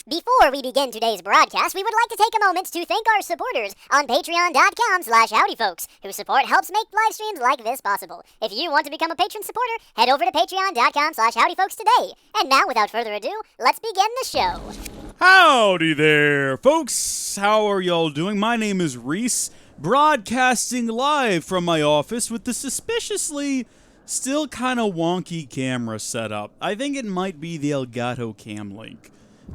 Before we begin today's broadcast, we would like to take a moment to thank our supporters on patreon.com/howdyfolks, whose support helps make live streams like this possible. If you want to become a patron supporter, head over to patreon.com/howdyfolks today. And now, without further ado, let's begin the show. Howdy there, folks. How are y'all doing? My name is Reese, broadcasting live from my office with the suspiciously still kind of wonky camera setup. I think it might be the Elgato Cam Link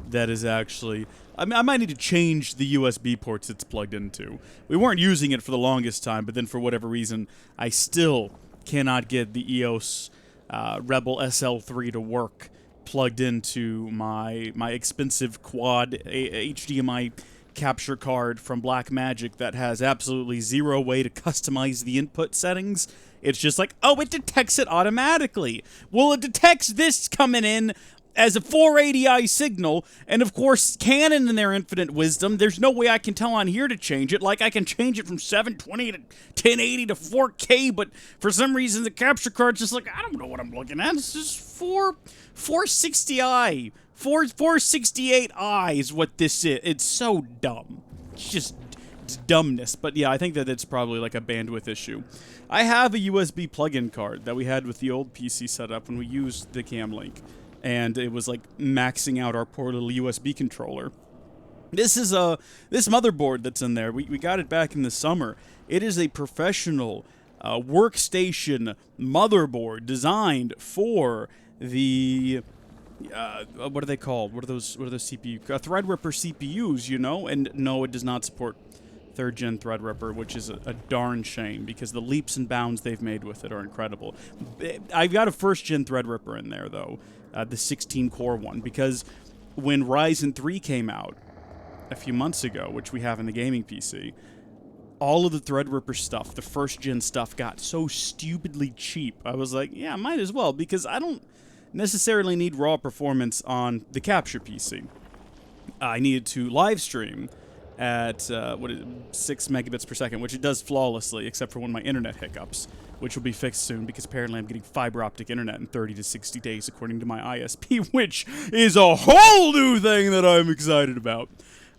that is actually... I might need to change the USB ports it's plugged into. We weren't using it for the longest time, but then for whatever reason, I still cannot get the EOS Rebel SL3 to work plugged into my expensive quad HDMI capture card from Blackmagic that has absolutely zero way to customize the input settings. It's just like, oh, it detects it automatically. Well, it detects this coming in as a 480i signal, and of course, Canon in their infinite wisdom, there's no way I can tell on here to change it, like I can change it from 720 to 1080 to 4K, but for some reason the capture card's just like, I don't know what I'm looking at, it's just 460i, 468i is what this is. It's so dumb. It's dumbness, but yeah, I think that it's probably like a bandwidth issue. I have a USB plug-in card that we had with the old PC setup when we used the Cam Link, and it was like maxing out our poor little USB controller. This is this motherboard that's in there. We got it back in the summer. It is a professional workstation motherboard designed for the what are they called? What are those CPU Threadripper CPUs? You know, and no, it does not support 3rd gen Threadripper, which is a darn shame because the leaps and bounds they've made with it are incredible. I've got a 1st gen Threadripper in there though. The 16-core one, because when Ryzen 3 came out a few months ago, which we have in the gaming PC, all of the Threadripper stuff, the 1st gen stuff, got so stupidly cheap. I was like, yeah, might as well, because I don't necessarily need raw performance on the capture PC. I needed to live stream at 6 megabits per second, which it does flawlessly, except for when my internet hiccups, which will be fixed soon, because apparently I'm getting fiber optic internet in 30 to 60 days, according to my ISP, which is a whole new thing that I'm excited about.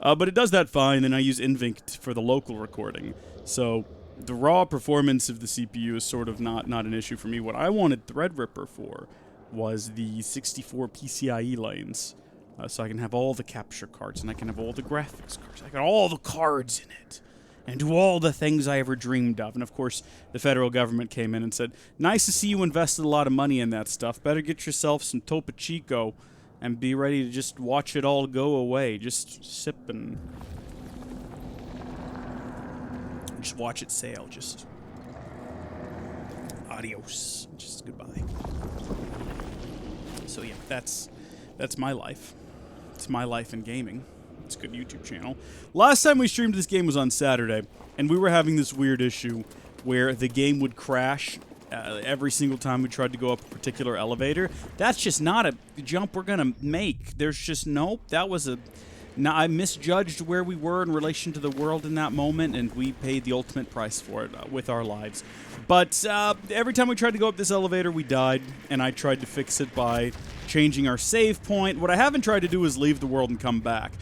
But it does that fine, and I use NVENC for the local recording, so the raw performance of the CPU is sort of not an issue for me. What I wanted Threadripper for was the 64 PCIe lanes, so I can have all the capture cards, and I can have all the graphics cards. I got all the cards in it, and do all the things I ever dreamed of. And of course, the federal government came in and said, nice to see you invested a lot of money in that stuff. Better get yourself some Topo Chico and be ready to just watch it all go away. Just sip and just watch it sail. Just adios. Just goodbye. So yeah, that's my life. It's my life in gaming. It's a good YouTube channel. Last time we streamed this game was on Saturday, and we were having this weird issue where the game would crash every single time we tried to go up a particular elevator. That's just not a jump we're gonna make. There's just nope. That was I misjudged where we were in relation to the world in that moment, and we paid the ultimate price for it with our lives. But every time we tried to go up this elevator, we died, and I tried to fix it by changing our save point. What I haven't tried to do is leave the world and come back.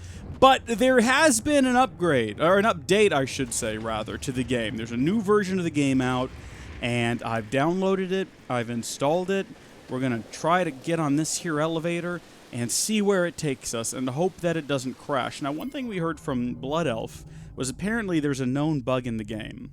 But there has been an upgrade, or an update, I should say, rather, to the game. There's a new version of the game out, and I've downloaded it, I've installed it. We're going to try to get on this here elevator and see where it takes us, and hope that it doesn't crash. Now, one thing we heard from Blood Elf was apparently there's a known bug in the game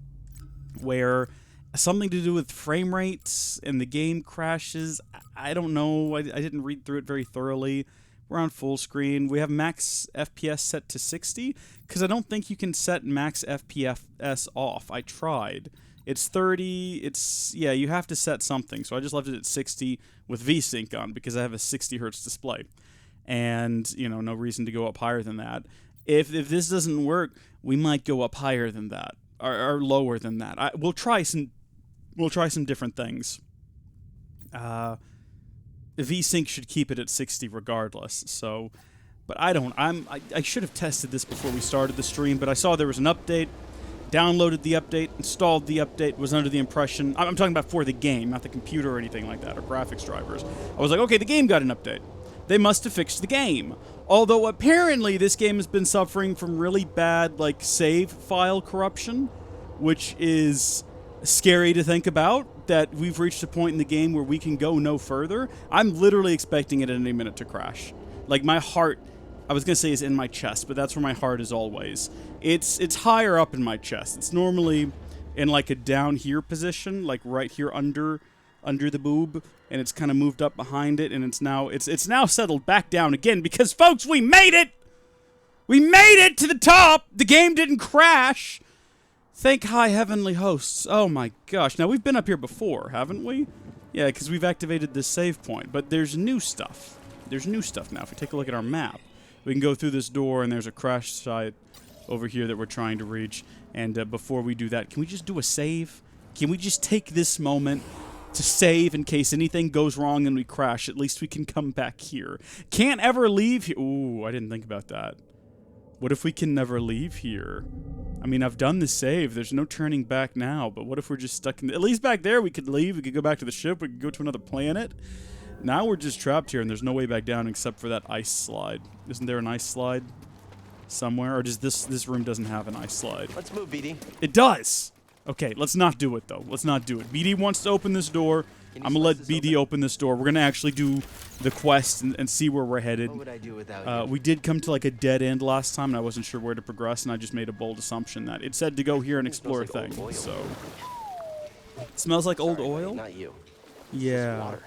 where something to do with frame rates and the game crashes. I don't know. I didn't read through it very thoroughly. We're on full screen. We have max FPS set to 60, because I don't think you can set max FPS off. I tried. It's 30, yeah, you have to set something, so I just left it at 60 with VSync on, because I have a 60 hertz display. And, you know, no reason to go up higher than that. If this doesn't work, we might go up higher than that, or lower than that. We'll try some different things. VSync should keep it at 60 regardless, so... But I should have tested this before we started the stream, but I saw there was an update, downloaded the update, installed the update, was under the impression... I'm talking about for the game, not the computer or anything like that, or graphics drivers. I was like, okay, the game got an update. they must have fixed the game. Although apparently this game has been suffering from really bad, like, save file corruption, which is scary to think about, that we've reached a point in the game where we can go no further. I'm literally expecting it at any minute to crash. Like, my heart, I was going to say is in my chest, but that's where my heart is always. It's higher up in my chest. It's normally in, like, a down here position, like right here under the boob, and it's kind of moved up behind it, and it's now settled back down again because, folks, we made it! We made it to the top! The game didn't crash! Thank high heavenly hosts. Oh my gosh. Now, we've been up here before, haven't we? Yeah, because we've activated this save point, but there's new stuff. There's new stuff now. If we take a look at our map, we can go through this door, and there's a crash site over here that we're trying to reach, and before we do that, can we just do a save? Can we just take this moment to save in case anything goes wrong and we crash? At least we can come back here. Can't ever leave here. Ooh, I didn't think about that. What if we can never leave here? I mean, I've done the save. There's no turning back now, but what if we're just stuck in... At least back there, we could leave. We could go back to the ship. We could go to another planet. Now we're just trapped here, and there's no way back down except for that ice slide. Isn't there an ice slide somewhere? Or does this room doesn't have an ice slide? Let's move, BD. It does! Okay, let's not do it, though. Let's not do it. BD wants to open this door. I'm gonna let BD open this door. We're gonna actually do the quest and see where we're headed. What would I do without you? We did come to, like, a dead end last time, and I wasn't sure where to progress, and I just made a bold assumption that it said to go here and explore things, so... It smells like old oil? Not you. Yeah. Water.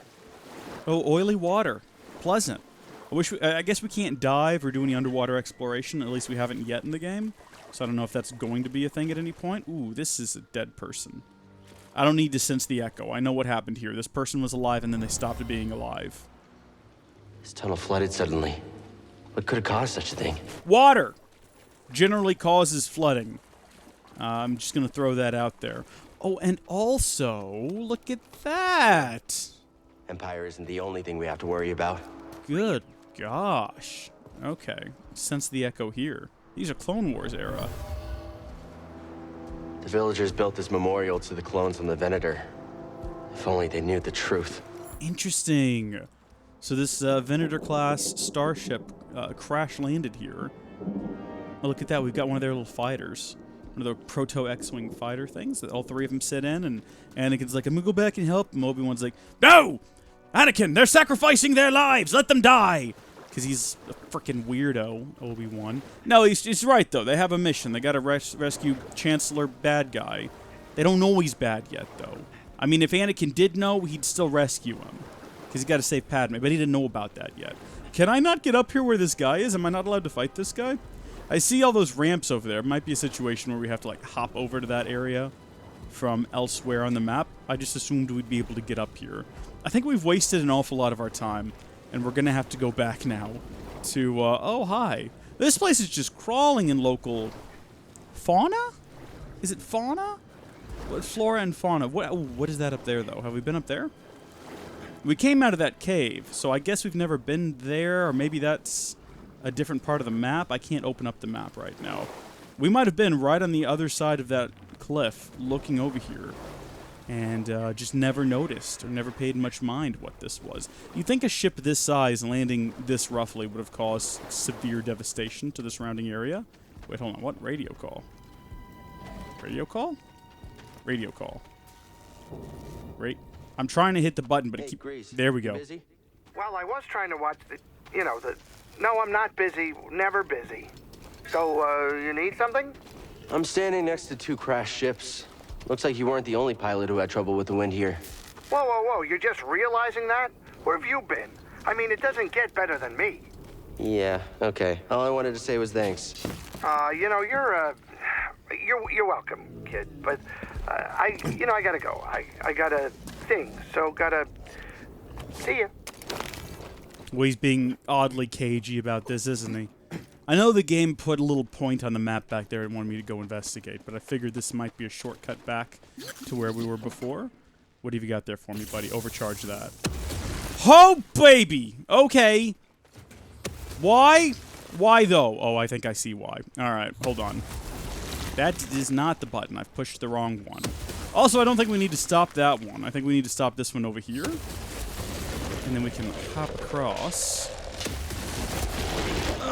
Oh, oily water. Pleasant. I guess we can't dive or do any underwater exploration, at least we haven't yet in the game. So I don't know if that's going to be a thing at any point. Ooh, this is a dead person. I don't need to sense the echo. I know what happened here. This person was alive and then they stopped being alive. This tunnel flooded suddenly. What could have caused such a thing? Water generally causes flooding. I'm just going to throw that out there. Oh, and also, look at that. Empire isn't the only thing we have to worry about. Good gosh. Okay. Sense the echo here. These are Clone Wars era. The villagers built this memorial to the clones on the Venator. If only they knew the truth. Interesting. So this Venator-class starship crash landed here. Oh, look at that. We've got one of their little fighters. One of the Proto-X-Wing fighter things that all three of them sit in. And Anakin's like, I'm going to go back and help. And Obi-Wan's like, no! Anakin, they're sacrificing their lives! Let them die! Because he's a freaking weirdo, Obi-Wan. No, he's right, though. They have a mission. They got to rescue Chancellor Bad Guy. They don't know he's bad yet, though. I mean, if Anakin did know, he'd still rescue him. Because he's got to save Padme, but he didn't know about that yet. Can I not get up here where this guy is? Am I not allowed to fight this guy? I see all those ramps over there. It might be a situation where we have to, like, hop over to that area from elsewhere on the map. I just assumed we'd be able to get up here. I think we've wasted an awful lot of our time. And we're going to have to go back now to, oh, hi. This place is just crawling in local fauna? Is it fauna? What, flora and fauna. What is that up there, though? Have we been up there? We came out of that cave, so I guess we've never been there, or maybe that's a different part of the map. I can't open up the map right now. We might have been right on the other side of that cliff, looking over here. And just never noticed or never paid much mind what this was. You'd think a ship this size landing this roughly would have caused severe devastation to the surrounding area. Wait, hold on. What? Radio call? Radio call? Radio call. Right. I'm trying to hit the button, but it keeps... There we go. Busy? Well, I was trying to watch the... No, I'm not busy. Never busy. So, you need something? I'm standing next to two crashed ships. Looks like you weren't the only pilot who had trouble with the wind here. Whoa, whoa, whoa. You're just realizing that? Where have you been? I mean, it doesn't get better than me. Yeah, okay. All I wanted to say was thanks. You're welcome, kid. But, I gotta go. I got a thing, so gotta... See ya. Well, he's being oddly cagey about this, isn't he? I know the game put a little point on the map back there and wanted me to go investigate, but I figured this might be a shortcut back to where we were before. What have you got there for me, buddy? Overcharge that. Oh, baby! Okay. Why? Why, though? Oh, I think I see why. Alright, hold on. That is not the button. I've pushed the wrong one. Also, I don't think we need to stop that one. I think we need to stop this one over here. And then we can hop across.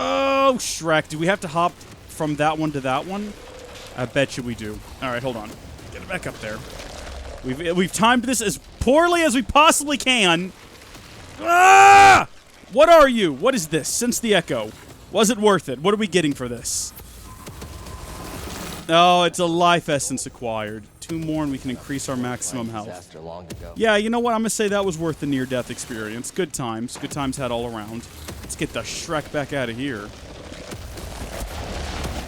Oh, Shrek. Do we have to hop from that one to that one? I bet you we do. All right, hold on. Get it back up there. We've timed this as poorly as we possibly can. Ah! What are you? What is this? Sense the echo. Was it worth it? What are we getting for this? Oh, it's a life essence acquired. 2 more and we can increase our maximum health. Yeah, you know what? I'm going to say that was worth the near-death experience. Good times. Good times had all around. Let's get the Shrek back out of here.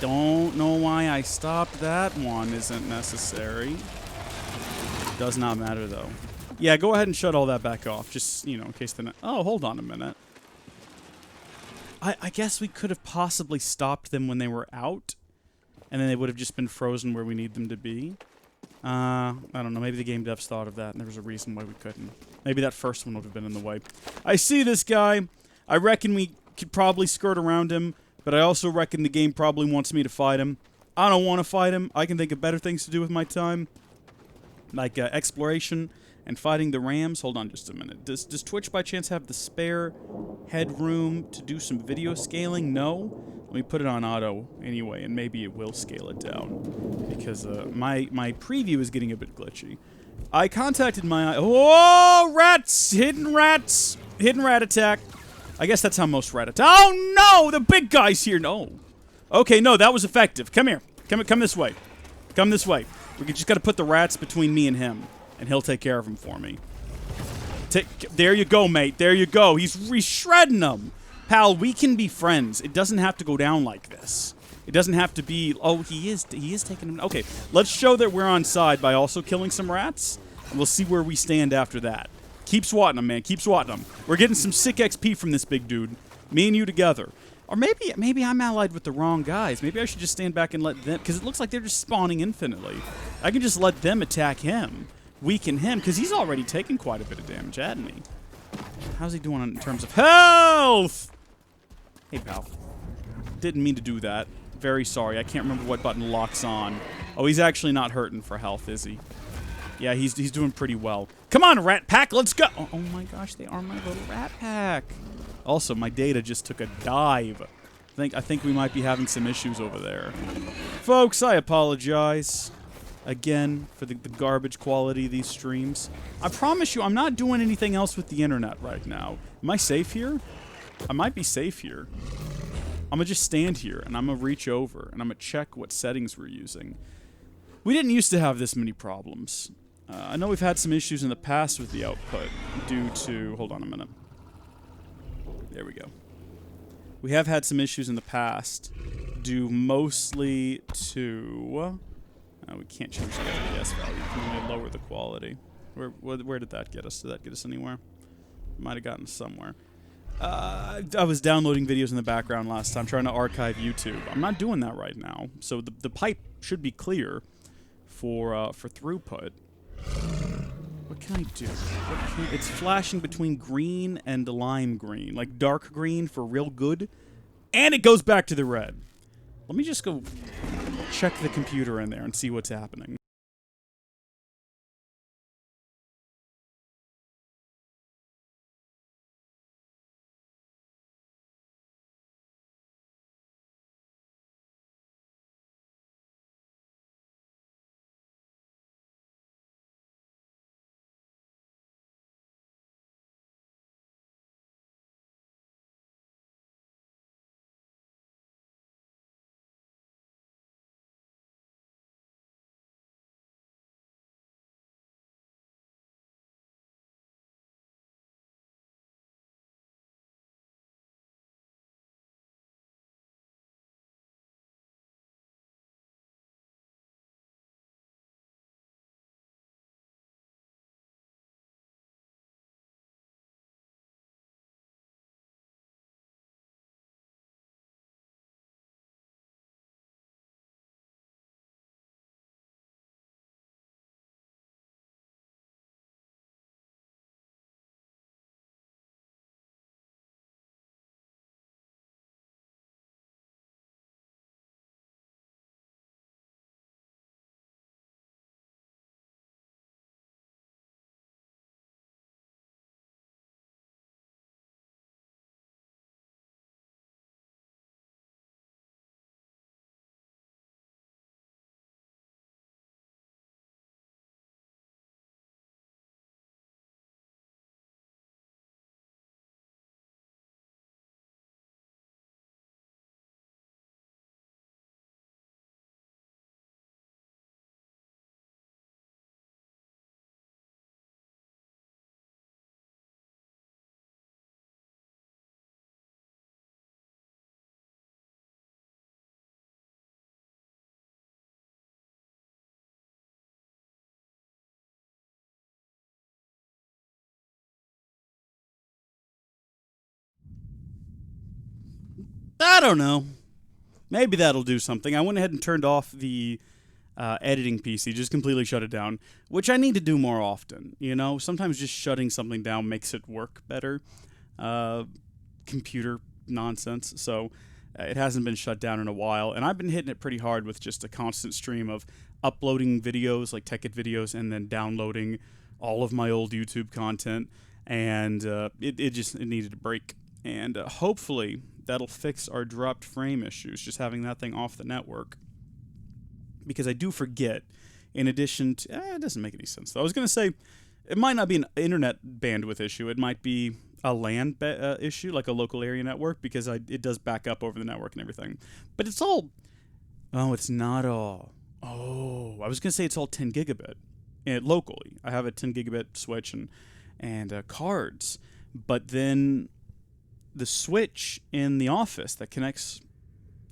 Don't know why I stopped that one. Isn't necessary. Does not matter, though. Yeah, go ahead and shut all that back off. Just, you know, in case the... Oh, hold on a minute. I guess we could have possibly stopped them when they were out. And then they would have just been frozen where we need them to be. I don't know. Maybe the game devs thought of that, and there was a reason why we couldn't. Maybe that first one would have been in the way. I see this guy. I reckon we could probably skirt around him, but I also reckon the game probably wants me to fight him. I don't want to fight him. I can think of better things to do with my time. Like exploration and fighting the rams. Hold on just a minute. Does Twitch by chance have the spare headroom to do some video scaling? No? Let me put it on auto anyway, and maybe it will scale it down. Because my preview is getting a bit glitchy. I contacted my... Oh, rats! Hidden rats! Hidden rat attack. I guess that's how most rat attack... Oh, no! The big guy's here! No. Okay, no, that was effective. Come here. Come this way. Come this way. We just got to put the rats between me and him, and he'll take care of them for me. There you go, mate. There you go. He's re-shredding them. Pal, we can be friends. It doesn't have to go down like this. It doesn't have to be... Oh, he is taking them... Okay, let's show that we're on side by also killing some rats, and we'll see where we stand after that. Keep swatting them, man. Keep swatting them. We're getting some sick XP from this big dude. Me and you together. Or maybe I'm allied with the wrong guys. Maybe I should just stand back and let them... Because it looks like they're just spawning infinitely. I can just let them attack him. Weaken him, because he's already taken quite a bit of damage, hadn't he? How's he doing in terms of health? Hey, pal. Didn't mean to do that. Very sorry. I can't remember what button locks on. Oh, he's actually not hurting for health, is he? Yeah, he's doing pretty well. Come on, Rat Pack, let's go! Oh my gosh, they are my little Rat Pack. Also, my data just took a dive. I think we might be having some issues over there. Folks, I apologize. Again, for the garbage quality of these streams. I promise you, I'm not doing anything else with the internet right now. Am I safe here? I might be safe here. I'm gonna just stand here, and I'm gonna reach over, and I'm gonna check what settings we're using. We didn't used to have this many problems. I know we've had some issues in the past with the output due to... Hold on a minute. There we go. We have had some issues in the past due mostly to... we can't change the FPS value. We can only lower the quality. Where did that get us? Did that get us anywhere? Might have gotten somewhere. I was downloading videos in the background last time, trying to archive YouTube. I'm not doing that right now, so the pipe should be clear for throughput. What can I do? It's flashing between green and lime green, like dark green for real good, and it goes back to the red. Let me just go check the computer in there and see what's happening. I don't know. Maybe that'll do something. I went ahead and turned off the editing PC, just completely shut it down, which I need to do more often. You know, sometimes just shutting something down makes it work better. Computer nonsense. So it hasn't been shut down in a while, and I've been hitting it pretty hard with just a constant stream of uploading videos, like Tech It videos, and then downloading all of my old YouTube content, and it needed a break. And hopefully that'll fix our dropped frame issues, just having that thing off the network. Because I do forget, in addition to... it doesn't make any sense, though. I was going to say, it might not be an internet bandwidth issue. It might be a LAN issue, like a local area network, because it does back up over the network and everything. But it's all... Oh, it's not all... Oh, I was going to say it's all 10 gigabit locally. I have a 10 gigabit switch and cards. But then the switch in the office that connects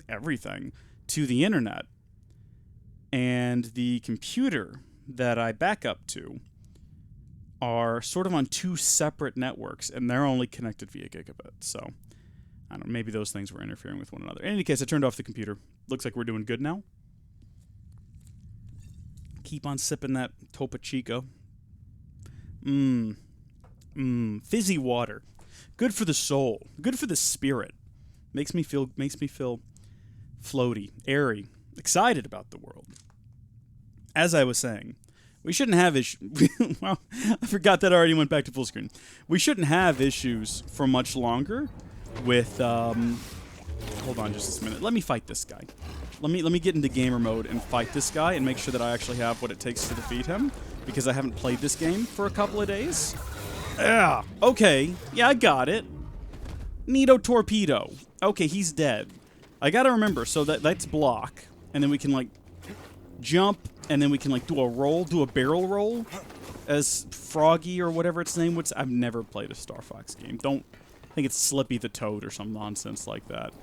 everything to the internet and the computer that I back up to are sort of on two separate networks, and they're only connected via gigabit. So, I don't know, maybe those things were interfering with one another. In any case, I turned off the computer. Looks like we're doing good now. Keep on sipping that Topo Chico. Fizzy water. Good for the soul. Good for the spirit. Makes me feel floaty, airy, excited about the world. As I was saying, we shouldn't have issues. Well, I forgot that I already went back to full screen. We shouldn't have issues for much longer with, hold on just a minute. Let me fight this guy. Let me get into gamer mode and fight this guy and make sure that I actually have what it takes to defeat him, because I haven't played this game for a couple of days. Yeah. Okay. Yeah, I got it. Nito Torpedo. Okay, he's dead. I gotta remember, so that's block, and then we can, like, jump, and then we can, like, do a barrel roll as Froggy or whatever its name was. I've never played a Star Fox game. I think it's Slippy the Toad or some nonsense like that.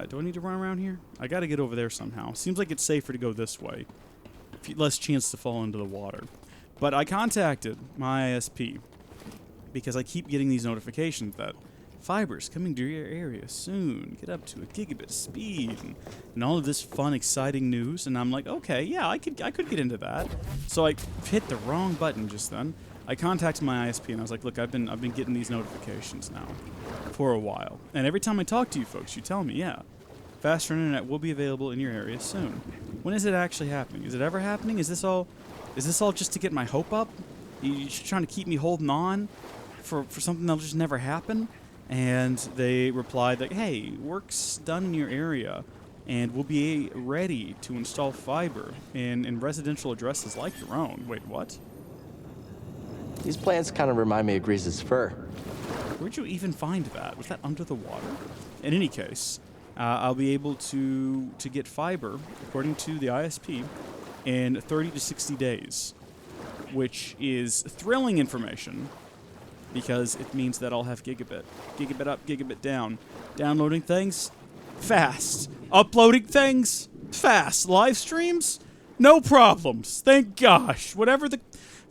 Do I need to run around here? I gotta get over there somehow. Seems like it's safer to go this way. Less chance to fall into the water. But I contacted my ISP because I keep getting these notifications that fiber's coming to your area soon. Get up to a gigabit speed and all of this fun, exciting news. And I'm like, okay, yeah, I could get into that. So I hit the wrong button just then. I contacted my ISP and I was like, look, I've been getting these notifications now for a while. And every time I talk to you folks, you tell me, yeah, faster internet will be available in your area soon. When is it actually happening? Is it ever happening? Is this all just to get my hope up? You trying to keep me holding on for something that'll just never happen? And they replied that, hey, work's done in your area, and we'll be ready to install fiber in residential addresses like your own. Wait, what? These plants kind of remind me of Grease's fur. Where'd you even find that? Was that under the water? In any case, I'll be able to get fiber, according to the ISP, in 30 to 60 days, which is thrilling information, because it means that I'll have gigabit. Gigabit up, gigabit down. Downloading things? Fast. Uploading things? Fast. Live streams? No problems. Thank gosh. Whatever the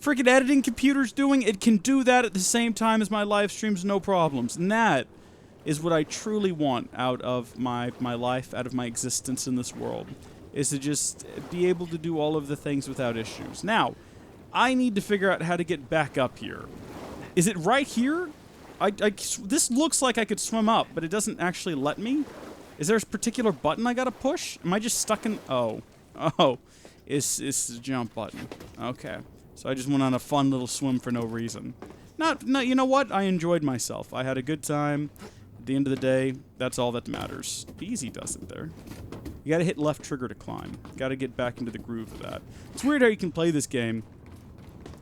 freaking editing computer's doing, it can do that at the same time as my live streams, no problems. And that is what I truly want out of my life, out of my existence in this world, is to just be able to do all of the things without issues. Now, I need to figure out how to get back up here. Is it right here? This looks like I could swim up, but it doesn't actually let me. Is there a particular button I gotta push? Am I just stuck in... Oh, it's the jump button. Okay. So I just went on a fun little swim for no reason. You know what? I enjoyed myself. I had a good time. At the end of the day, that's all that matters. Easy does it there. You gotta hit left trigger to climb. Gotta get back into the groove of that. It's weird how you can play this game,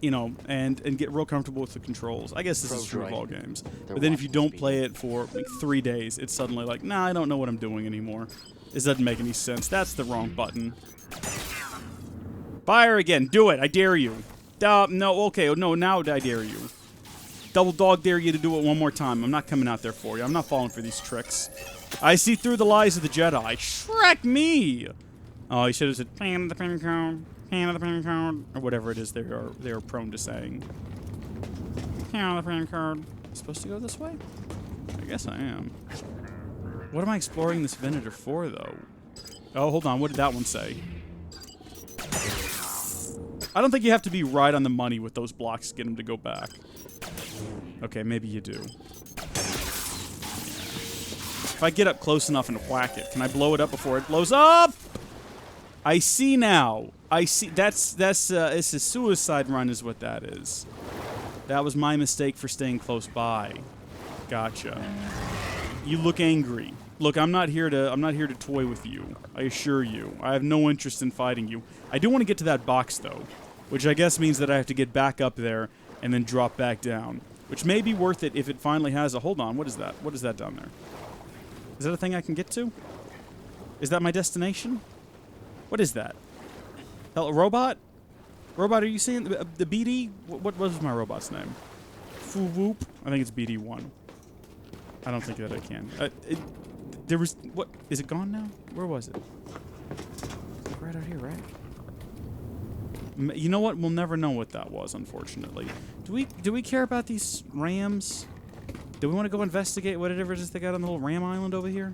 you know, and get real comfortable with the controls. I guess this is true of all games. But then if you don't play it for like 3 days, it's suddenly like, nah, I don't know what I'm doing anymore. This doesn't make any sense. That's the wrong button. Fire again. Do it. I dare you. No, okay. No, now I dare you. Double dog dare you to do it one more time. I'm not coming out there for you. I'm not falling for these tricks. I see through the lies of the Jedi. Shrek me! Oh, he should have said, plan of the pin code, pan of the pin code, or whatever it is they are prone to saying. Pan of the pin code. Supposed to go this way? I guess I am. What am I exploring this Venator for, though? Oh, hold on. What did that one say? I don't think you have to be right on the money with those blocks to get them to go back. Okay, maybe you do. If I get up close enough and whack it, can I blow it up before it blows up? I see now. I see. It's a suicide run is what that is. That was my mistake for staying close by. Gotcha. You look angry. Look, I'm not here to toy with you. I assure you. I have no interest in fighting you. I do want to get to that box though, which I guess means that I have to get back up there and then drop back down, which may be worth it if it finally has a hold on. What is that? What is that down there? Is that a thing I can get to? Is that my destination? What is that? Hell, a robot? Robot, are you seeing the BD? What was my robot's name? Foo Whoop? I think it's BD1. I don't think that I can. There was... What? Is it gone now? Where was it? Right out here, right? You know what? We'll never know what that was, unfortunately. Do we care about these rams? Do we want to go investigate whatever it is they got on the little ram island over here?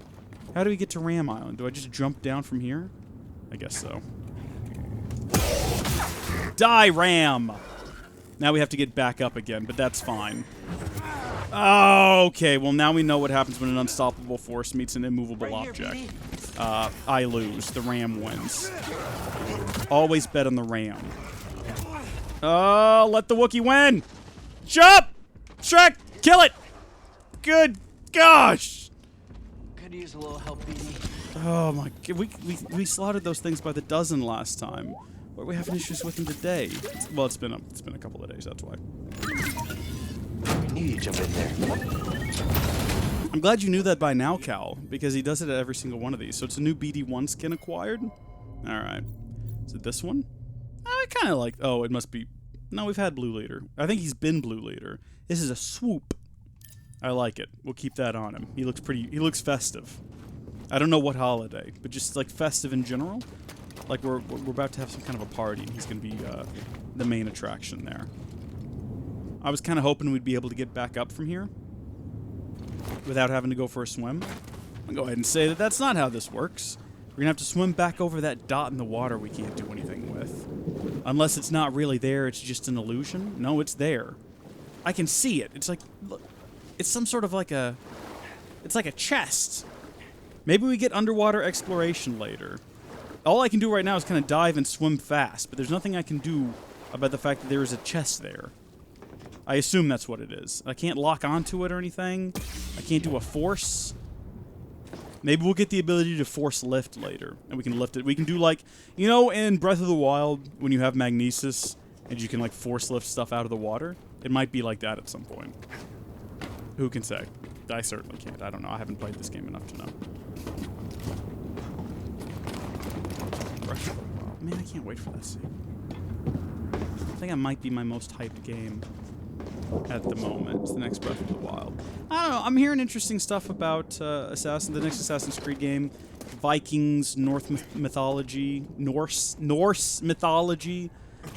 How do we get to Ram Island? Do I just jump down from here? I guess so. Die, Ram! Now we have to get back up again, but that's fine. Oh, okay, well now we know what happens when an unstoppable force meets an immovable object. I lose. The Ram wins. Always bet on the Ram. Oh, let the Wookiee win! Jump! Shrek! Kill it! Good gosh! Could use a little help, BD. Oh my god, we slaughtered those things by the dozen last time. What are we having issues with them today? Well, it's been a couple of days, that's why. I knew you'd jump in there. I'm glad you knew that by now, Cal, because he does it at every single one of these. So it's a new BD1 skin acquired? Alright. Is it this one? I kind of like... Oh, it must be... No, we've had Blue Leader. I think he's been Blue Leader. This is a swoop. I like it. We'll keep that on him. He looks pretty... He looks festive. I don't know what holiday, but just like festive in general. Like we're about to have some kind of a party, and he's going to be the main attraction there. I was kind of hoping we'd be able to get back up from here without having to go for a swim. I'll go ahead and say that that's not how this works. We're going to have to swim back over that dot in the water we can't do anything with. Unless it's not really there, it's just an illusion. No, it's there. I can see it. It's like, look, it's some sort of like a... It's like a chest. Maybe we get underwater exploration later. All I can do right now is kind of dive and swim fast, but there's nothing I can do about the fact that there is a chest there. I assume that's what it is. I can't lock onto it or anything. I can't do a force. Maybe we'll get the ability to force lift later, and we can lift it. We can do like, you know, in Breath of the Wild, when you have magnesis, and you can like force lift stuff out of the water? It might be like that at some point. Who can say? I certainly can't. I don't know. I haven't played this game enough to know. Man, I can't wait for that scene. I think that might be my most hyped game at the moment. It's the next Breath of the Wild. I don't know. I'm hearing interesting stuff about the next Assassin's Creed game. Vikings, Norse mythology,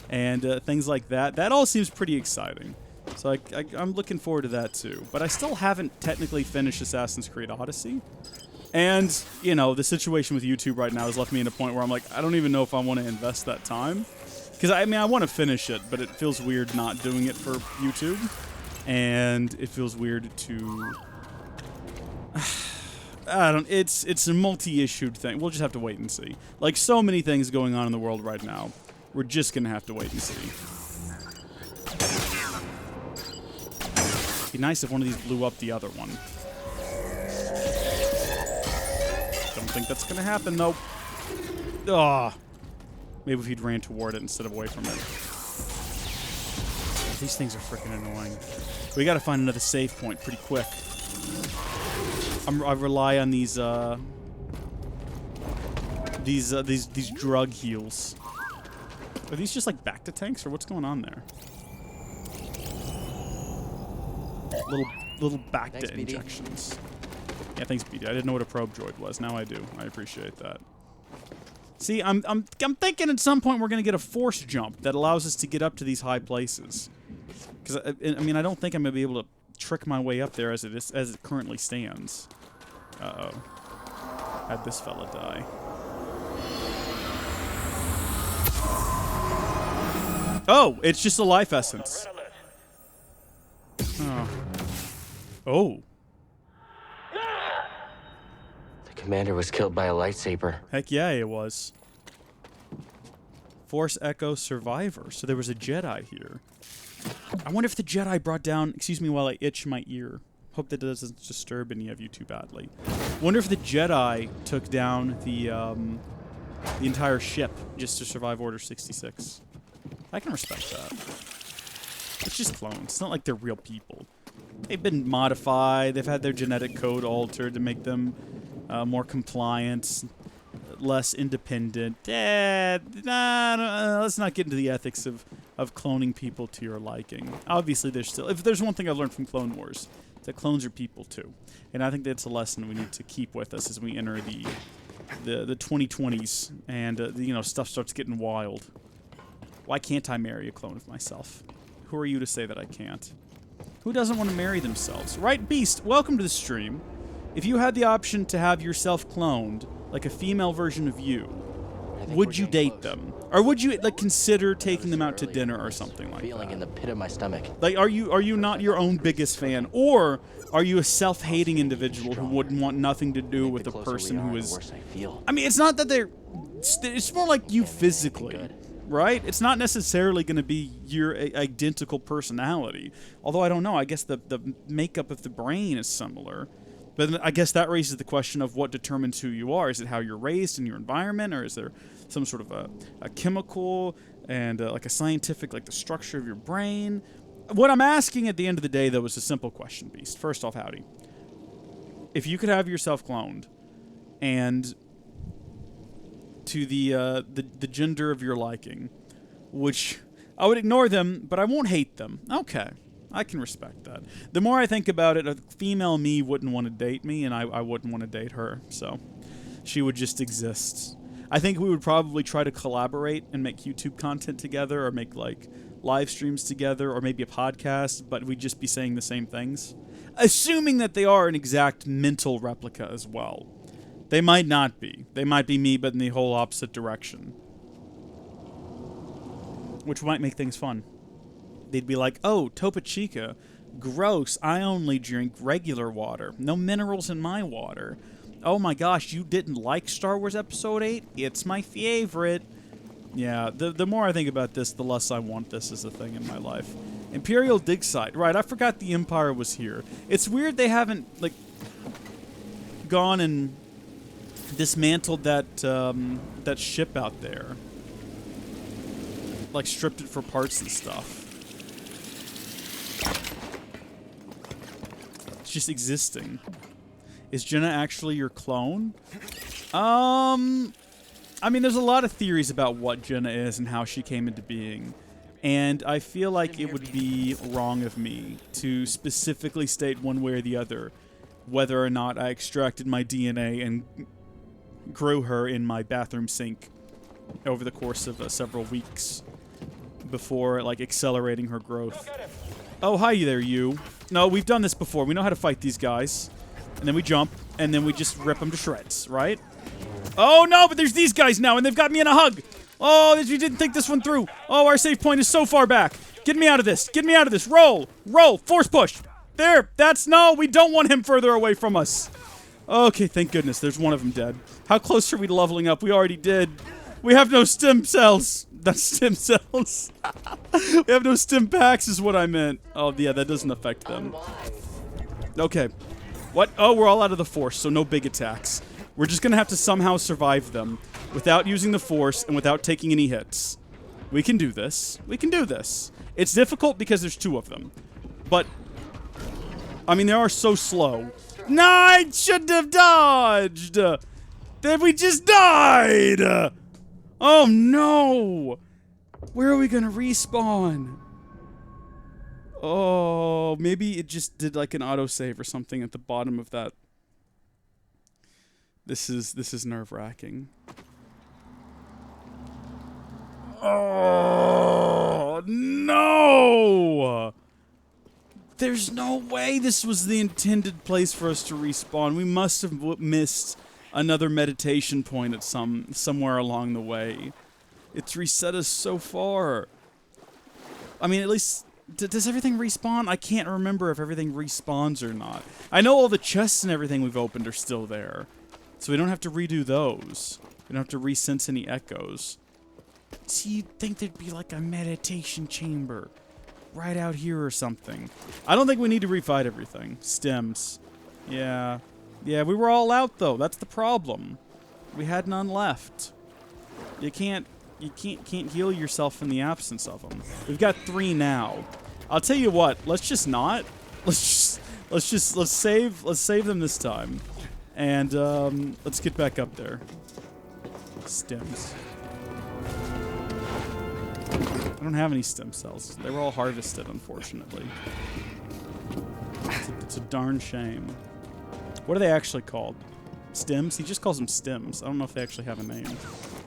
and things like that. That all seems pretty exciting. So I'm looking forward to that too. But I still haven't technically finished Assassin's Creed Odyssey. And, you know, the situation with YouTube right now has left me in a point where I'm like, I don't even know if I want to invest that time. Because, I mean, I want to finish it, but it feels weird not doing it for YouTube. And it feels weird to... It's a multi-issued thing. We'll just have to wait and see. Like, so many things going on in the world right now. We're just going to have to wait and see. It'd be nice if one of these blew up the other one. Don't think that's gonna happen, though. Ah, maybe if he'd ran toward it instead of away from it. These things are freaking annoying. We gotta find another save point pretty quick. I rely on these drug heals. Are these just like back to tanks, or what's going on there? Little back to injections. Yeah, thanks, BD. I didn't know what a probe droid was. Now I do. I appreciate that. See, I'm thinking at some point we're gonna get a force jump that allows us to get up to these high places. Because I mean, I don't think I'm gonna be able to trick my way up there as it currently stands. Uh-oh. Had this fella die. Oh, it's just a life essence. Oh. Oh. The commander was killed by a lightsaber. Heck yeah, it was. Force Echo Survivor. So there was a Jedi here. I wonder if the Jedi brought down... Excuse me while I itch my ear. Hope that doesn't disturb any of you too badly. Wonder if the Jedi took down the entire ship just to survive Order 66. I can respect that. It's just clones. It's not like they're real people. They've been modified. They've had their genetic code altered to make them more compliant, less independent. Let's not get into the ethics of cloning people to your liking. Obviously, there's still... If there's one thing I've learned from Clone Wars, it's that clones are people too. And I think that's a lesson we need to keep with us as we enter the 2020s and you know, stuff starts getting wild. Why can't I marry a clone of myself? Who are you to say that I can't? Who doesn't want to marry themselves? Right, Beast, welcome to the stream. If you had the option to have yourself cloned, like a female version of you, would you date them? Or would you like consider taking them out to dinner or something like that? Feeling in the pit of my stomach. Like, are you not your own biggest fan? Or are you a self-hating individual who wouldn't want nothing to do with a person who is... I mean, it's not that they're... It's more like you physically. Right? It's not necessarily going to be your identical personality. Although, I don't know. I guess the makeup of the brain is similar. But I guess that raises the question of what determines who you are. Is it how you're raised in your environment? Or is there some sort of a chemical and like a scientific, like the structure of your brain? What I'm asking at the end of the day, though, is a simple question, Beast. First off, Howdy. If you could have yourself cloned and... to the gender of your liking, which I would ignore them, but I won't hate them. Okay, I can respect that. The more I think about it, a female me wouldn't want to date me, and I wouldn't want to date her, so she would just exist. I think we would probably try to collaborate and make YouTube content together, or make like live streams together, or maybe a podcast, but we'd just be saying the same things. Assuming that they are an exact mental replica as well. They might not be. They might be me, but in the whole opposite direction. Which might make things fun. They'd be like, oh, Topa Chica, gross, I only drink regular water. No minerals in my water. Oh my gosh, you didn't like Star Wars Episode 8? It's my favorite. Yeah, the more I think about this, the less I want this as a thing in my life. Imperial dig site. Right, I forgot the Empire was here. It's weird they haven't, like, gone and... dismantled that that ship out there, like stripped it for parts and stuff. It's just existing. Is Jenna actually your clone? I mean, there's a lot of theories about what Jenna is and how she came into being, and I feel like it would be wrong of me to specifically state one way or the other whether or not I extracted my DNA and grew her in my bathroom sink over the course of several weeks before, like, accelerating her growth. Oh, hi there, you. No, we've done this before. We know how to fight these guys. And then we jump, and then we just rip them to shreds, right? Oh, no, but there's these guys now, and they've got me in a hug. Oh, you didn't think this one through. Oh, our save point is so far back. Get me out of this. Get me out of this. Roll. Roll. Force push. There. That's... No, we don't want him further away from us. Okay, thank goodness. There's one of them dead. How close are we to leveling up? We already did. We have no stem cells. That's stem cells. We have no stem packs is what I meant. Oh, yeah, that doesn't affect them. Okay. What? Oh, we're all out of the Force, so no big attacks. We're just going to have to somehow survive them without using the Force and without taking any hits. We can do this. We can do this. It's difficult because there's two of them. But, I mean, they are so slow. No, I shouldn't have dodged. Then we just died. Oh, no. Where are we going to respawn? Oh, maybe it just did like an autosave or something at the bottom of that. This is nerve-wracking. Oh, no. There's no way this was the intended place for us to respawn. We must have missed another meditation point at somewhere along the way. It's reset us so far. I mean, at least... does everything respawn? I can't remember if everything respawns or not. I know all the chests and everything we've opened are still there. So we don't have to redo those. We don't have to resense any echoes. See, you'd think there'd be like a meditation chamber right out here or something. I don't think we need to refight everything. Stems. Yeah. Yeah, we were all out though. That's the problem. We had none left. You can't heal yourself in the absence of them. We've got 3 now. I'll tell you what. Let's just not. Let's save them this time, and let's get back up there. Stems. I don't have any stem cells. They were all harvested, unfortunately. It's a darn shame. What are they actually called? Stems? He just calls them stems. I don't know if they actually have a name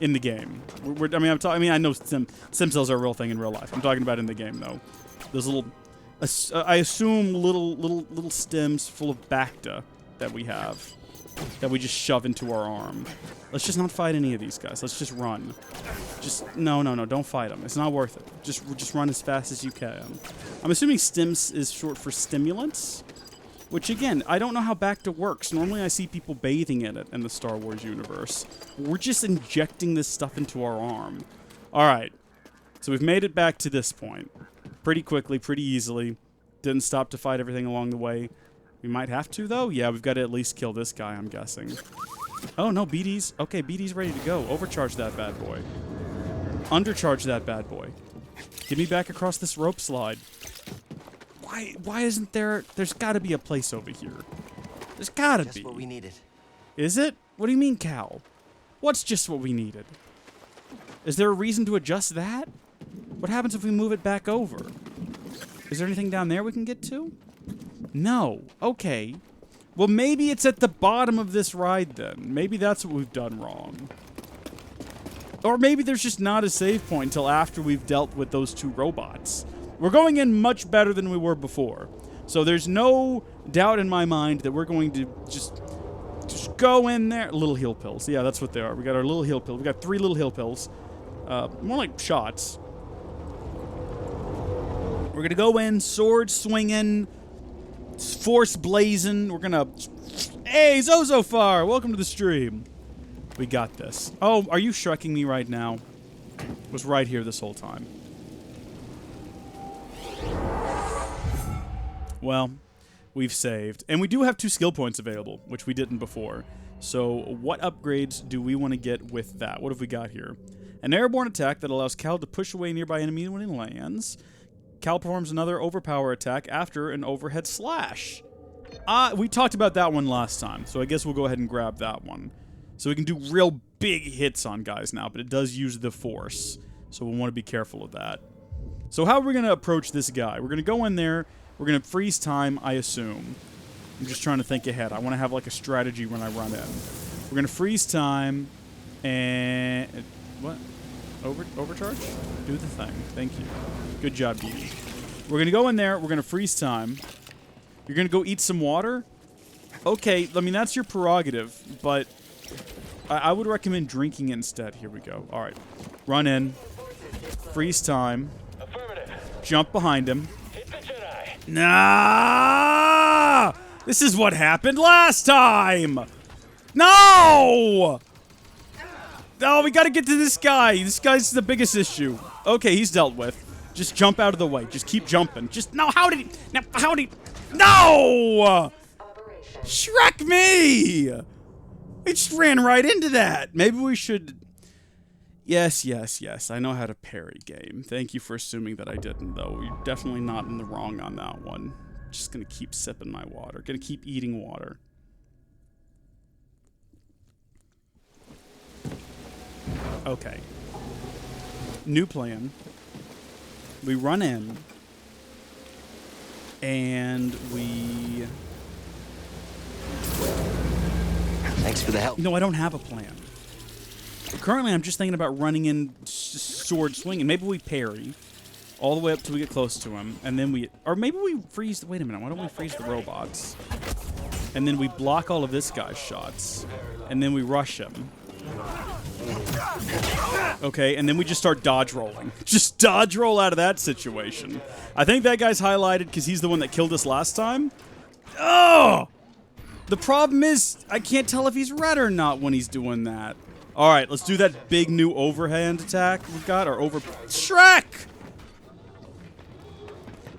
in the game. I know stem cells are a real thing in real life. I'm talking about in the game, though. Those little, I assume little stems full of bacta that we have, that we just shove into our arm. Let's just not fight any of these guys. Let's just run. No, don't fight them. It's not worth it. Just run as fast as you can. I'm assuming stims is short for stimulants, which again, I don't know how bacta works. Normally I see people bathing in it in the Star Wars universe. We're just injecting this stuff into our arm. Alright, so we've made it back to this point. Pretty quickly, pretty easily. Didn't stop to fight everything along the way. We might have to, though? Yeah, we've got to at least kill this guy, I'm guessing. Oh, no, BD's. Okay, BD's ready to go. Overcharge that bad boy. Undercharge that bad boy. Get me back across this rope slide. Why isn't there... There's got to be a place over here. There's got to be. Just what we needed. Is it? What do you mean, Cal? What's just what we needed? Is there a reason to adjust that? What happens if we move it back over? Is there anything down there we can get to? No. Okay. Well, maybe it's at the bottom of this ride, then. Maybe that's what we've done wrong. Or maybe there's just not a save point until after we've dealt with those 2 robots. We're going in much better than we were before. So there's no doubt in my mind that we're going to just go in there. Little heal pills. Yeah, that's what they are. We got our little heal pills. We got 3 little heal pills. More like shots. We're going to go in, sword swinging, force blazing. We're going to... Hey, Zozofar! Welcome to the stream. We got this. Oh, are you Shrekking me right now? Was right here this whole time. Well, we've saved. And we do have 2 skill points available, which we didn't before. So what upgrades do we want to get with that? What have we got here? An airborne attack that allows Cal to push away nearby enemy when he lands. Cal performs another overpower attack after an overhead slash. We talked about that one last time, so I guess we'll go ahead and grab that one. So we can do real big hits on guys now, but it does use the force, so we'll want to be careful of that. So how are we going to approach this guy? We're going to go in there, we're going to freeze time, I assume. I'm just trying to think ahead. I want to have like a strategy when I run in. We're going to freeze time, and... What? Overcharge? Do the thing. Thank you. Good job, BD. We're going to go in there. We're going to freeze time. You're going to go eat some water? Okay, I mean, that's your prerogative, but I would recommend drinking instead. Here we go. All right. Run in. Freeze time. Jump behind him. Nah! This is what happened last time! No! Oh, we gotta get to this guy. This guy's the biggest issue. Okay, he's dealt with. Just jump out of the way. Just keep jumping. Just, no, how did he, now, how did he, no! Shrek me! We just ran right into that. Maybe we should, yes, I know how to parry game. Thank you for assuming that I didn't, though. You're definitely not in the wrong on that one. Just gonna keep sipping my water. Gonna keep eating water. Okay. New plan. We run in. And we... Thanks for the help. No, I don't have a plan. Currently, I'm just thinking about running in sword swinging. Maybe we parry. all the way up till we get close to him, and then we... Or maybe we freeze... Wait a minute, why don't we freeze the robots? And then we block all of this guy's shots, and then we rush him. Okay, and then we just start dodge rolling. Just dodge roll out of that situation. I think that guy's highlighted because he's the one that killed us last time. Oh! The problem is, I can't tell if he's red or not when he's doing that. Alright, let's do that big new overhand attack we've got, or over... Shrek!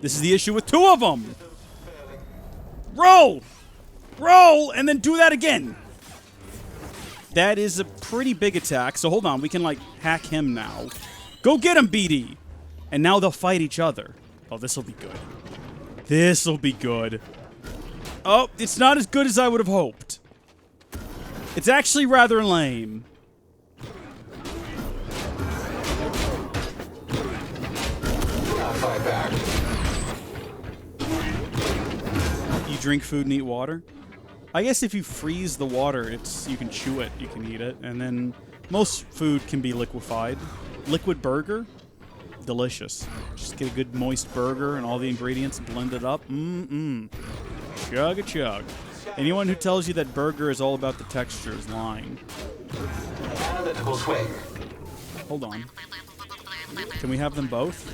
This is the issue with 2 of them! Roll! Roll, and then do that again! That is a pretty big attack, so hold on, we can, like, hack him now. Go get him, BD! And now they'll fight each other. Oh, this'll be good. This'll be good. Oh, it's not as good as I would have hoped. It's actually rather lame. I'll fight back. You drink food and eat water? I guess if you freeze the water, you can chew it, you can eat it, and then most food can be liquefied. Liquid burger? Delicious. Just get a good moist burger and all the ingredients blended up. Chug-a-chug. Anyone who tells you that burger is all about the texture is lying. Analytical swing. Hold on. Can we have them both?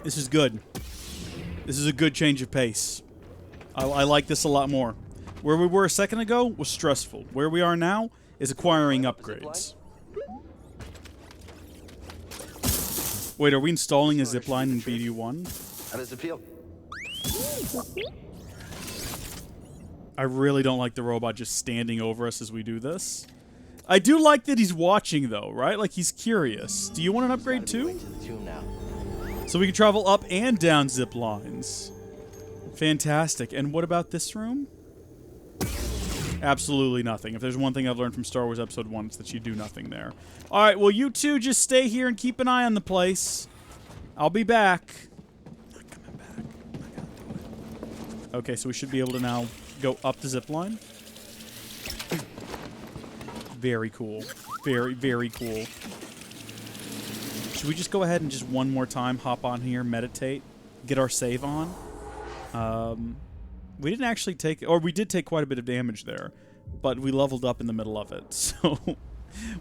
This is good. This is a good change of pace. I like this a lot more. Where we were a second ago was stressful. Where we are now is acquiring upgrades. Wait, are we installing a zipline in BD1? How does it feel? I really don't like the robot just standing over us as we do this. I do like that he's watching, though, right? Like, he's curious. Do you want an upgrade, too? So we can travel up and down zip lines. Fantastic. And what about this room? Absolutely nothing. If there's one thing I've learned from Star Wars Episode 1, it's that you do nothing there. Alright, well, you two just stay here and keep an eye on the place. I'll be back. Not coming back. I gotta do it. Okay, so we should be able to now go up the zip line. Very cool. Very, very cool. Should we just go ahead and just one more time hop on here, meditate, get our save on? We didn't actually take... Or we did take quite a bit of damage there, but we leveled up in the middle of it, so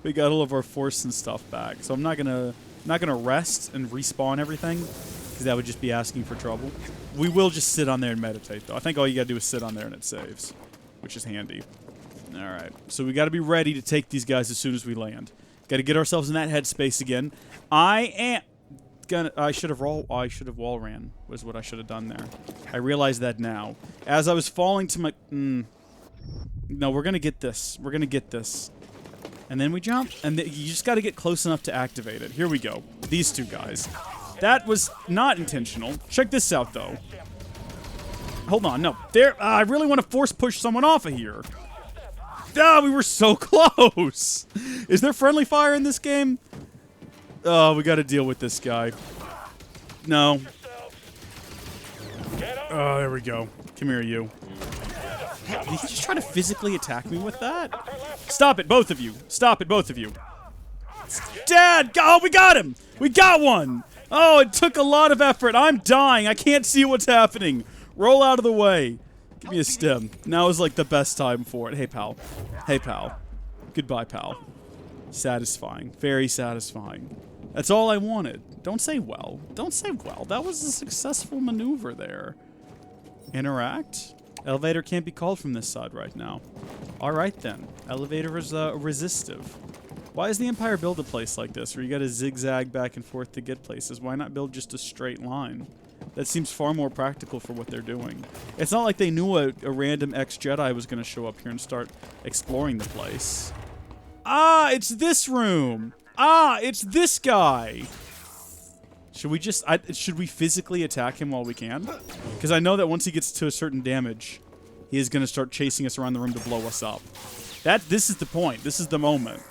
we got all of our force and stuff back. So I'm not gonna rest and respawn everything, because that would just be asking for trouble. We will just sit on there and meditate, though. I think all you gotta do is sit on there and it saves, which is handy. Alright, so we gotta be ready to take these guys as soon as we land. Gotta get ourselves in that headspace again. I should have wall ran, was what I should have done there. I realize that now. As I was falling to my... No, we're gonna get this. We're gonna get this. And then we jump, and you just gotta get close enough to activate it. Here we go. These two guys. That was not intentional. Check this out, though. Hold on, no. There, I really want to force push someone off of here. Ah, we were so close! Is there friendly fire in this game? Oh, we gotta deal with this guy. No. Oh, there we go. Come here, you. Did he just try to physically attack me with that? Stop it, both of you. Stop it, both of you. Dad! Oh, we got him! We got one! Oh, it took a lot of effort. I'm dying. I can't see what's happening. Roll out of the way. Give me a stim. Now is like the best time for it. Hey, pal. Hey, pal. Goodbye, pal. Satisfying. Very satisfying. That's all I wanted. Don't say well. Don't say well. That was a successful maneuver there. Interact? Elevator can't be called from this side right now. Alright then. Elevator is resistive. Why does the Empire build a place like this, where you gotta zigzag back and forth to get places? Why not build just a straight line? That seems far more practical for what they're doing. It's not like they knew a random ex-Jedi was gonna show up here and start exploring the place. Ah, it's this room! Ah, it's this guy! Should we just... should we physically attack him while we can? Because I know that once he gets to a certain damage, he is going to start chasing us around the room to blow us up. This is the point. This is the moment.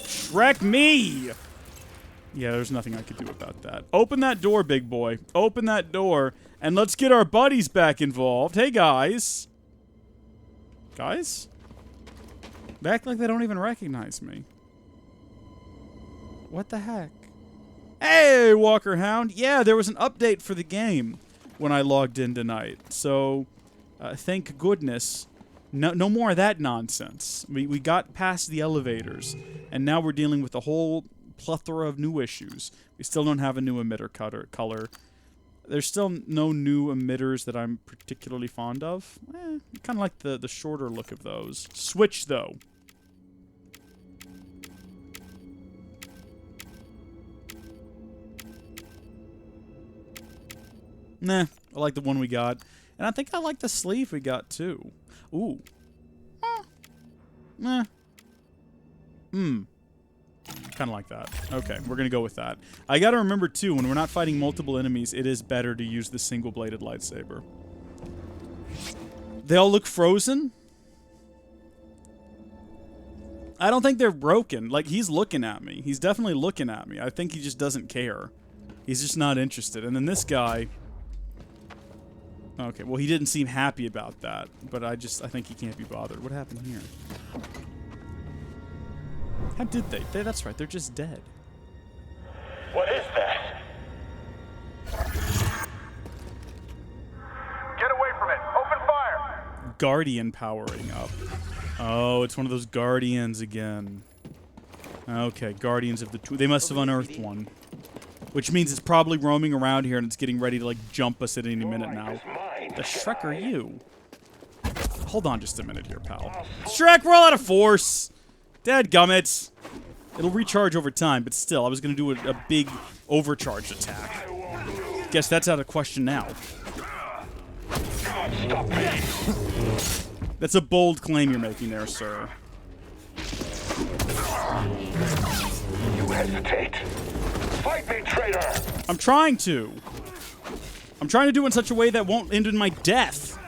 Shrek me! Yeah, there's nothing I could do about that. Open that door, big boy. Open that door, and let's get our buddies back involved. Hey, guys. Guys? They act like they don't even recognize me. What the heck? Hey, Walker Hound. Yeah, there was an update for the game when I logged in tonight. So, thank goodness. No more of that nonsense. We got past the elevators, and now we're dealing with a whole plethora of new issues. We still don't have a new emitter color. There's still no new emitters that I'm particularly fond of. Kind of like the shorter look of those. Switch, though. Nah, I like the one we got. And I think I like the sleeve we got, too. Ooh. Meh. Kind of like that. Okay, we're going to go with that. I got to remember, too, when we're not fighting multiple enemies, it is better to use the single-bladed lightsaber. They all look frozen? I don't think they're broken. Like, he's looking at me. He's definitely looking at me. I think he just doesn't care. He's just not interested. And then this guy... Okay, well, he didn't seem happy about that, but I think he can't be bothered. What happened here? How did they? That's right, they're just dead. What is that? Get away from it! Open fire! Guardian powering up. Oh, it's one of those Guardians again. Okay, Guardians of the... They must have unearthed one. Which means it's probably roaming around here and it's getting ready to, like, jump us at any minute now. The Shrek are you? Hold on just a minute here, pal. Shrek, we're all out of force! Dadgummit! It'll recharge over time, but still, I was gonna do a big overcharged attack. Guess that's out of question now. That's a bold claim you're making there, sir. You hesitate. Fight me, traitor! I'm trying to. I'm trying to do it in such a way that won't end in my death.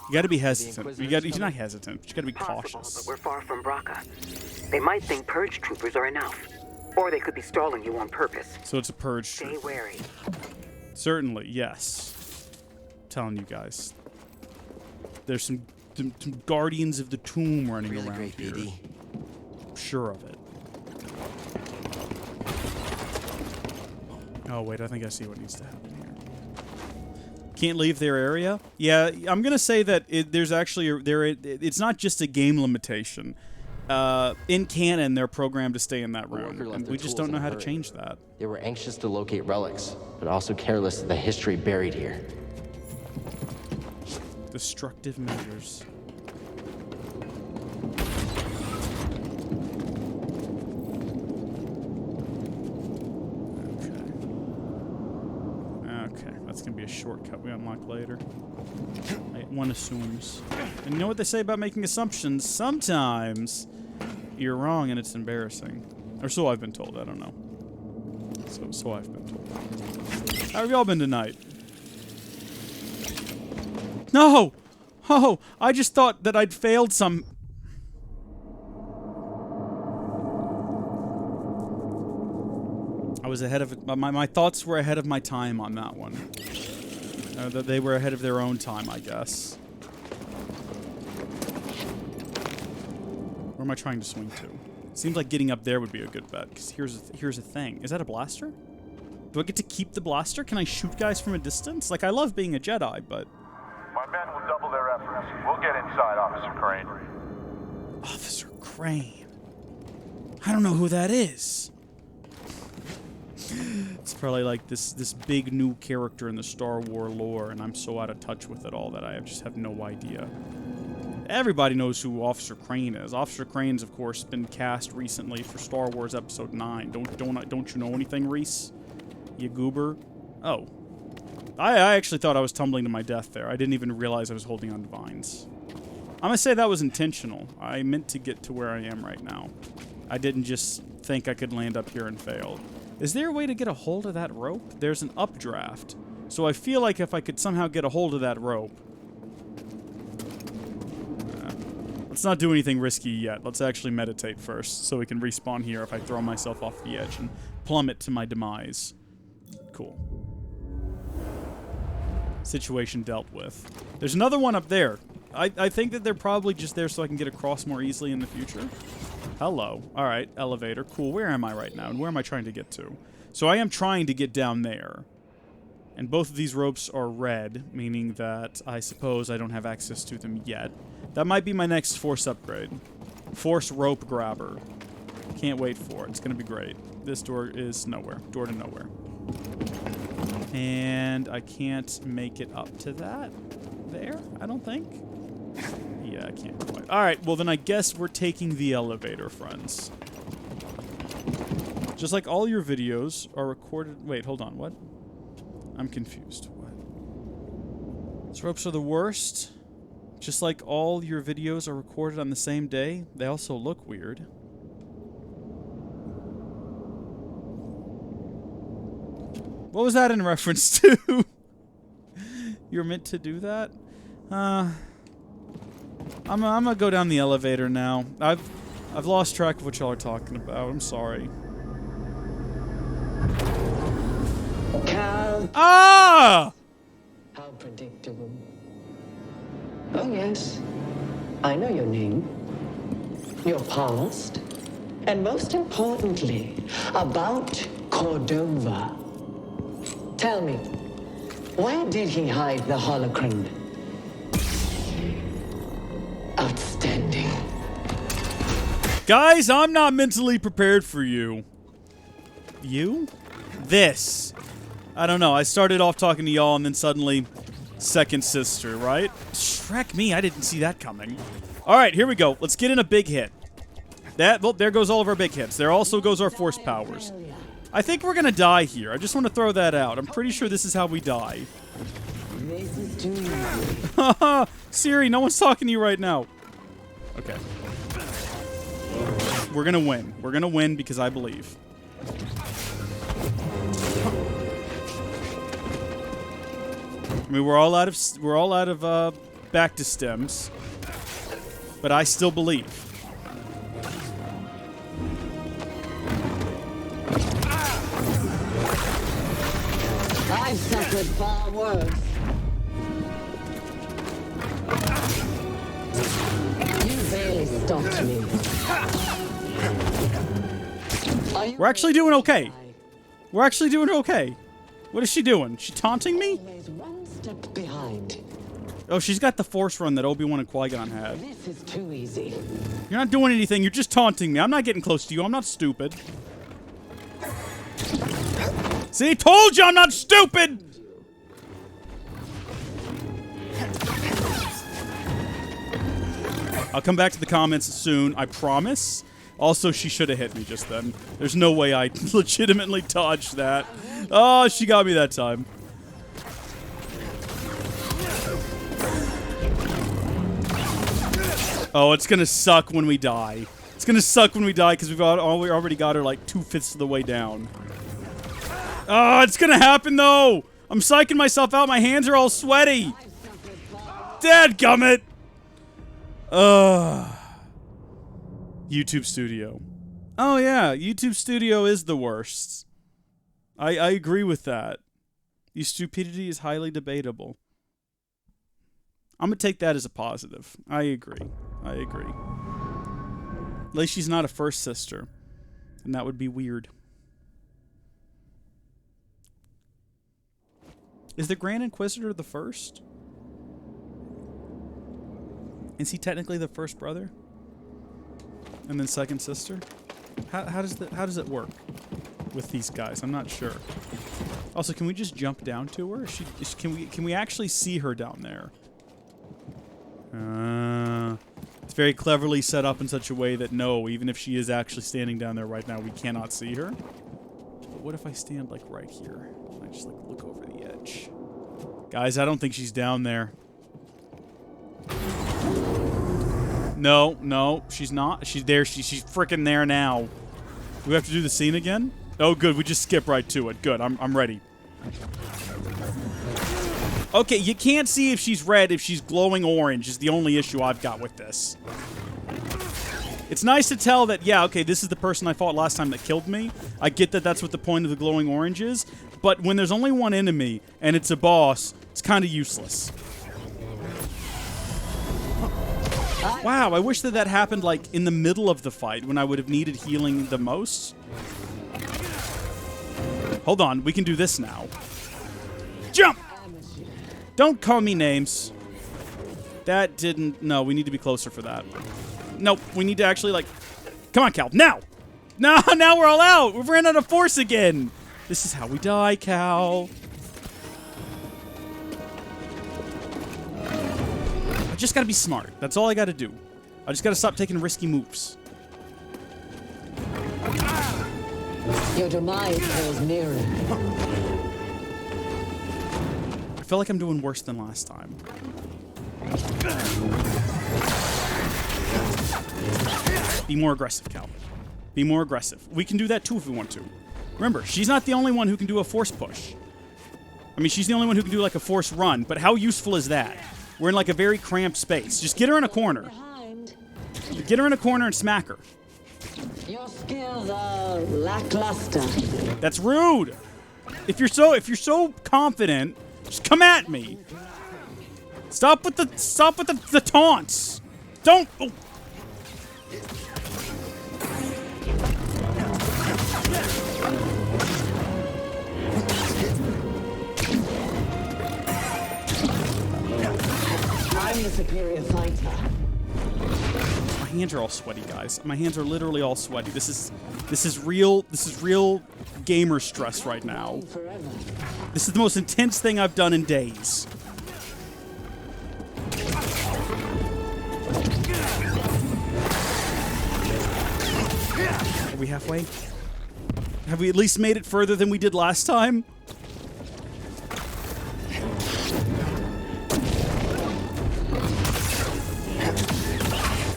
You gotta be hesitant. You're not hesitant, but you gotta be cautious. But we're far from Braca. They might think purge troopers are enough. Or they could be stalling you on purpose. So it's a purge Stay troop. wary. Certainly, yes. I'm telling you guys. There's some Guardians of the Tomb running Really around great, here. BD. I'm sure of it. Oh, wait, I think I see what needs to happen here. Can't leave their area? Yeah, I'm going to say that there's actually... it's not just a game limitation. In canon, they're programmed to stay in that room, and we just don't know how to change that. They were anxious to locate relics, but also careless of the history buried here. Destructive measures. Okay, that's gonna be a shortcut we unlock later. One assumes. And you know what they say about making assumptions? Sometimes you're wrong and it's embarrassing. Or so I've been told, I don't know. So I've been told. How have y'all been tonight? No! Oh, I just thought that I'd failed some... I was ahead of... My thoughts were ahead of my time on that one. They were ahead of their own time, I guess. Where am I trying to swing to? Seems like getting up there would be a good bet, because here's a thing. Is that a blaster? Do I get to keep the blaster? Can I shoot guys from a distance? Like, I love being a Jedi, but... My men will double their efforts. We'll get inside, Officer Crane. Officer Crane. I don't know who that is. It's probably like this big new character in the Star Wars lore, and I'm so out of touch with it all that I just have no idea. Everybody knows who Officer Crane is. Officer Crane's, of course, been cast recently for Star Wars Episode 9. Don't you know anything, Reese? You goober? Oh. I actually thought I was tumbling to my death there. I didn't even realize I was holding on to vines. I'm gonna say that was intentional. I meant to get to where I am right now. I didn't just think I could land up here and fail. Is there a way to get a hold of that rope? There's an updraft. So I feel like if I could somehow get a hold of that rope... let's not do anything risky yet. Let's actually meditate first, so we can respawn here if I throw myself off the edge and plummet to my demise. Cool. Situation dealt with. There's another one up there. I think that they're probably just there so I can get across more easily in the future. Hello. All right, elevator. Cool. Where am I right now? And where am I trying to get to? So I am trying to get down there. And both of these ropes are red, meaning that I suppose I don't have access to them yet. That might be my next Force upgrade. Force rope grabber. Can't wait for it. It's going to be great. This door is nowhere. Door to nowhere. And I can't make it up to that there, I don't think. Yeah, I can't quite. Alright, well then I guess we're taking the elevator, friends. Just like all your videos are recorded... Wait, hold on, what? I'm confused. What? These ropes are the worst. Just like all your videos are recorded on the same day, they also look weird. What was that in reference to? You're meant to do that? I'm gonna go down the elevator now. I've lost track of what y'all are talking about. I'm sorry. Cal. Ah! How predictable. Oh, yes. I know your name, your past, and most importantly, about Cordova. Tell me, where did he hide the holocron? Outstanding. Guys, I'm not mentally prepared for you. You? This. I don't know. I started off talking to y'all and then suddenly second sister, right? Shrek me. I didn't see that coming. All right, here we go. Let's get in a big hit. Well, there goes all of our big hits. There also goes our force powers. I think we're going to die here. I just want to throw that out. I'm pretty sure this is how we die. This is too easy. Siri, no one's talking to you right now. Okay. We're going to win. We're going to win because I believe. I mean, we're all out of back to stems, but I still believe. I've suffered far worse. You barely stopped me. We're actually doing okay. We're actually doing okay. What is she doing? She taunting me? Always one step behind. Oh, she's got the force run that Obi-Wan and Qui-Gon had. This is too easy. You're not doing anything. You're just taunting me. I'm not getting close to you. I'm not stupid. See, told you I'm not stupid! I'll come back to the comments soon, I promise. Also, she should have hit me just then. There's no way I legitimately dodged that. Oh, she got me that time. Oh, it's gonna suck when we die. It's gonna suck when we die because we already got her like 2/5 of the way down. Oh, it's gonna happen though! I'm psyching myself out. My hands are all sweaty. Dadgummit! YouTube Studio. Oh yeah, YouTube Studio is the worst. I agree with that. Your stupidity is highly debatable. I'm gonna take that as a positive. I agree. I agree. At least she's not a first sister. And that would be weird. Is the Grand Inquisitor the first? Is he technically the first brother? And then second sister? How does it work with these guys? I'm not sure. Also, can we just jump down to her? Can we actually see her down there? It's very cleverly set up in such a way that no, even if she is actually standing down there right now, we cannot see her. But what if I stand like right here? I just like look over the edge. Guys, I don't think she's down there. No, she's not. She's there. She's freaking there now. Do we have to do the scene again? Oh, good. We just skip right to it. Good. I'm ready. Okay, you can't see if she's red. If she's glowing orange is the only issue I've got with this. It's nice to tell that, yeah, okay, this is the person I fought last time that killed me. I get that that's what the point of the glowing orange is. But when there's only one enemy and it's a boss, it's kind of useless. Wow, I wish that that happened, like, in the middle of the fight when I would have needed healing the most. Hold on, we can do this now. Jump! Don't call me names. That didn't... No, we need to be closer for that. Nope, we need to actually, like... Come on, Cal, now! No, now we're all out! We've ran out of force again! This is how we die, Cal. I just gotta be smart. That's all I gotta do. I just gotta stop taking risky moves. Your demise grows nearer. I feel like I'm doing worse than last time. Be more aggressive, Cal. Be more aggressive. We can do that too if we want to. Remember, she's not the only one who can do a force push. I mean, she's the only one who can do like a force run, but how useful is that? We're in like a very cramped space. Just get her in a corner. Behind. Get her in a corner and smack her. Your skills are lackluster. That's rude. If you're so confident, just come at me. Stop with the taunts. Don't. Oh. I'm the superior fighter. My hands are all sweaty, guys. My hands are literally all sweaty. This is real gamer stress right now. Forever. This is the most intense thing I've done in days. Are we halfway? Have we at least made it further than we did last time?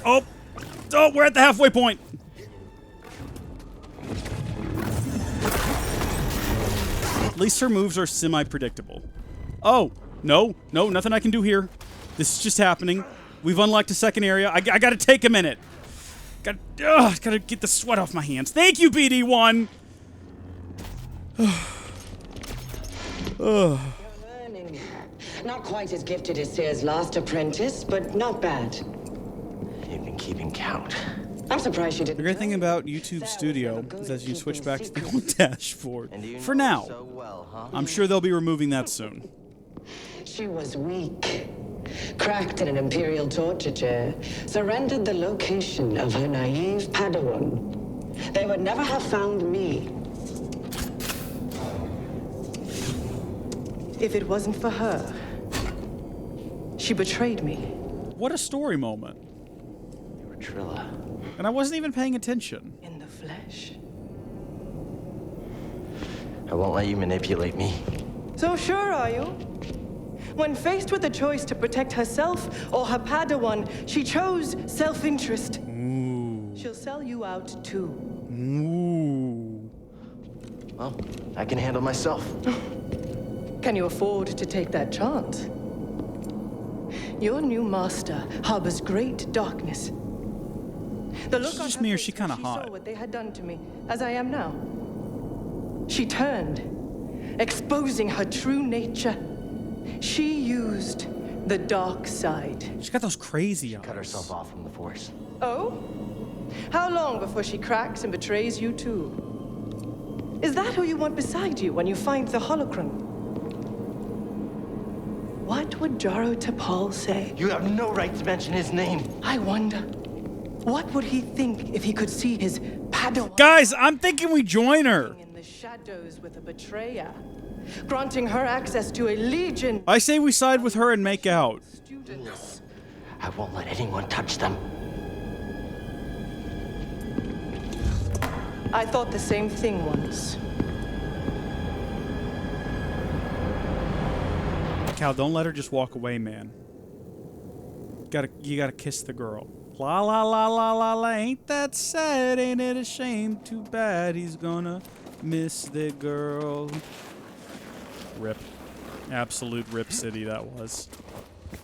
Oh! Oh, we're at the halfway point! At least her moves are semi-predictable. Oh! No, nothing I can do here. This is just happening. We've unlocked a second area. I gotta take a minute. Gotta get the sweat off my hands. Thank you, BD1! You're learning. Not quite as gifted as Sear's last apprentice, but not bad. You've been keeping count. I'm surprised you didn't. The great thing about YouTube Studio is that you can switch back to the old dashboard. For now. So well, huh? I'm sure they'll be removing that soon. She was weak. Cracked in an Imperial torture chair. Surrendered the location of her naive Padawan. They would never have found me. If it wasn't for her, she betrayed me. What a story moment. You were Trilla. And I wasn't even paying attention. In the flesh. I won't let you manipulate me. So sure are you? When faced with a choice to protect herself or her Padawan, she chose self-interest. Ooh. She'll sell you out too. Ooh. Well, I can handle myself. Can you afford to take that chance? Your new master harbors great darkness. The look She's on just her me or face she when kinda she hot? saw what they had done to me, as I am now. She turned, exposing her true nature. She used the dark side. She's got those crazy eyes. Cut herself off from the Force. Oh? How long before she cracks and betrays you too? Is that who you want beside you when you find the holocron? What would Jaro Tapal say? You have no right to mention his name. I wonder, what would he think if he could see his Padawan Guys, I'm thinking we join her. in the shadows with a betrayer, granting her access to a legion I say we side with her and make out. of students? I won't let anyone touch them. I thought the same thing once. Cal, don't let her just walk away, man. You gotta kiss the girl. La la la la la la, ain't that sad? Ain't it a shame? Too bad he's gonna miss the girl. Rip. Absolute rip city that was.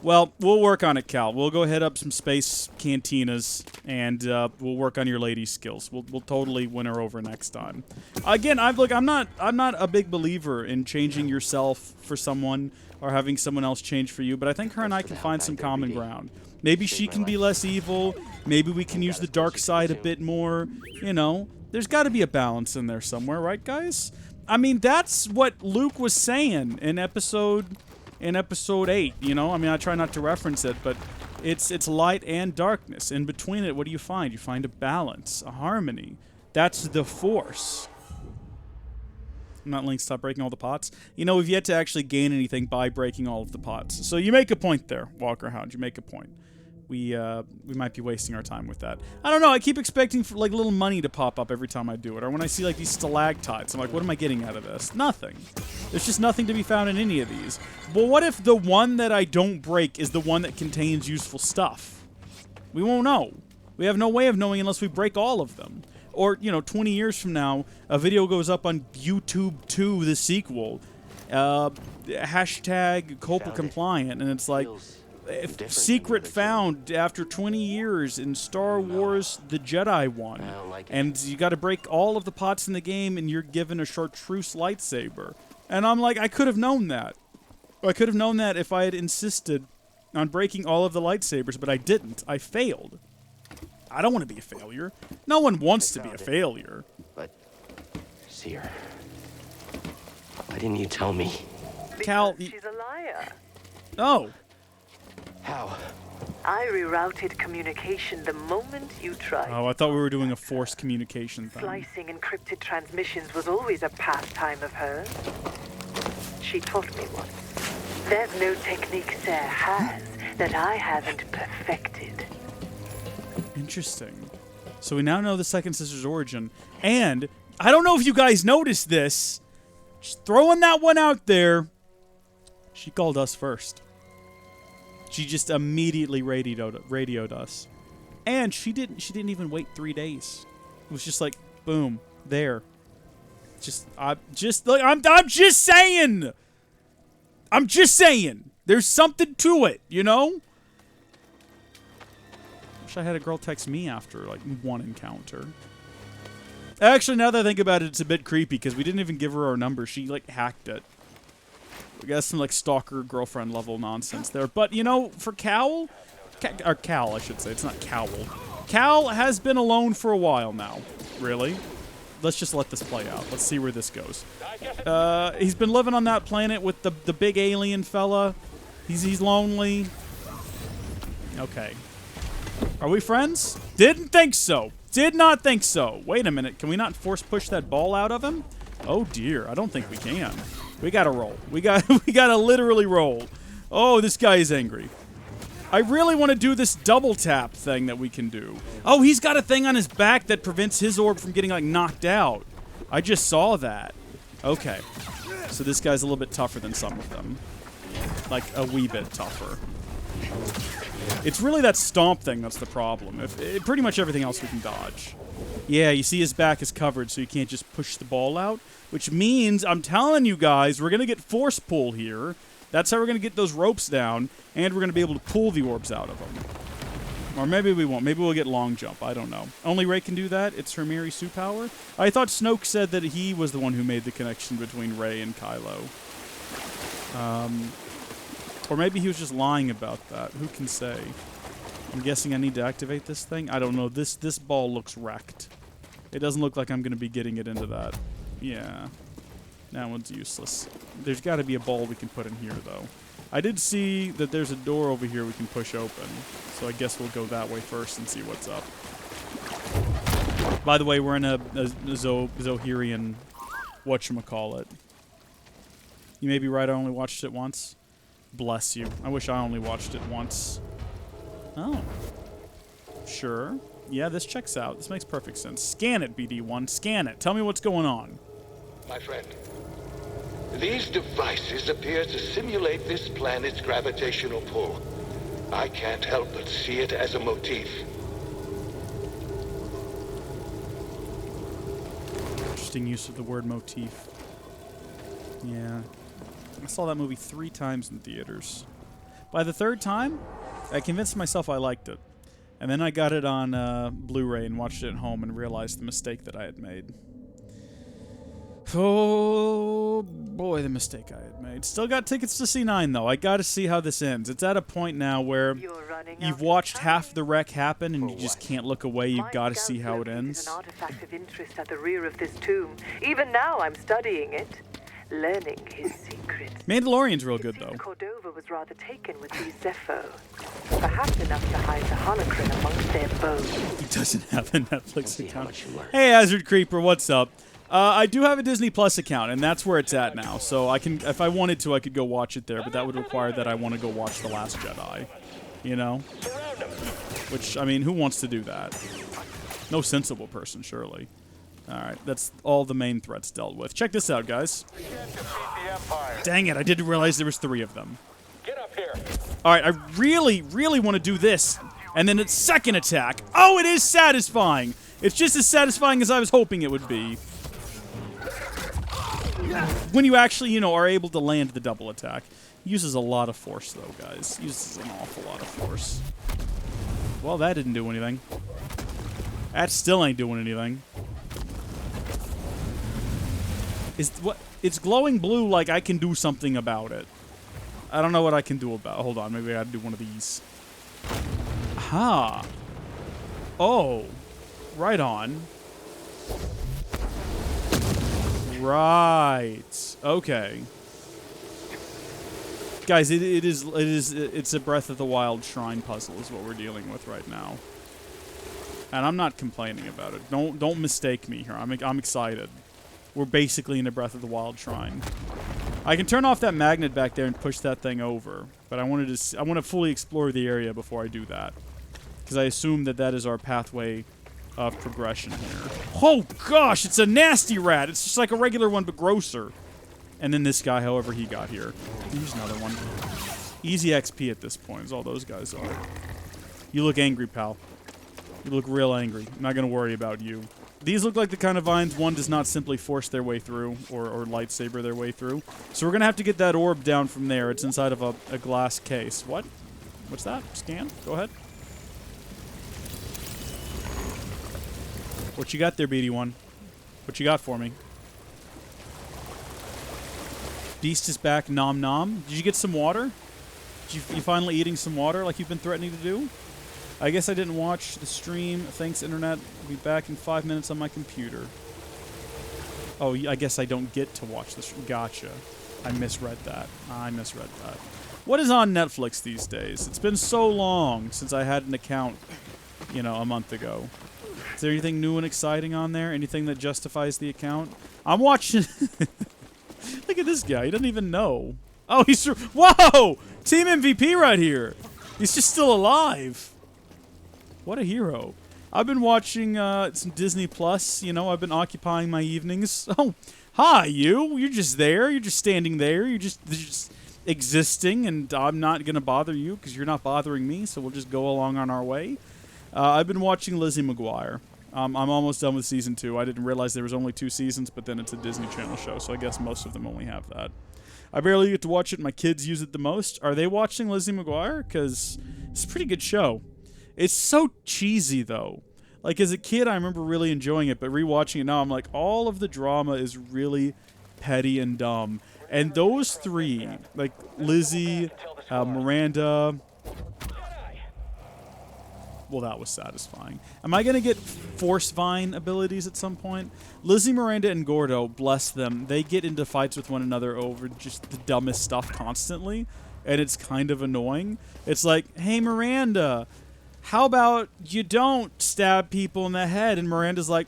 Well, we'll work on it, Cal. We'll go head up some space cantinas, and we'll work on your lady skills. We'll totally win her over next time. Again, I'm not a big believer in changing yourself for someone or having someone else change for you, but I think her and I can find some common ground. Maybe she can be less evil. Maybe we can use the dark side a bit more. You know, there's got to be a balance in there somewhere, right, guys? I mean, that's what Luke was saying in episode 8. You know, I mean, I try not to reference it, but it's light and darkness. In between it, what do you find? You find a balance, a harmony. That's the Force. Not Link, stop breaking all the pots. You know, we've yet to actually gain anything by breaking all of the pots. So you make a point there, Walker Hound. You make a point. We might be wasting our time with that. I don't know. I keep expecting for, like, little money to pop up every time I do it. Or when I see, like, these stalactites, I'm like, what am I getting out of this? Nothing. There's just nothing to be found in any of these. But what if the one that I don't break is the one that contains useful stuff? We won't know. We have no way of knowing unless we break all of them. Or, you know, 20 years from now, a video goes up on YouTube 2, the sequel, hashtag COPA compliant, and it's like, secret found after 20 years in Star Wars The Jedi one. And you got to break all of the pots in the game, and you're given a chartreuse lightsaber. And I'm like, I could have known that. I could have known that if I had insisted on breaking all of the lightsabers, but I didn't. I failed. I don't want to be a failure. No one wants to be a failure. But, Seer, why didn't you tell me? Cal, she's a liar. Oh. How? I rerouted communication the moment you tried. Oh, I thought we were doing a forced communication thing. Slicing encrypted transmissions was always a pastime of hers. She taught me once. There's no technique Sarah has that I haven't perfected. Interesting. So we now know the second sister's origin. And I don't know if you guys noticed this. Just throwing that one out there. She called us first. She just immediately radioed us. And she didn't even wait 3 days. It was just like, boom, there. I'm just saying. I'm just saying. There's something to it, you know? Wish I had a girl text me after, like, one encounter. Actually, now that I think about it, it's a bit creepy, because we didn't even give her our number. She, like, hacked it. We got some, like, stalker girlfriend level nonsense there. But, you know, for Cal, or Cal, I should say. It's not Cowl. Cal has been alone for a while now. Really? Let's just let this play out. Let's see where this goes. He's been living on that planet with the big alien fella. He's lonely. Okay. Are we friends? Didn't think so. Did not think so. Wait a minute. Can we not force push that ball out of him? Oh dear. I don't think we can. We gotta roll. We gotta literally roll. Oh, this guy is angry. I really want to do this double tap thing that we can do. Oh, he's got a thing on his back that prevents his orb from getting, like, knocked out. I just saw that. Okay. So this guy's a little bit tougher than some of them. Like, a wee bit tougher. It's really that stomp thing that's the problem. Pretty much everything else we can dodge. Yeah, you see his back is covered, so you can't just push the ball out. Which means, I'm telling you guys, we're going to get force pull here. That's how we're going to get those ropes down, and we're going to be able to pull the orbs out of them. Or maybe we won't. Maybe we'll get long jump. I don't know. Only Rey can do that? It's her Mary Sue power? I thought Snoke said that he was the one who made the connection between Rey and Kylo. Or maybe he was just lying about that. Who can say? I'm guessing I need to activate this thing? I don't know. This ball looks wrecked. It doesn't look like I'm going to be getting it into that. Yeah. That one's useless. There's got to be a ball we can put in here, though. I did see that there's a door over here we can push open. So I guess we'll go that way first and see what's up. By the way, we're in a Zohirian whatchamacallit. You may be right, I only watched it once. Bless you. I wish I only watched it once. Oh. Sure. Yeah, this checks out. This makes perfect sense. Scan it, BD1. Scan it. Tell me what's going on. My friend, these devices appear to simulate this planet's gravitational pull. I can't help but see it as a motif. Interesting use of the word motif. Yeah. I saw that movie 3 times in theaters. By the 3rd time, I convinced myself I liked it. And then I got it on Blu-ray and watched it at home and realized the mistake that I had made. Oh boy, the mistake I had made. Still got tickets to C9 though. I gotta see how this ends. It's at a point now where you've watched half the wreck happen and you just can't look away. You've got to see how it ends. An artifact of interest at the rear of this tomb. Even now I'm studying it, learning his secrets. Mandalorian's real good though. Cordova was rather taken with these Zepho. Perhaps enough to hide the holocron amongst their bones. He doesn't have a Netflix account. Hey, Hazard Creeper, what's up? I do have a Disney Plus account, and that's where it's at now. So I can, if I wanted to, I could go watch it there, but that would require that I want to go watch The Last Jedi. You know? Which, I mean, who wants to do that? No sensible person, surely. Alright, that's all the main threats dealt with. Check this out, guys. Dang it, I didn't realize there was 3 of them. Get up here. Alright, I really, really want to do this. And then its second attack. Oh, it is satisfying! It's just as satisfying as I was hoping it would be. When you actually, you know, are able to land the double attack. Uses a lot of force, though, guys. Uses an awful lot of force. Well, that didn't do anything. That still ain't doing anything. It's glowing blue like I can do something about it. I don't know what I can do about it. Hold on, maybe I gotta do one of these. Aha. Oh. Right on. Right. Okay. Guys, it's a Breath of the Wild shrine puzzle is what we're dealing with right now. And I'm not complaining about it. Don't mistake me here. I'm excited. We're basically in a Breath of the Wild shrine. I can turn off that magnet back there and push that thing over, but I want to fully explore the area before I do that, because I assume that is our pathway of progression here. Oh gosh, it's a nasty rat. It's just like a regular one, but grosser. And then this guy, however he got here. Here's another one. Easy XP at this point, is all those guys are. You look angry, pal. You look real angry. I'm not going to worry about you. These look like the kind of vines one does not simply force their way through, or lightsaber their way through. So we're going to have to get that orb down from there. It's inside of a glass case. What? What's that? Scan? Go ahead. What you got there, BD1? What you got for me? Beast is back, nom nom. Did you get some water? You finally eating some water like you've been threatening to do? I guess I didn't watch the stream. Thanks, Internet. I'll be back in 5 minutes on my computer. Oh, I guess I don't get to watch this. Gotcha. I misread that. What is on Netflix these days? It's been so long since I had an account, you know, a month ago. Is there anything new and exciting on there? Anything that justifies the account? I'm watching... Look at this guy. He doesn't even know. Oh, he's... Whoa! Team MVP right here. He's just still alive. What a hero. I've been watching some Disney Plus. You know, I've been occupying my evenings. Oh, hi, you. You're just there. You're just standing there. You're just existing, and I'm not going to bother you because you're not bothering me, so we'll just go along on our way. I've been watching Lizzie McGuire. I'm almost done with season 2. I didn't realize there was only 2 seasons, but then it's a Disney Channel show, so I guess most of them only have that. I barely get to watch it. My kids use it the most. Are they watching Lizzie McGuire? Because it's a pretty good show. It's so cheesy, though. Like, as a kid, I remember really enjoying it, but rewatching it now, I'm like, all of the drama is really petty and dumb. And those 3, like Lizzie, Miranda... Well, that was satisfying. Am I going to get Force Vine abilities at some point? Lizzie, Miranda, and Gordo, bless them, they get into fights with one another over just the dumbest stuff constantly, and it's kind of annoying. It's like, hey, Miranda, how about you don't stab people in the head? And Miranda's like,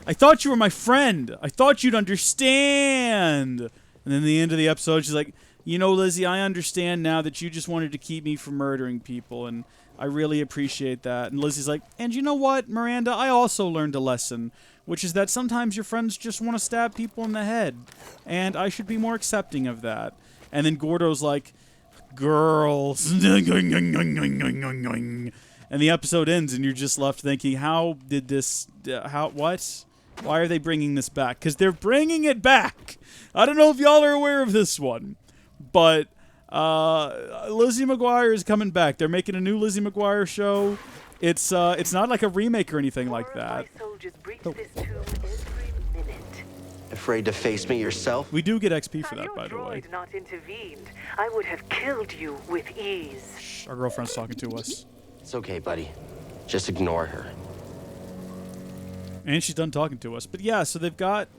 I thought you were my friend. I thought you'd understand. And then at the end of the episode, she's like, you know, Lizzie, I understand now that you just wanted to keep me from murdering people, and I really appreciate that. And Lizzie's like, and you know what, Miranda? I also learned a lesson, which is that sometimes your friends just want to stab people in the head, and I should be more accepting of that. And then Gordo's like, girls. And the episode ends, and you're just left thinking, how did this... what? Why are they bringing this back? Because they're bringing it back! I don't know if y'all are aware of this one, but... Lizzie McGuire is coming back. They're making a new Lizzie McGuire show. It's not like a remake or anything like that. I afraid to face me yourself? We do get XP for Had that, your by the way. droid not intervened, I would have killed you with ease. Shh, our girlfriend's talking to us. It's okay, buddy. Just ignore her. And she's done talking to us. But yeah, so they've got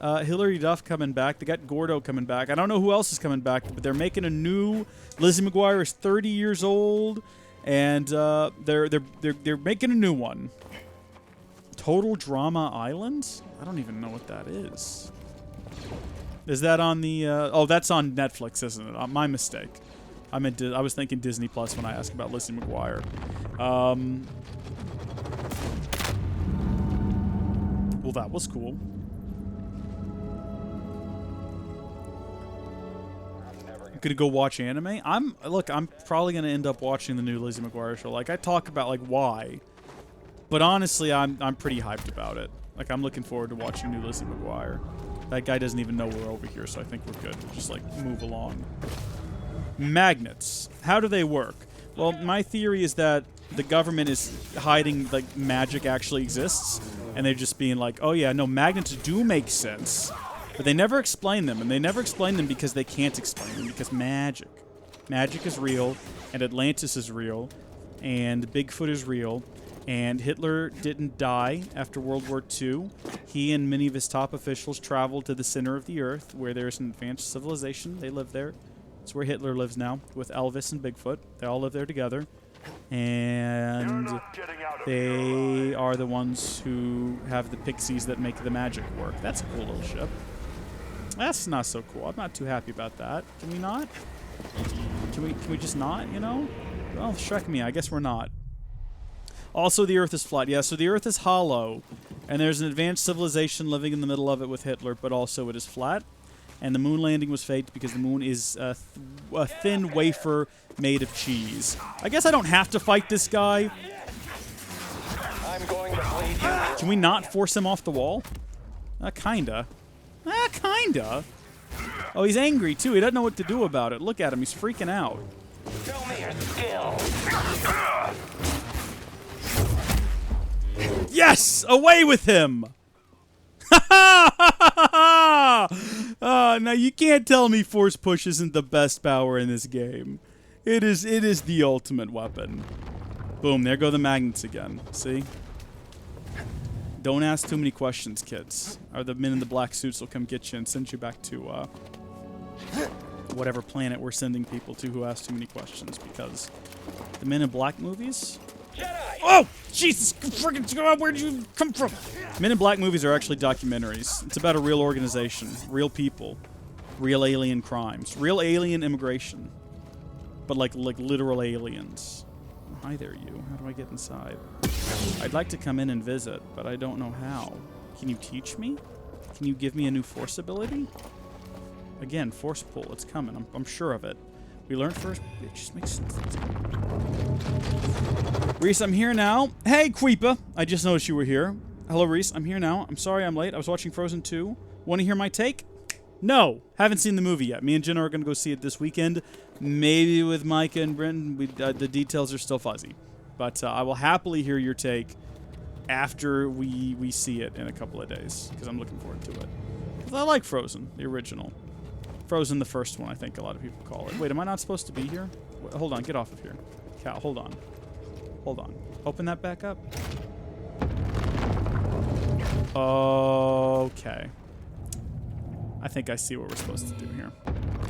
Hilary Duff coming back. They got Gordo coming back. I don't know who else is coming back, but they're making a new. Lizzie McGuire is 30 years old, and they're making a new one. Total Drama Island? I don't even know what that is. Is that on the? Oh, that's on Netflix, isn't it? My mistake. I was thinking Disney Plus when I asked about Lizzie McGuire. Well, that was cool. I'm gonna go watch anime. I'm probably gonna end up watching the new Lizzie McGuire show. Like, I talk about like why, but honestly, I'm pretty hyped about it. Like, I'm looking forward to watching new Lizzie McGuire. That guy doesn't even know we're over here, so I think we're good. We'll just like move along. Magnets. How do they work? Well, my theory is that the government is hiding like magic actually exists, and they're just being like, oh yeah, no, magnets do make sense. But they never explain them, and they never explain them because they can't explain them, because magic. Magic is real, and Atlantis is real, and Bigfoot is real, and Hitler didn't die after World War II. He and many of his top officials traveled to the center of the earth, where there's an advanced civilization. They live there. It's where Hitler lives now, with Elvis and Bigfoot. They all live there together. And they are the ones who have the pixies that make the magic work. That's a cool little ship. That's not so cool. I'm not too happy about that. Can we not? Can we just not, you know? Well, Shrek me. I guess we're not. Also, the Earth is flat. Yeah, so the Earth is hollow. And there's an advanced civilization living in the middle of it with Hitler, but also it is flat. And the moon landing was faked because the moon is a thin wafer made of cheese. I guess I don't have to fight this guy. I'm going to bleed you. Can we not force him off the wall? Kinda. Kinda. Oh, he's angry, too. He doesn't know what to do about it. Look at him. He's freaking out. Show me your skills. Yes! Away with him! Now, you can't tell me force push isn't the best power in this game. It is the ultimate weapon. Boom, there go the magnets again. See? Don't ask too many questions, kids. Or the men in the black suits will come get you and send you back to whatever planet we're sending people to who ask too many questions, because the Men in Black movies... Jedi! Oh! Jesus! Freaking God, where did you come from? Men in Black movies are actually documentaries. It's about a real organization, real people, real alien crimes, real alien immigration. But like literal aliens. Hi there, you. How do I get inside? I'd like to come in and visit, but I don't know how. Can you teach me? Can you give me a new force ability? Again, force pull. It's coming. I'm sure of it. We learned first. It just makes sense. Reese, I'm here now. Hey, Queepa. I just noticed you were here. Hello, Reese. I'm here now. I'm sorry I'm late. I was watching Frozen 2. Want to hear my take? No. Haven't seen the movie yet. Me and Jenna are going to go see it this weekend. Maybe with Micah and Brenton. The details are still fuzzy. But I will happily hear your take after we see it in a couple of days, because I'm looking forward to it. Because I like Frozen, the original. Frozen, the first one, I think a lot of people call it. Wait, am I not supposed to be here? Hold on, get off of here. Cal, hold on. Hold on. Open that back up. Okay. I think I see what we're supposed to do here.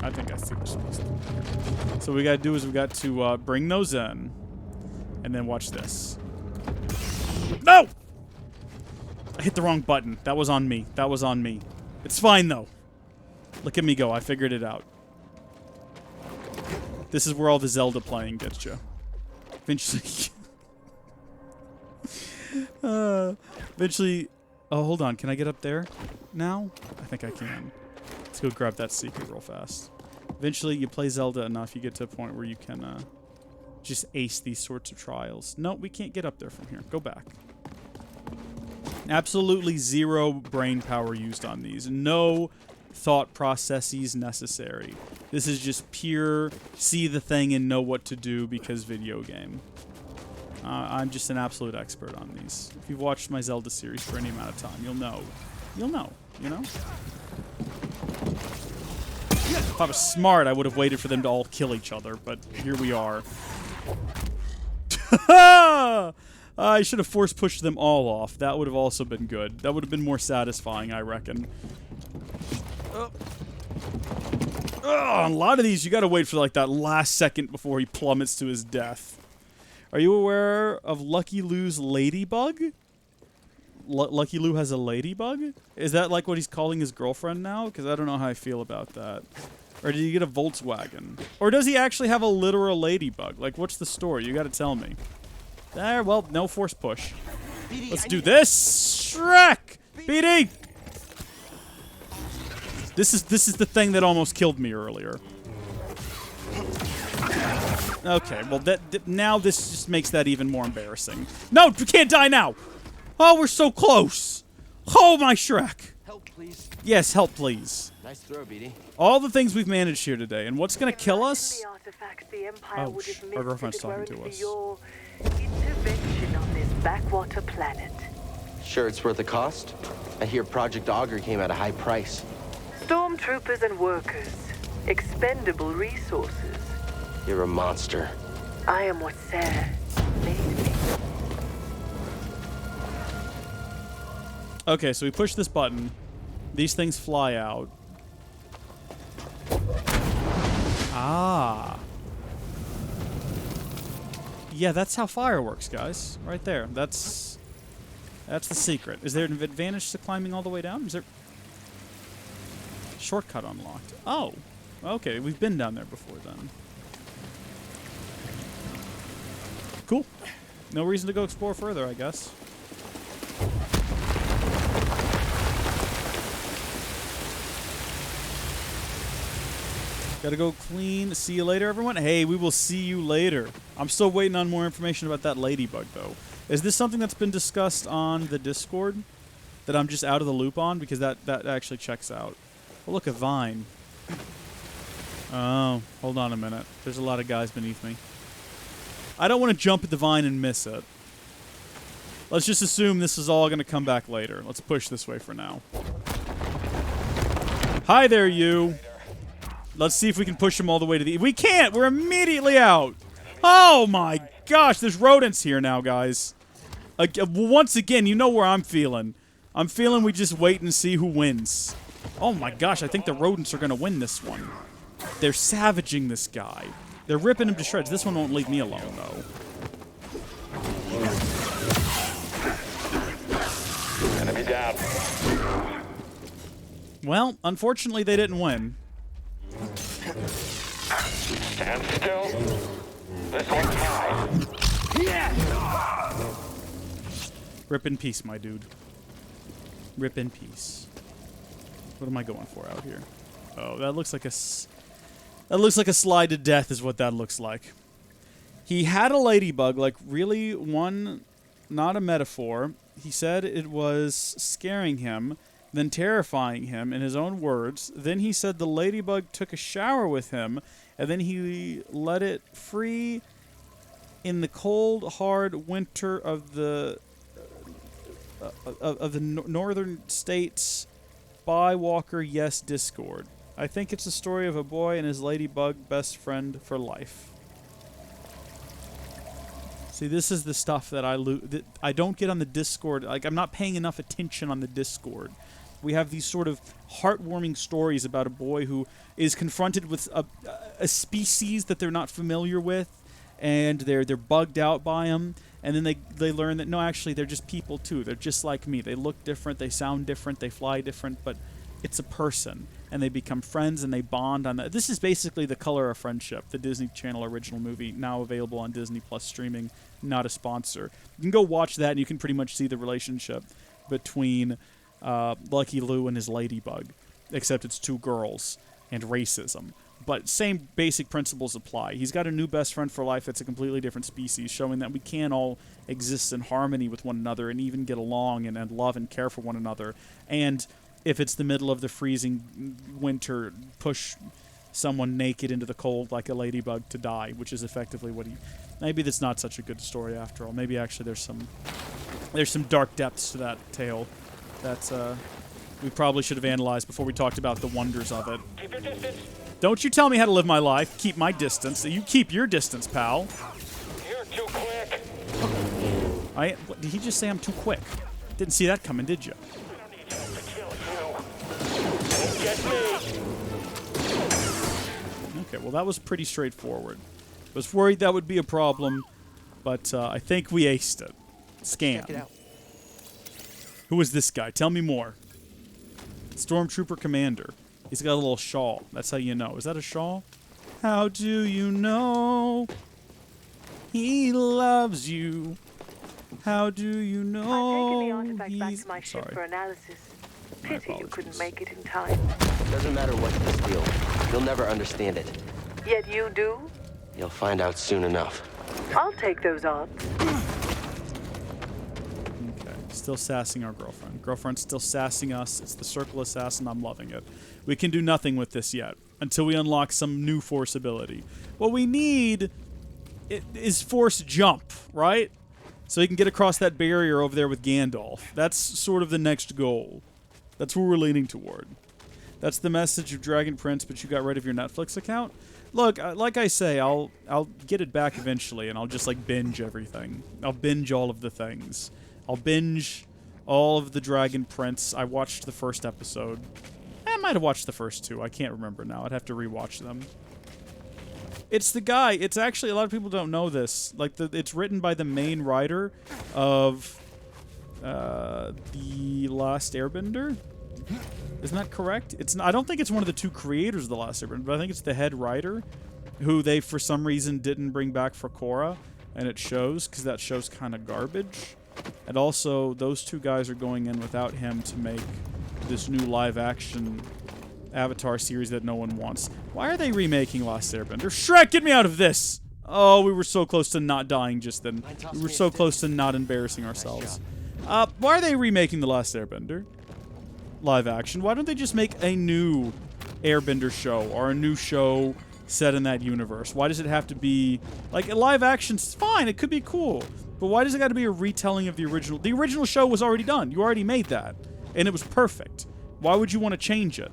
I think I see what we're supposed to do here. So what we gotta do is we got to bring those in, and then watch this. No! I hit the wrong button. That was on me. That was on me. It's fine, though. Look at me go. I figured it out. This is where all the Zelda playing gets you. Eventually... eventually... Oh, hold on. Can I get up there now? I think I can. Let's go grab that secret real fast. Eventually, you play Zelda enough, you get to a point where you can just ace these sorts of trials. No, we can't get up there from here. Go back. Absolutely zero brain power used on these. No thought processes necessary. This is just pure see the thing and know what to do because video game. I'm just an absolute expert on these. If you've watched my Zelda series for any amount of time, you'll know you'll know, you know? If I was smart, I would have waited for them to all kill each other, but here we are. I should have force pushed them all off. That would have also been good. That would have been more satisfying, I reckon. A lot of these, you gotta wait for like that last second before he plummets to his death. Are you aware of Lucky Lou's ladybug? Lucky Lou has a ladybug? Is that like what he's calling his girlfriend now? Because I don't know how I feel about that. Or did he get a Volkswagen? Or does he actually have a literal ladybug? Like, what's the story? You gotta tell me. There, well, no force push. Let's do this! Shrek! BD! This is the thing that almost killed me earlier. Okay, well, now this just makes that even more embarrassing. No, we can't die now! Oh, we're so close! Oh, my Shrek! Help, please. Yes, help, please. Nice throw, BD. All the things we've managed here today, and what's gonna kill us? Oh, our girlfriend's talking to us. Your intervention on this backwater planet. Sure it's worth the cost? I hear Project Augur came at a high price. Stormtroopers and workers. Expendable resources. You're a monster. I am what Sarah made me. Okay, so we push this button. These things fly out. Ah. Yeah, that's how fire works, guys. Right there. That's the secret. Is there an advantage to climbing all the way down? Is there... Shortcut unlocked. Oh. Okay, we've been down there before then. Cool. No reason to go explore further, I guess. Gotta go clean. See you later, everyone. Hey, we will see you later. I'm still waiting on more information about that ladybug, though. Is this something that's been discussed on the Discord that I'm just out of the loop on? Because that actually checks out. Oh, look, a vine. Oh, hold on a minute. There's a lot of guys beneath me. I don't want to jump at the vine and miss it. Let's just assume this is all going to come back later. Let's push this way for now. Hi there, you. Let's see if we can push him all the way to the... We can't! We're immediately out! Oh my gosh, there's rodents here now, guys. Once again, you know where I'm feeling. I'm feeling we just wait and see who wins. Oh my gosh, I think the rodents are going to win this one. They're savaging this guy. They're ripping him to shreds. This one won't leave me alone, though. Enemy down. Well, unfortunately, they didn't win. Stand still. This one's mine. Yeah. Rip in peace, my dude. Rip in peace. What am I going for out here? Oh, that looks like a slide to death is what that looks like. He had a ladybug, like really one, not a metaphor. He said it was scaring him, then terrifying him in his own words. Then he said the ladybug took a shower with him, and then he let it free in the cold, hard winter of the northern states. By Walker, yes, Discord. I think it's a story of a boy and his ladybug best friend for life. See, this is the stuff that I don't get on the Discord. Like, I'm not paying enough attention on the Discord. We have these sort of heartwarming stories about a boy who is confronted with a species that they're not familiar with, and they're bugged out by them, and then they learn that, no, actually, they're just people, too. They're just like me. They look different, they sound different, they fly different, but it's a person. And they become friends, and they bond on that. This is basically The Color of Friendship, the Disney Channel original movie, now available on Disney Plus streaming, not a sponsor. You can go watch that, and you can pretty much see the relationship between Lucky Lou and his ladybug, except it's two girls and racism. But same basic principles apply. He's got a new best friend for life that's a completely different species, showing that we can all exist in harmony with one another and even get along and love and care for one another. And if it's the middle of the freezing winter, push someone naked into the cold like a ladybug to die, which is effectively what he... Maybe that's not such a good story after all. Maybe actually there's some dark depths to that tale. That's we probably should have analyzed before we talked about the wonders of it. Don't you tell me how to live my life. Keep my distance. You keep your distance, pal. You're too quick. What, did he just say I'm too quick? Didn't see that coming, did you? Okay, well that was pretty straightforward. I was worried that would be a problem, but I think we aced it. Scam. Check it out. Who is this guy? Tell me more. Stormtrooper Commander. He's got a little shawl. That's how you know. Is that a shawl? How do you know he loves you? How do you know I'm taking the artifact back he's... to my ship Sorry. for analysis. My Pity you apologies. couldn't make it in time. Doesn't matter what's the deal. You'll never understand it. Yet you do? You'll find out soon enough. I'll take those odds. Okay, still sassing our girlfriend. Girlfriend's still sassing us. It's the circle assassin. I'm loving it. We can do nothing with this yet until we unlock some new force ability. What we need is force jump, right? So he can get across that barrier over there with Gandalf. That's sort of the next goal. That's what we're leaning toward. That's the message of Dragon Prince, but you got rid of your Netflix account? Look, like I say, I'll get it back eventually, and I'll just, like, binge everything. I'll binge all of the things. I'll binge all of the Dragon Prince. I watched the first episode. I might have watched the first two. I can't remember now. I'd have to rewatch them. It's the guy. It's actually, a lot of people don't know this. Like, it's written by the main writer of The Last Airbender. Isn't that correct? I don't think it's one of the two creators of The Last Airbender, but I think it's the head writer, who they, for some reason, didn't bring back for Korra, and it shows, because that show's kind of garbage. And also, those two guys are going in without him to make this new live-action Avatar series that no one wants. Why are they remaking Last Airbender? Shrek, get me out of this! Oh, we were so close to not dying just then. We were so close to not embarrassing ourselves. Why are they remaking The Last Airbender? Live action. Why don't they just make a new Airbender show or a new show set in that universe? Why does it have to be like a live action's fine, it could be cool. But why does it got to be a retelling of the original? The original show was already done. You already made that. And it was perfect. Why would you want to change it?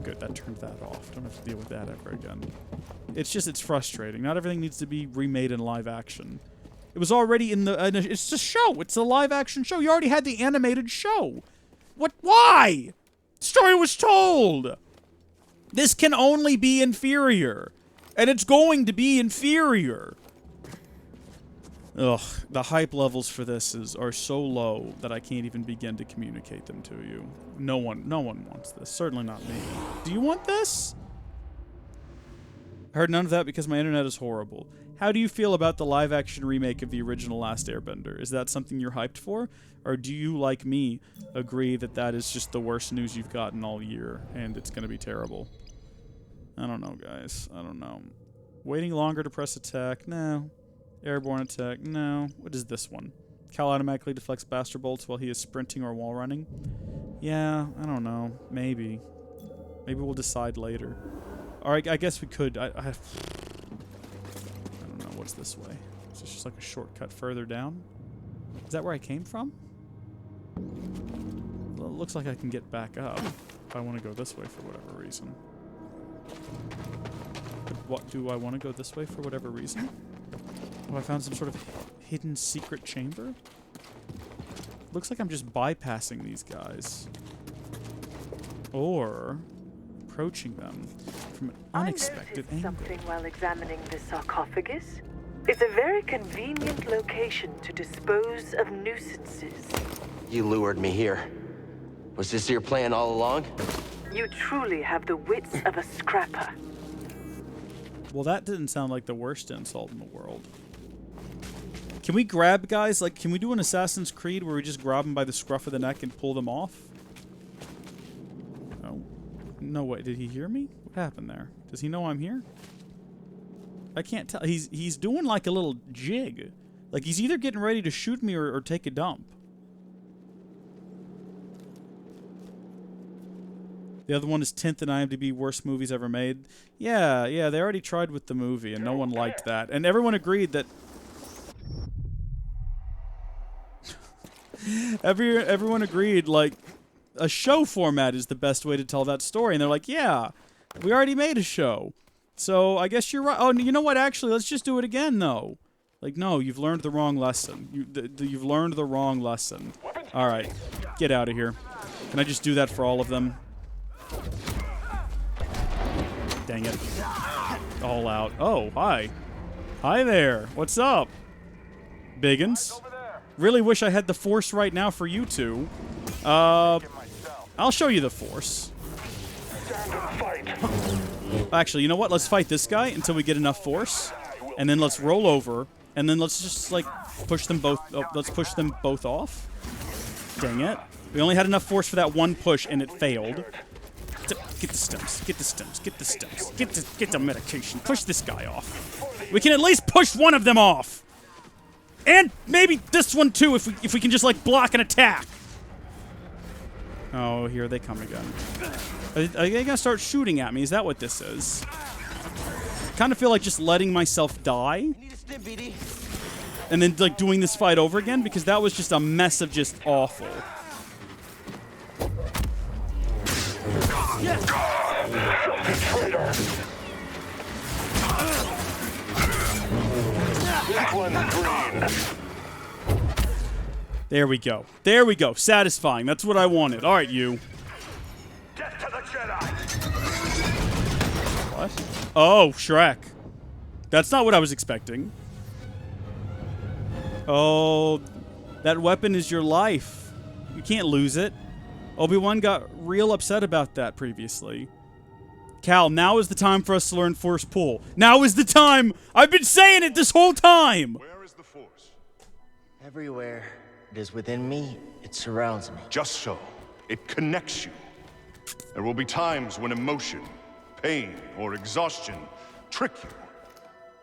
Good, that turned that off. Don't have to deal with that ever again. It's frustrating. Not everything needs to be remade in live action. It was already in the... it's a show. It's a live-action show. You already had the animated show. What? Why? The story was told. This can only be inferior. And it's going to be inferior. Ugh. The hype levels for this are so low that I can't even begin to communicate them to you. No one wants this. Certainly not me. Do you want this? I heard none of that because my internet is horrible. How do you feel about the live-action remake of the original Last Airbender? Is that something you're hyped for? Or do you, like me, agree that that is just the worst news you've gotten all year, and it's going to be terrible? I don't know, guys. I don't know. Waiting longer to press attack? No. Airborne attack? No. What is this one? Cal automatically deflects blaster bolts while he is sprinting or wall running? Yeah, I don't know. Maybe. Maybe we'll decide later. Alright, I guess we could. I don't know what's this way. Is this just like a shortcut further down? Is that where I came from? Well, it looks like I can get back up if I want to go this way for whatever reason. But what, do I want to go this way for whatever reason? Oh, I found some sort of hidden secret chamber? Looks like I'm just bypassing these guys. Or approaching them from an unexpected I noticed angle. something while examining the sarcophagus. It's a very convenient location to dispose of nuisances. You lured me here. Was this your plan all along? You truly have the wits of a scrapper. Well, that didn't sound like the worst insult in the world. Can we grab guys? Like, can we do an Assassin's Creed where we just grab them by the scruff of the neck and pull them off? Oh. No way. Did he hear me? What happened there? Does he know I'm here? I can't tell. He's doing like a little jig. Like he's either getting ready to shoot me or take a dump. The other one is 10th in IMDb worst movies ever made. Yeah, they already tried with the movie and no one liked that. And everyone agreed that... Everyone agreed, like, a show format is the best way to tell that story. And they're like, yeah, we already made a show. So I guess you're right. Oh, you know what? Actually, let's just do it again, though. Like, no, you've learned the wrong lesson. You've learned the wrong lesson. All right, get out of here. Can I just do that for all of them? Dang it. All out. Oh, hi. Hi there. What's up? Biggins? Really wish I had the Force right now for you two. I'll show you the Force. Actually, you know what? Let's fight this guy until we get enough Force. And then let's roll over. And then let's just, like, push them both. Oh, let's push them both off. Dang it. We only had enough Force for that one push, and it failed. Get the stems. Get the stems. Get the stems. Get the medication. Push this guy off. We can at least push one of them off. And maybe this one, too, if we can just, like, block an attack. Oh, here they come again. Are they gonna start shooting at me? Is that what this is? I kind of feel like just letting myself die. And then, like, doing this fight over again, because that was just a mess of just awful. There we go. There we go. Satisfying. That's what I wanted. All right, you. Death to the Jedi. What? Oh, Shrek. That's not what I was expecting. Oh, that weapon is your life. You can't lose it. Obi-Wan got real upset about that previously. Cal, now is the time for us to learn Force Pull. Now is the time! I've been saying it this whole time! Where is the Force? Everywhere. It is within me. It surrounds me. Just so. It connects you. There will be times when emotion, pain, or exhaustion trick you.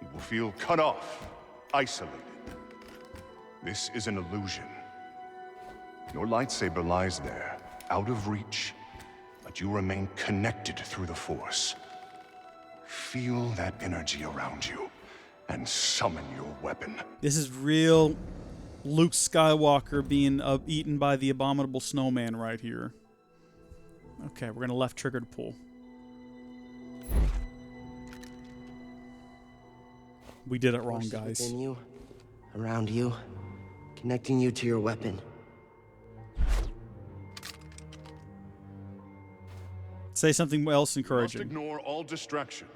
You will feel cut off, isolated. This is an illusion. Your lightsaber lies there, out of reach, but you remain connected through the Force. Feel that energy around you, and summon your weapon. This is real Luke Skywalker being eaten by the abominable snowman right here. Okay, we're gonna left trigger to pull. We did it wrong, guys. Within you, around you, connecting you to your weapon. Say something else You must encouraging. ignore all distraction.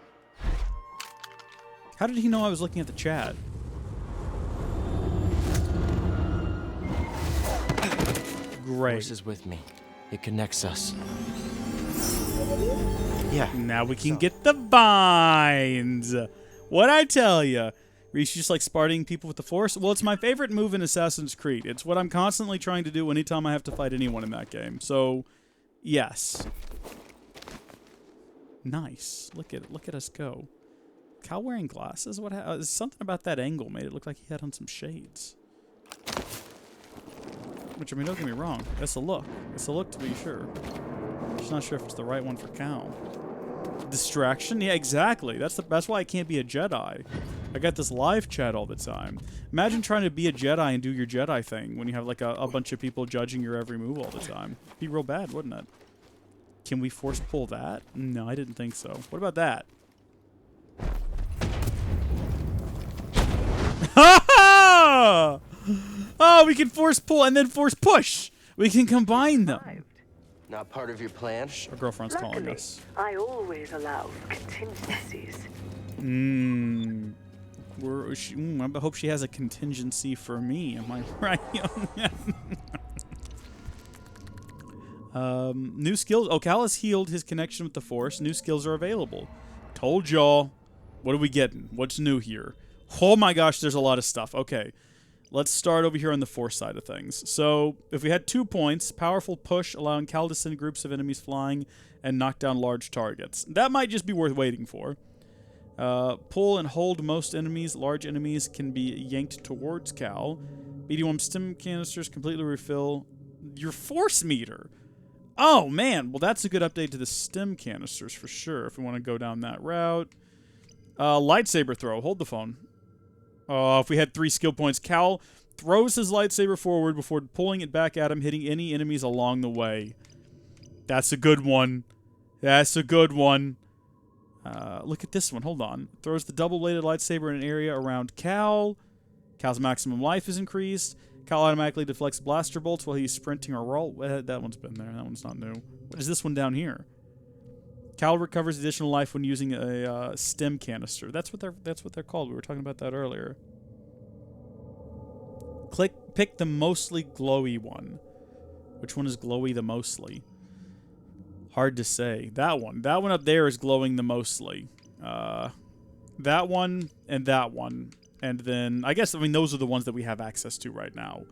How did he know I was looking at the chat? Great. Force is with me. It connects us. Yeah. Now we can get the binds. What'd I tell ya? Reese just like sparring people with the Force? Well, it's my favorite move in Assassin's Creed. It's what I'm constantly trying to do anytime I have to fight anyone in that game. So, yes. Nice. Look at us go. Cal wearing glasses? What? Something about that angle made it look like he had on some shades. Which, I mean, don't get me wrong. That's a look. It's a look to be sure. Just not sure if it's the right one for Cal. Distraction? Yeah, exactly. That's why I can't be a Jedi. I got this live chat all the time. Imagine trying to be a Jedi and do your Jedi thing when you have like a bunch of people judging your every move all the time. It'd be real bad, wouldn't it? Can we force pull that? No, I didn't think so. What about that? Oh, we can force pull and then force push. We can combine them. Not part of your plan? Our girlfriend's calling Luckily, us. I always allow for contingencies. I hope she has a contingency for me. Am I right? New skills. Oh, Cal has healed his connection with the Force. New skills are available. Told y'all. What are we getting? What's new here? Oh my gosh, there's a lot of stuff. Okay. Let's start over here on the Force side of things. So, if we had 2 points, powerful push, allowing Cal to send groups of enemies flying and knock down large targets. That might just be worth waiting for. Pull and hold most enemies. Large enemies can be yanked towards Cal. BD1 stim canisters completely refill your Force meter. Oh, man. Well, that's a good update to the stim canisters for sure, if we want to go down that route. Lightsaber throw. Hold the phone. If we had 3 skill points, Cal throws his lightsaber forward before pulling it back at him, hitting any enemies along the way. That's a good one. That's a good one. Look at this one. Hold on. Throws the double-bladed lightsaber in an area around Cal. Cal's maximum life is increased. Cal automatically deflects blaster bolts while he's sprinting or roll. That one's been there. That one's not new. What is this one down here? Cal recovers additional life when using a stem canister. That's what they're called. We were talking about that earlier. Pick the mostly glowy one. Which one is glowy the mostly? Hard to say. That one up there is glowing the mostly. That one and that one. And then, I mean, those are the ones that we have access to right now.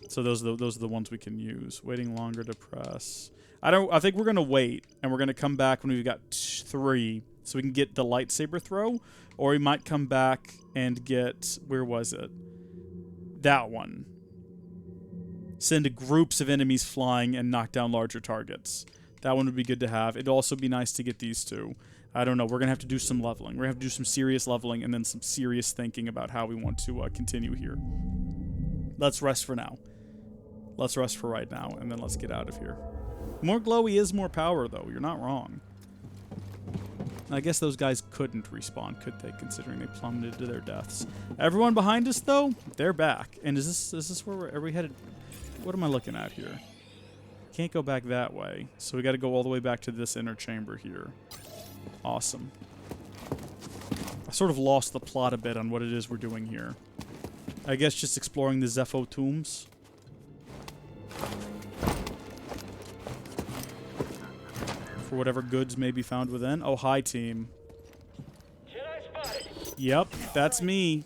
So those are the ones we can use. Waiting longer to press. I think we're going to wait, and we're going to come back when we've got 3, so we can get the lightsaber throw, or we might come back and get, where was it? That one. Send groups of enemies flying and knock down larger targets. That one would be good to have. It'd also be nice to get these 2. I don't know. We're going to have to do some leveling. We're going to have to do some serious leveling and then some serious thinking about how we want to continue here. Let's rest for now. Let's rest for right now, and then let's get out of here. More glowy is more power, though. You're not wrong. I guess those guys couldn't respawn, could they, considering they plummeted to their deaths. Everyone behind us, though, they're back. And is this where are we headed? What am I looking at here? Can't go back that way, so we got to go all the way back to this inner chamber here. Awesome. I sort of lost the plot a bit on what it is we're doing here. I guess just exploring the Zepho tombs. For whatever goods may be found within. Oh, hi, team. Yep, that's me.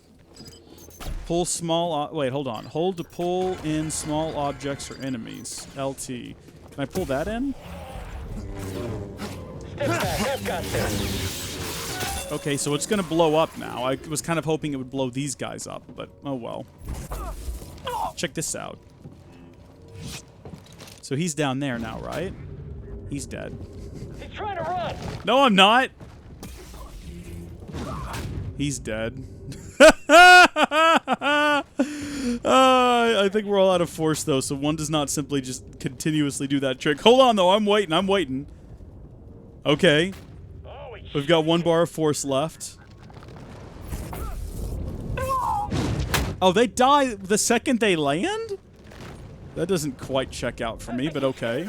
Pull small... wait, hold on. Hold to pull in small objects or enemies. LT. Can I pull that in? Okay, so it's going to blow up now. I was kind of hoping it would blow these guys up, but oh well. Check this out. So he's down there now, right? He's dead. He's trying to run. No, I'm not. He's dead. I think we're all out of force, though, so one does not simply just continuously do that trick. Hold on, though. I'm waiting. Okay. We've got 1 bar of force left. Oh, they die the second they land? That doesn't quite check out for me, but okay.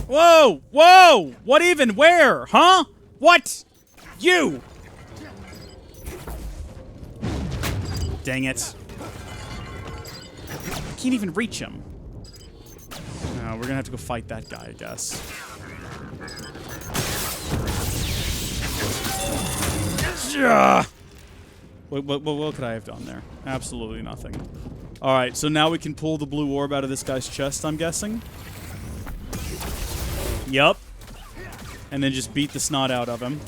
Whoa! Whoa! What even? Where? Huh? What? You! Dang it. I can't even reach him. No, we're gonna have to go fight that guy, I guess. What could I have done there? Absolutely nothing. Alright, so now we can pull the blue orb out of this guy's chest, I'm guessing. Yup. And then just beat the snot out of him.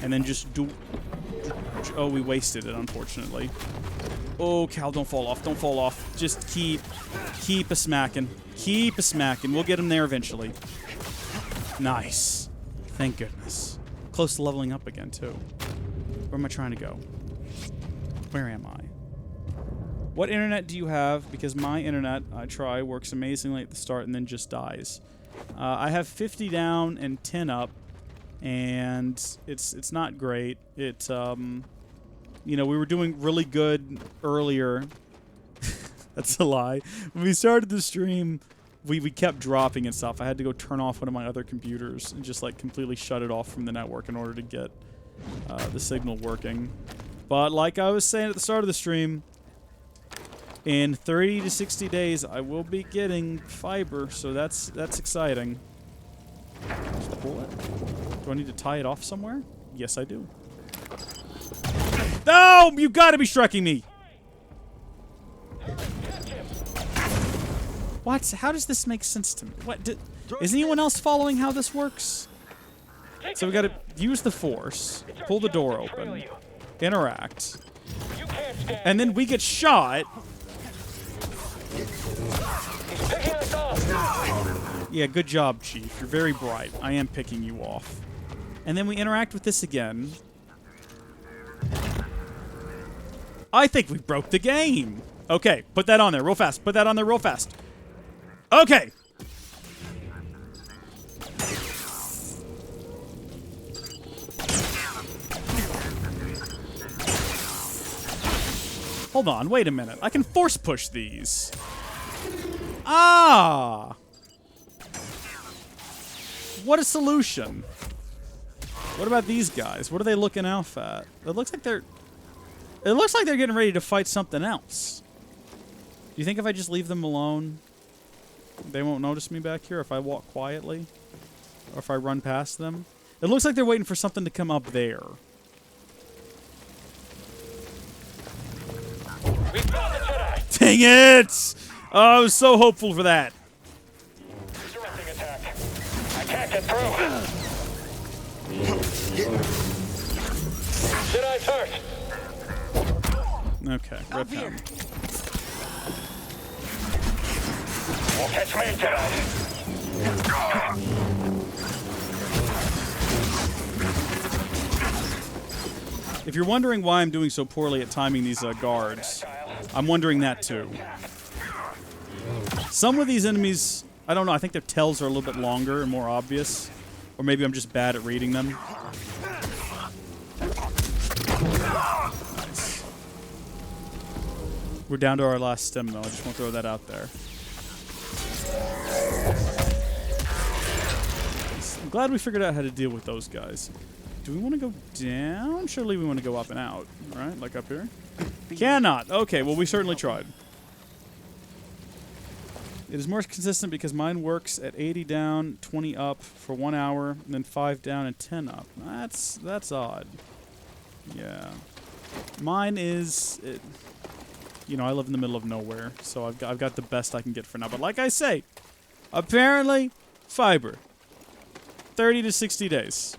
And then just do... Oh, we wasted it, unfortunately. Oh, Cal, don't fall off. Don't fall off. Just keep a-smacking. Keep a-smacking. We'll get him there eventually. Nice. Thank goodness. Close to leveling up again, too. Where am I trying to go? Where am I? What internet do you have? Because my internet, I try, works amazingly at the start and then just dies. I have 50 down and 10 up, and it's not great. It, you know, we were doing really good earlier. That's a lie. When we started the stream, we kept dropping and stuff. I had to go turn off one of my other computers and just, like, completely shut it off from the network in order to get the signal working. But like I was saying at the start of the stream, in 30 to 60 days, I will be getting fiber, so that's exciting. Just pull it. Do I need to tie it off somewhere? Yes, I do. No! You gotta be striking me! What? How does this make sense to me? What? Is anyone else following how this works? So we gotta use the force, pull the door open, interact, and then we get shot. Yeah, good job, Chief. You're very bright. I am picking you off. And then we interact with this again. I think we broke the game. Okay, put that on there real fast. Put that on there real fast. Okay. Hold on, wait a minute. I can force push these. Ah! What a solution. What about these guys? What are they looking out at? It looks like they're getting ready to fight something else. Do you think if I just leave them alone, they won't notice me back here if I walk quietly? Or if I run past them? It looks like they're waiting for something to come up there. We found the Jedi! Dang it! Oh, I was so hopeful for that. Directing attack. I can't get through. Jedi's hurt. Okay, rip him. Won't catch me, Jedi. If you're wondering why I'm doing so poorly at timing these guards, I'm wondering that too. Some of these enemies, I don't know, I think their tells are a little bit longer and more obvious. Or maybe I'm just bad at reading them. Nice. We're down to our last stem though, I just want to throw that out there. I'm glad we figured out how to deal with those guys. Do we want to go down? Surely we want to go up and out, right? Like up here? Cannot! Okay, well we certainly tried. It is more consistent because mine works at 80 down, 20 up for 1 hour, and then 5 down and 10 up. That's odd. Yeah. Mine is... you know, I live in the middle of nowhere, so I've got the best I can get for now. But like I say, apparently, fiber. 30 to 60 days.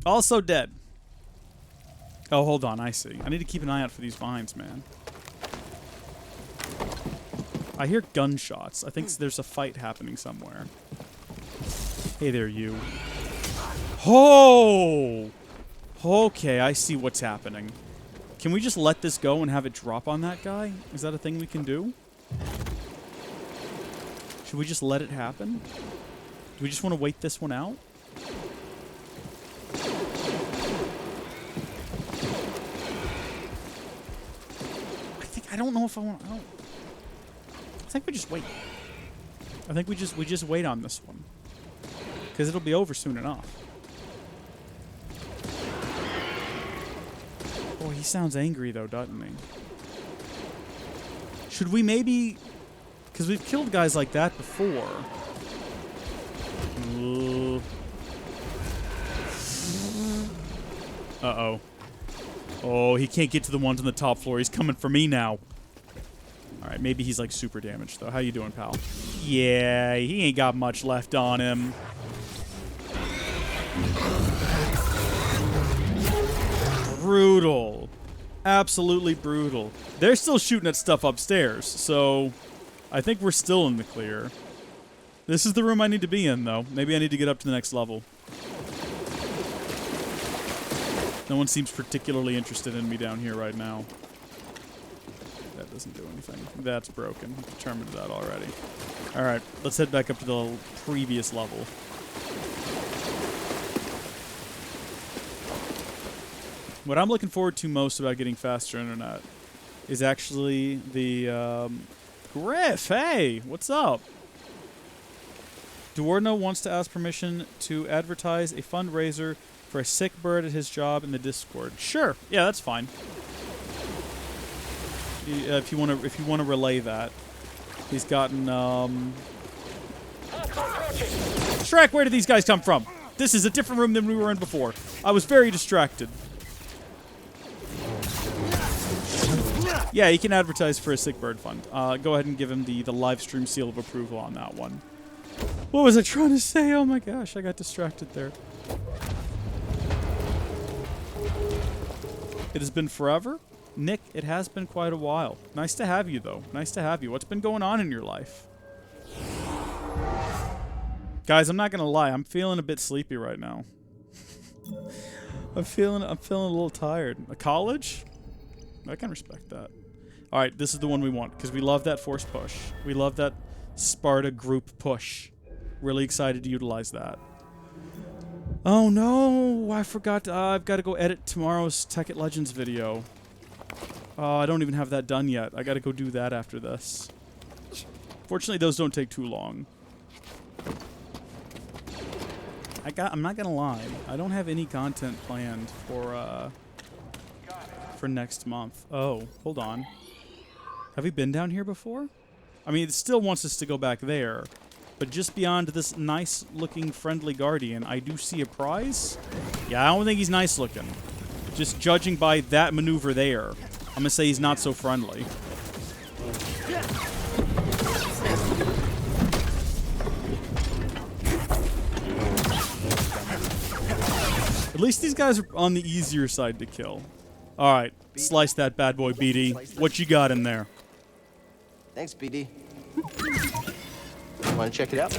Also dead. Oh, hold on, I see. I need to keep an eye out for these vines, man. I hear gunshots. I think there's a fight happening somewhere. Hey there, you. Oh! Okay, I see what's happening. Can we just let this go and have it drop on that guy? Is that a thing we can do? Should we just let it happen? Do we just want to wait this one out? I don't know if I want... I think we just wait. I think we just wait on this one. Because it'll be over soon enough. Boy, he sounds angry though, doesn't he? Should we maybe... Because we've killed guys like that before. Uh-oh. Oh, he can't get to the ones on the top floor. He's coming for me now. Alright, maybe he's like super damaged though. How you doing, pal? Yeah, he ain't got much left on him. Brutal. Absolutely brutal. They're still shooting at stuff upstairs, so I think we're still in the clear. This is the room I need to be in, though. Maybe I need to get up to the next level. No one seems particularly interested in me down here right now. That doesn't do anything. That's broken. I've determined that already. Alright, let's head back up to the previous level. What I'm looking forward to most about getting faster internet is actually the, Griff, hey! What's up? Duorno wants to ask permission to advertise a fundraiser for a sick bird at his job in the Discord. Sure. Yeah, that's fine. If you want to relay that. He's gotten, Shrek, where did these guys come from? This is a different room than we were in before. I was very distracted. Yeah, he can advertise for a sick bird fund. Go ahead and give him the live stream seal of approval on that one. What was I trying to say? Oh my gosh, I got distracted there. It has been forever. Nick, it has been quite a while. Nice to have you, though. Nice to have you. What's been going on in your life? Guys, I'm not going to lie. I'm feeling a bit sleepy right now. I'm feeling a little tired. A college? I can respect that. All right, this is the one we want because we love that force push. We love that Sparta group push. Really excited to utilize that. Oh no, I forgot. I've got to go edit tomorrow's Tekkit Legends video. Oh, I don't even have that done yet. I got to go do that after this. Fortunately, those don't take too long. I'm not gonna lie. I don't have any content planned for next month. Oh, hold on. Have we been down here before? I mean, it still wants us to go back there, but just beyond this nice-looking friendly guardian, I do see a prize. Yeah, I don't think he's nice-looking. Just judging by that maneuver there, I'm gonna say he's not so friendly. At least these guys are on the easier side to kill. Alright, slice that bad boy, BD. What you got in there? Thanks, BD. Want to check it out?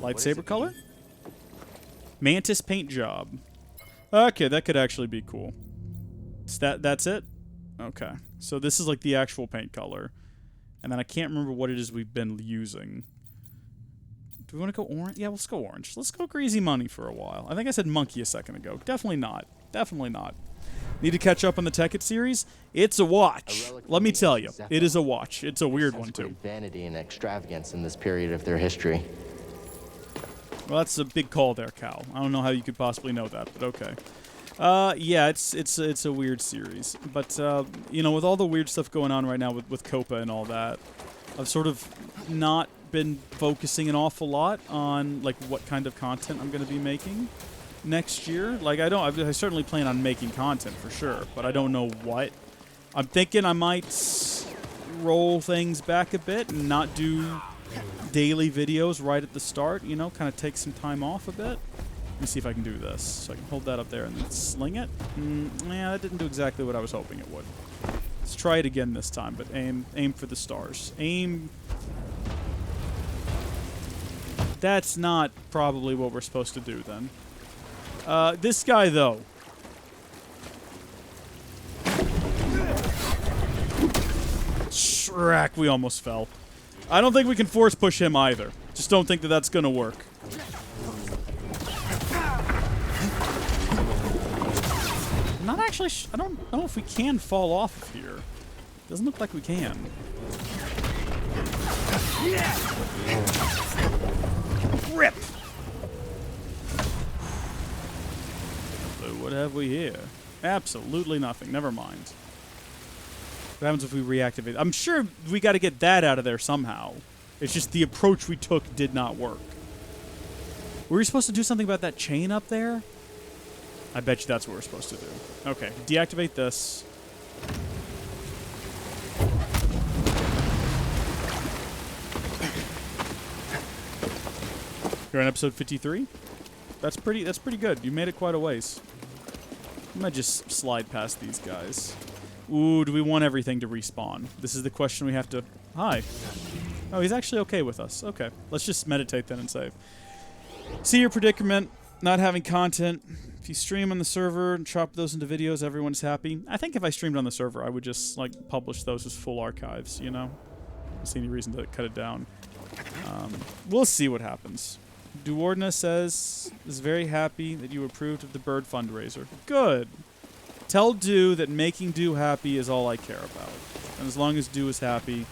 Lightsaber color? Mantis paint job. Okay, that could actually be cool. That's it? Okay. So this is like the actual paint color. And then I can't remember what it is we've been using. Do we want to go orange? Yeah, let's go orange. Let's go greasy money for a while. I think I said monkey a second ago. Definitely not. Definitely not. Need to catch up on the Tekkit series? It's a watch. Let me tell you, it is a watch. It's a weird one, too. Vanity and extravagance in this period of their history. Well, that's a big call there, Cal. I don't know how you could possibly know that, but okay. Yeah, it's a weird series. But, you know, with all the weird stuff going on right now with Copa and all that, I've sort of not been focusing an awful lot on, like, what kind of content I'm going to be making next year. Like, I certainly plan on making content for sure, but I don't know what. I'm thinking I might roll things back a bit and not do daily videos right at the start, you know, kind of take some time off a bit. Let me see if I can do this. So I can hold that up there and then sling it. Yeah, that didn't do exactly what I was hoping it would. Let's try it again this time, but aim for the stars. Aim. That's not probably what we're supposed to do then. This guy, though. Shrek, we almost fell. I don't think we can force push him either. Just don't think that that's gonna work. I'm not actually I don't know if we can fall off of here. Doesn't look like we can. Rip! So what have we here? Absolutely nothing. Never mind. What happens if we reactivate? I'm sure we got to get that out of there somehow. It's just the approach we took did not work. Were we supposed to do something about that chain up there? I bet you that's what we're supposed to do. Okay, deactivate this. You're on episode 53? That's pretty good. You made it quite a ways. I might just slide past these guys. Ooh, do we want everything to respawn? This is the question we have to... Hi. Oh, he's actually okay with us. Okay. Let's just meditate then and save. See your predicament. Not having content. If you stream on the server and chop those into videos, everyone's happy. I think if I streamed on the server, I would just, like, publish those as full archives, you know? I don't see any reason to cut it down. We'll see what happens. Duordna says, is very happy that you approved of the bird fundraiser. Good. Tell Du that making Du happy is all I care about. And as long as Du is happy,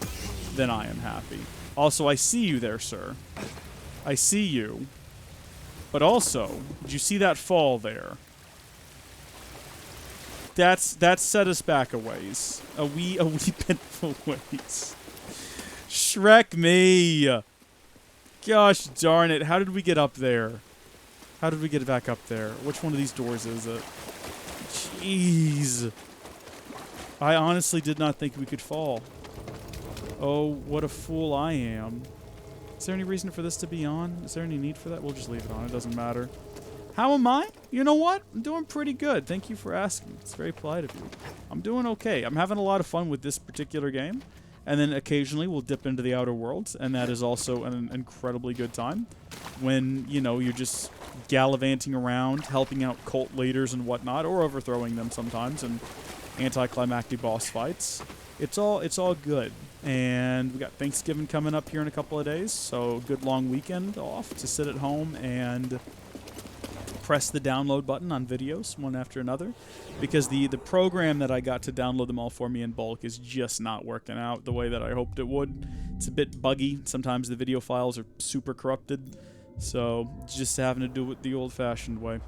then I am happy. Also, I see you there, sir. I see you. But also, did you see that fall there? That's set us back a ways. A wee bit of a ways. Shrek me! Gosh darn it, how did we get up there? How did we get back up there? Which one of these doors is it? Jeez. I honestly did not think we could fall. Oh, what a fool I am. Is there any reason for this to be on? Is there any need for that? We'll just leave it on. It doesn't matter. How am I? You know what? I'm doing pretty good. Thank you for asking. It's very polite of you. I'm doing okay. I'm having a lot of fun with this particular game. And then occasionally we'll dip into the Outer Worlds, and that is also an incredibly good time when, you know, you're just gallivanting around, helping out cult leaders and whatnot, or overthrowing them sometimes in anticlimactic boss fights. It's all good. And we got Thanksgiving coming up here in a couple of days, so good long weekend off to sit at home and press the download button on videos one after another, because the program that I got to download them all for me in bulk is just not working out the way that I hoped it would. It's a bit buggy. Sometimes the video files are super corrupted, so just having to do it the old-fashioned way,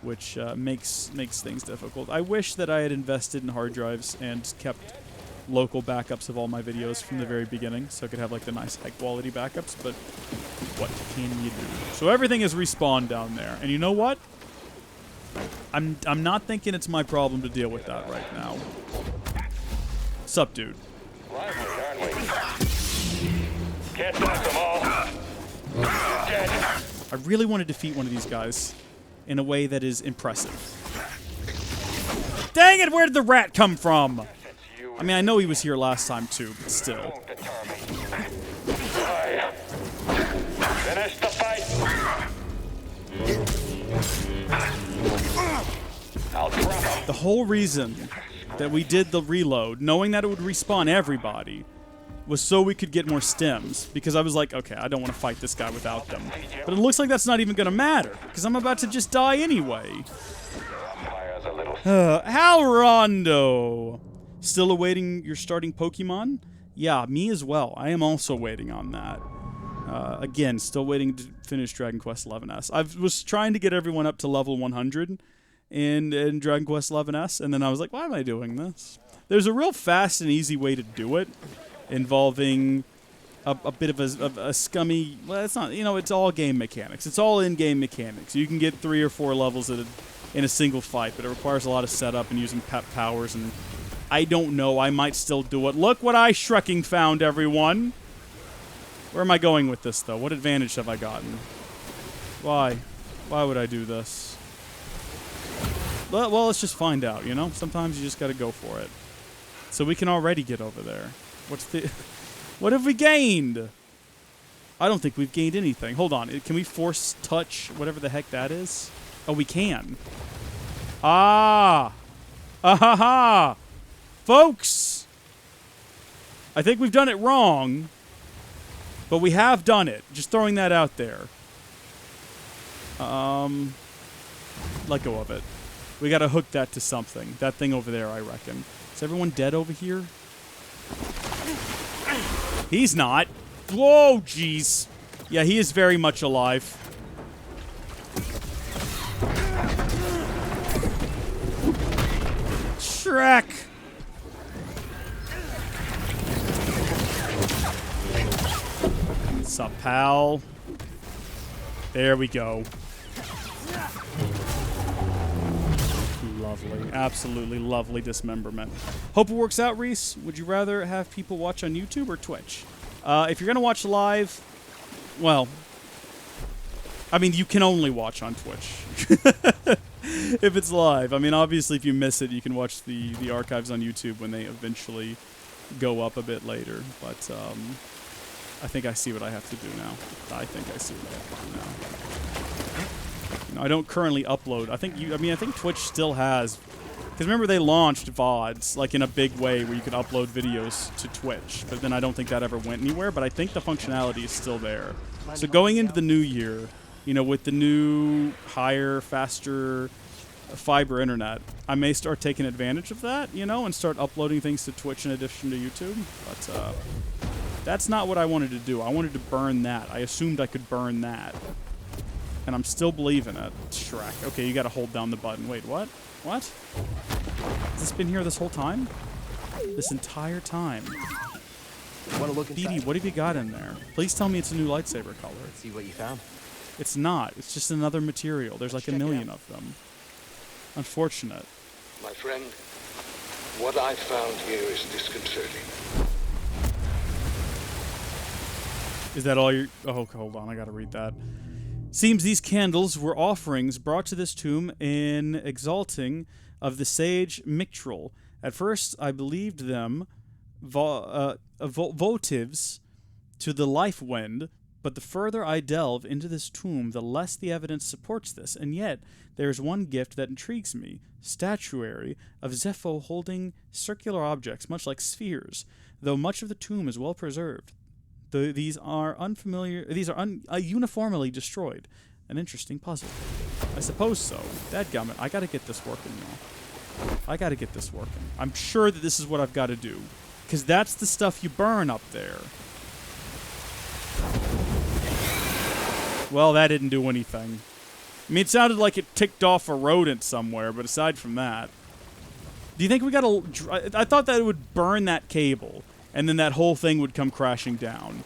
which makes things difficult. I wish that I had invested in hard drives and kept local backups of all my videos from the very beginning, so I could have like the nice high-quality backups, but what can you do? So everything is respawned down there, and you know what? I'm not thinking it's my problem to deal with that right now. Sup, dude? Can't stop them all. Dead. I really want to defeat one of these guys in a way that is impressive. Dang it, where did the rat come from? I mean, I know he was here last time too, but still. Finish the fight. I'll drop him. The whole reason that we did the reload, knowing that it would respawn everybody, was so we could get more stems. Because I was like, okay, I don't want to fight this guy without them. But it looks like that's not even going to matter, because I'm about to just die anyway. Hal Rondo! Still awaiting your starting Pokemon? Yeah, me as well. I am also waiting on that. Again, still waiting to finish Dragon Quest XI's. I was trying to get everyone up to level 100 in Dragon Quest XI's, and then I was like, why am I doing this? There's a real fast and easy way to do it, involving a bit of a scummy... Well, it's not... You know, it's all game mechanics. It's all in-game mechanics. You can get 3 or 4 levels in a single fight, but it requires a lot of setup and using pep powers, and I don't know. I might still do it. Look what I shrekking found, everyone! Where am I going with this, though? What advantage have I gotten? Why? Why would I do this? Well, let's just find out, you know? Sometimes you just gotta go for it. So we can already get over there. What's the... What have we gained? I don't think we've gained anything. Hold on. Can we force touch whatever the heck that is? Oh, we can. Ah! Ah-ha-ha! Folks! I think we've done it wrong, but we have done it. Just throwing that out there. Let go of it. We gotta hook that to something. That thing over there, I reckon. Is everyone dead over here? He's not. Whoa, jeez. Yeah, he is very much alive. Shrek! Sup, pal? There we go. Lovely. Absolutely lovely dismemberment. Hope it works out, Reese. Would you rather have people watch on YouTube or Twitch? If you're going to watch live, well, I mean, you can only watch on Twitch. If it's live. I mean, obviously, if you miss it, you can watch the archives on YouTube when they eventually go up a bit later. But I think I see what I have to do now. I think I see what I have to do now. You know, I don't currently upload. I think Twitch still has... Because remember, they launched VODs, like, in a big way where you could upload videos to Twitch. But then I don't think that ever went anywhere. But I think the functionality is still there. So going into the new year, you know, with the new, higher, faster fiber internet, I may start taking advantage of that, you know, and start uploading things to Twitch in addition to YouTube. But that's not what I wanted to do. I wanted to burn that. I assumed I could burn that. And I'm still believing it. Shrek. Okay, you gotta hold down the button. Wait, what? What? Has this been here this whole time? This entire time? Want to look inside? Phoebe, what have you got in there? Please tell me it's a new lightsaber color. Let's see what you found. It's not. It's just another material. There's like a million of them. Unfortunate. My friend, what I found here is disconcerting. Is that all you... Oh, hold on. I gotta read that. Seems these candles were offerings brought to this tomb in exalting of the sage Mictril. At first, I believed them votives to the life wind, But the further I delve into this tomb, the less the evidence supports this, and yet there is one gift that intrigues me: statuary of Zepho holding circular objects, much like spheres. Though much of the tomb is well preserved, these are uniformly destroyed. An interesting puzzle. I suppose so. Dadgummit, I gotta get this working, y'all. I gotta get this working. I'm sure that this is what I've got to do, because that's the stuff you burn up there. Well, that didn't do anything. I mean, it sounded like it ticked off a rodent somewhere, but aside from that... Do you think we gotta... I thought that it would burn that cable, and then that whole thing would come crashing down.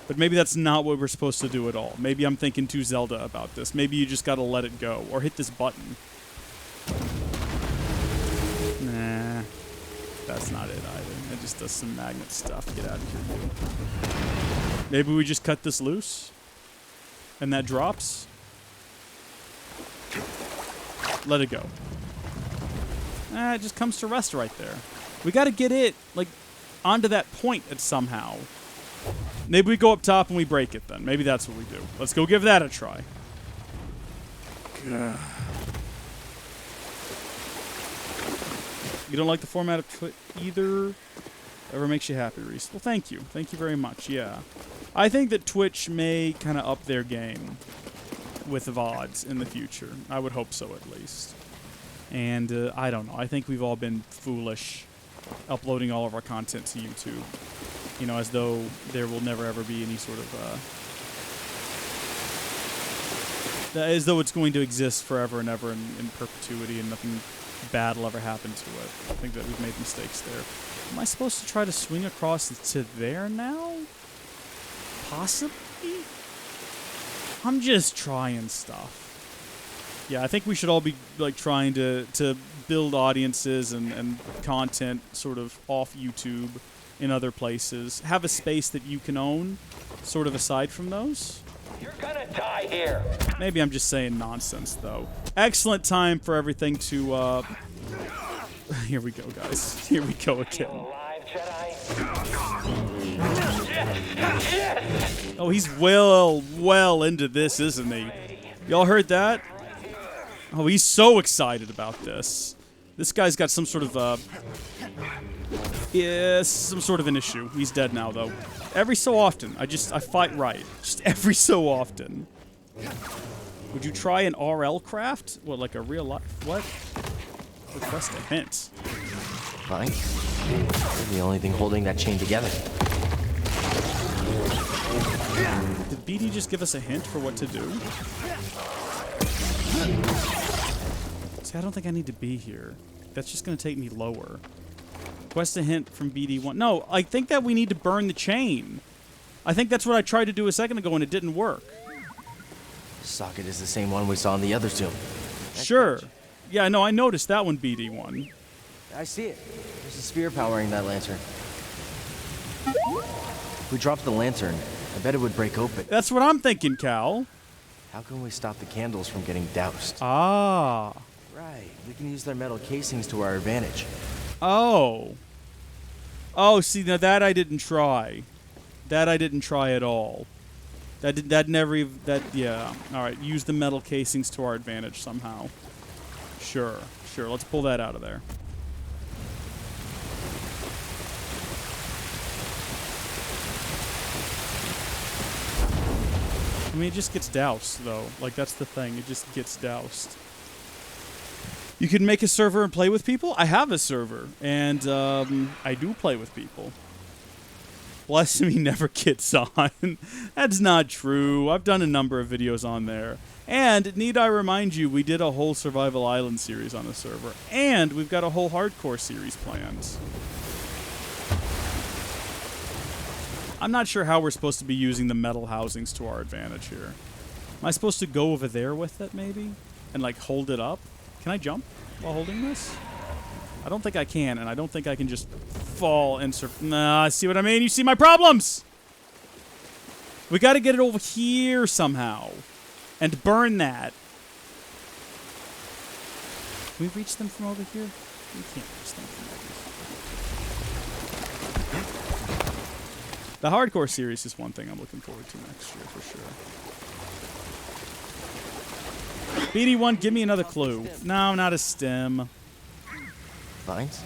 But maybe that's not what we're supposed to do at all. Maybe I'm thinking too Zelda about this. Maybe you just gotta let it go, or hit this button. Nah. That's not it either. It just does some magnet stuff. Get out of here, dude. Maybe we just cut this loose? And that drops? Let it go. It just comes to rest right there. We gotta get it, like, onto that point somehow. Maybe we go up top and we break it then. Maybe that's what we do. Let's go give that a try. Gah. You don't like the format of Twitch either? Ever makes you happy, Reese? Well, thank you. Thank you very much, yeah. I think that Twitch may kind of up their game with VODs in the future. I would hope so, at least. And I don't know. I think we've all been foolish uploading all of our content to YouTube. You know, as though there will never ever be any sort of... as though it's going to exist forever and ever in perpetuity and nothing bad will ever happen to it. I think that we've made mistakes there. Am I supposed to try to swing across to there now? Possibly? I'm just trying stuff. Yeah, I think we should all be like trying to build audiences and content sort of off YouTube in other places. Have a space that you can own, sort of aside from those. You're gonna die here. Maybe I'm just saying nonsense, though. Excellent time for everything to, Here we go, guys. Here we go again. Alive, Jedi? Oh, he's well into this, isn't he? Y'all heard that? Oh, he's so excited about this. This guy's got some sort of, yeah, some sort of an issue. He's dead now, though. Every so often, I fight right. Just every so often. Would you try an RL craft? What, like a real life? What? Request a hint. Fine. You're the only thing holding that chain together. Did BD just give us a hint for what to do? See, I don't think I need to be here. That's just going to take me lower. Request a hint from BD1. No, I think that we need to burn the chain. I think that's what I tried to do a second ago and it didn't work. Socket is the same one we saw in the other tomb. Sure. Yeah, no, I noticed that one, BD1. I see it. There's a sphere powering that lantern. If we dropped the lantern, I bet it would break open. That's what I'm thinking, Cal. How can we stop the candles from getting doused? Ah. Right. We can use their metal casings to our advantage. Oh. Oh, see, now that I didn't try. That I didn't try at all. Yeah. Alright, use the metal casings to our advantage somehow. Sure, let's pull that out of there. I mean, it just gets doused, though. Like, that's the thing. It just gets doused. You can make a server and play with people? I have a server, and I do play with people. Bless him, he never gets on. That's not true. I've done a number of videos on there. And, need I remind you, we did a whole Survival Island series on the server. And we've got a whole hardcore series planned. I'm not sure how we're supposed to be using the metal housings to our advantage here. Am I supposed to go over there with it, maybe? And, like, hold it up? Can I jump while holding this? I don't think I can, and I don't think I can just fall and Nah, see what I mean? You see my problems! We gotta get it over here somehow. And burn that. Can we reach them from over here? We can't reach them from over here. The hardcore series is one thing I'm looking forward to next year, for sure. BD1, give me another clue. No, not a stem. Vines?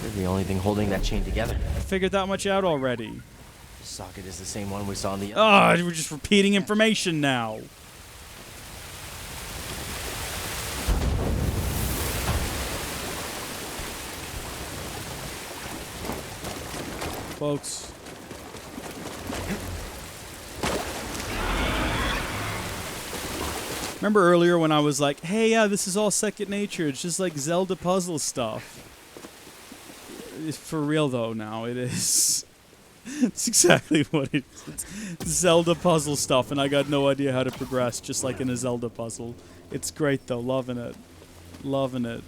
They're the only thing holding that chain together. I figured that much out already. The socket is the same one we saw in the Oh, we're just repeating information now. Folks. Remember earlier when I was like, hey, yeah, this is all second nature. It's just like Zelda puzzle stuff. It's for real, though, now. It is. It's exactly what it is. It's Zelda puzzle stuff, and I got no idea how to progress, just like in a Zelda puzzle. It's great, though. Loving it. Loving it.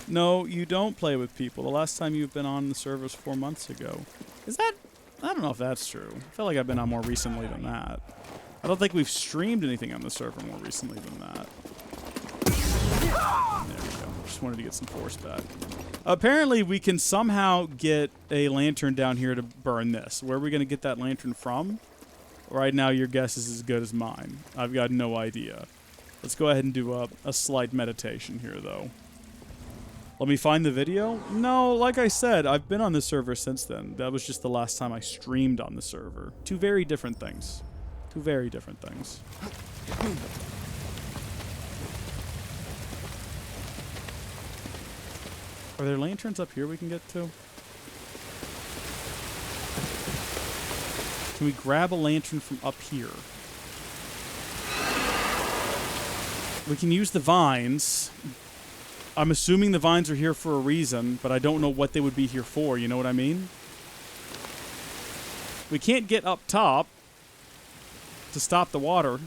No, you don't play with people. The last time you've been on the server was 4 months ago. Is that... I don't know if that's true. I feel like I've been on more recently than that. I don't think we've streamed anything on the server more recently than that. There we go. Just wanted to get some force back. Apparently, we can somehow get a lantern down here to burn this. Where are we going to get that lantern from? Right now, your guess is as good as mine. I've got no idea. Let's go ahead and do a slight meditation here, though. Let me find the video? No, like I said, I've been on the server since then. That was just the last time I streamed on the server. Two very different things. Two very different things. Are there lanterns up here we can get to? Can we grab a lantern from up here? We can use the vines. I'm assuming the vines are here for a reason, but I don't know what they would be here for, you know what I mean? We can't get up top to stop the water.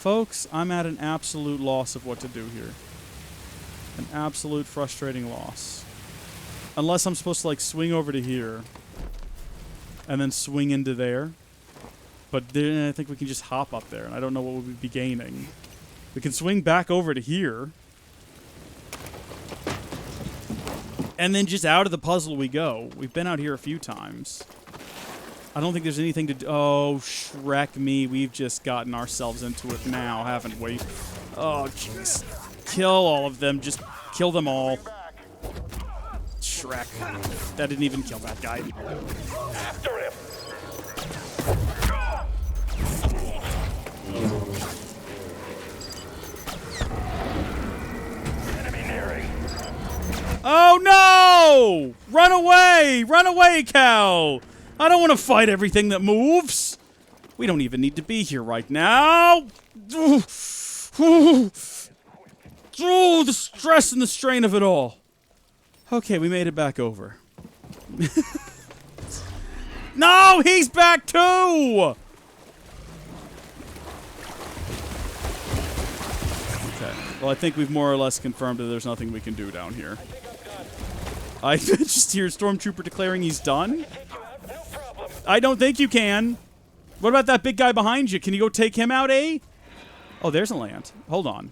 Folks, I'm at an absolute loss of what to do here. An absolute frustrating loss. Unless I'm supposed to, like, swing over to here and then swing into there. But then I think we can just hop up there, and I don't know what we'll be gaining. We can swing back over to here. And then just out of the puzzle we go. We've been out here a few times. I don't think there's anything to do. Oh, Shrek me. We've just gotten ourselves into it now, haven't we? Oh, jeez. Kill all of them. Just kill them all. Shrek. That didn't even kill that guy. After him! Enemy nearing. Oh, no! Run away! Run away, cow! I don't want to fight everything that moves. We don't even need to be here right now. Oh, the stress and the strain of it all. Okay, we made it back over. No, he's back too! Okay, well, I think we've more or less confirmed that there's nothing we can do down here. I just hear Stormtrooper declaring he's done. I don't think you can. What about that big guy behind you? Can you go take him out, eh? Oh, there's a land. Hold on.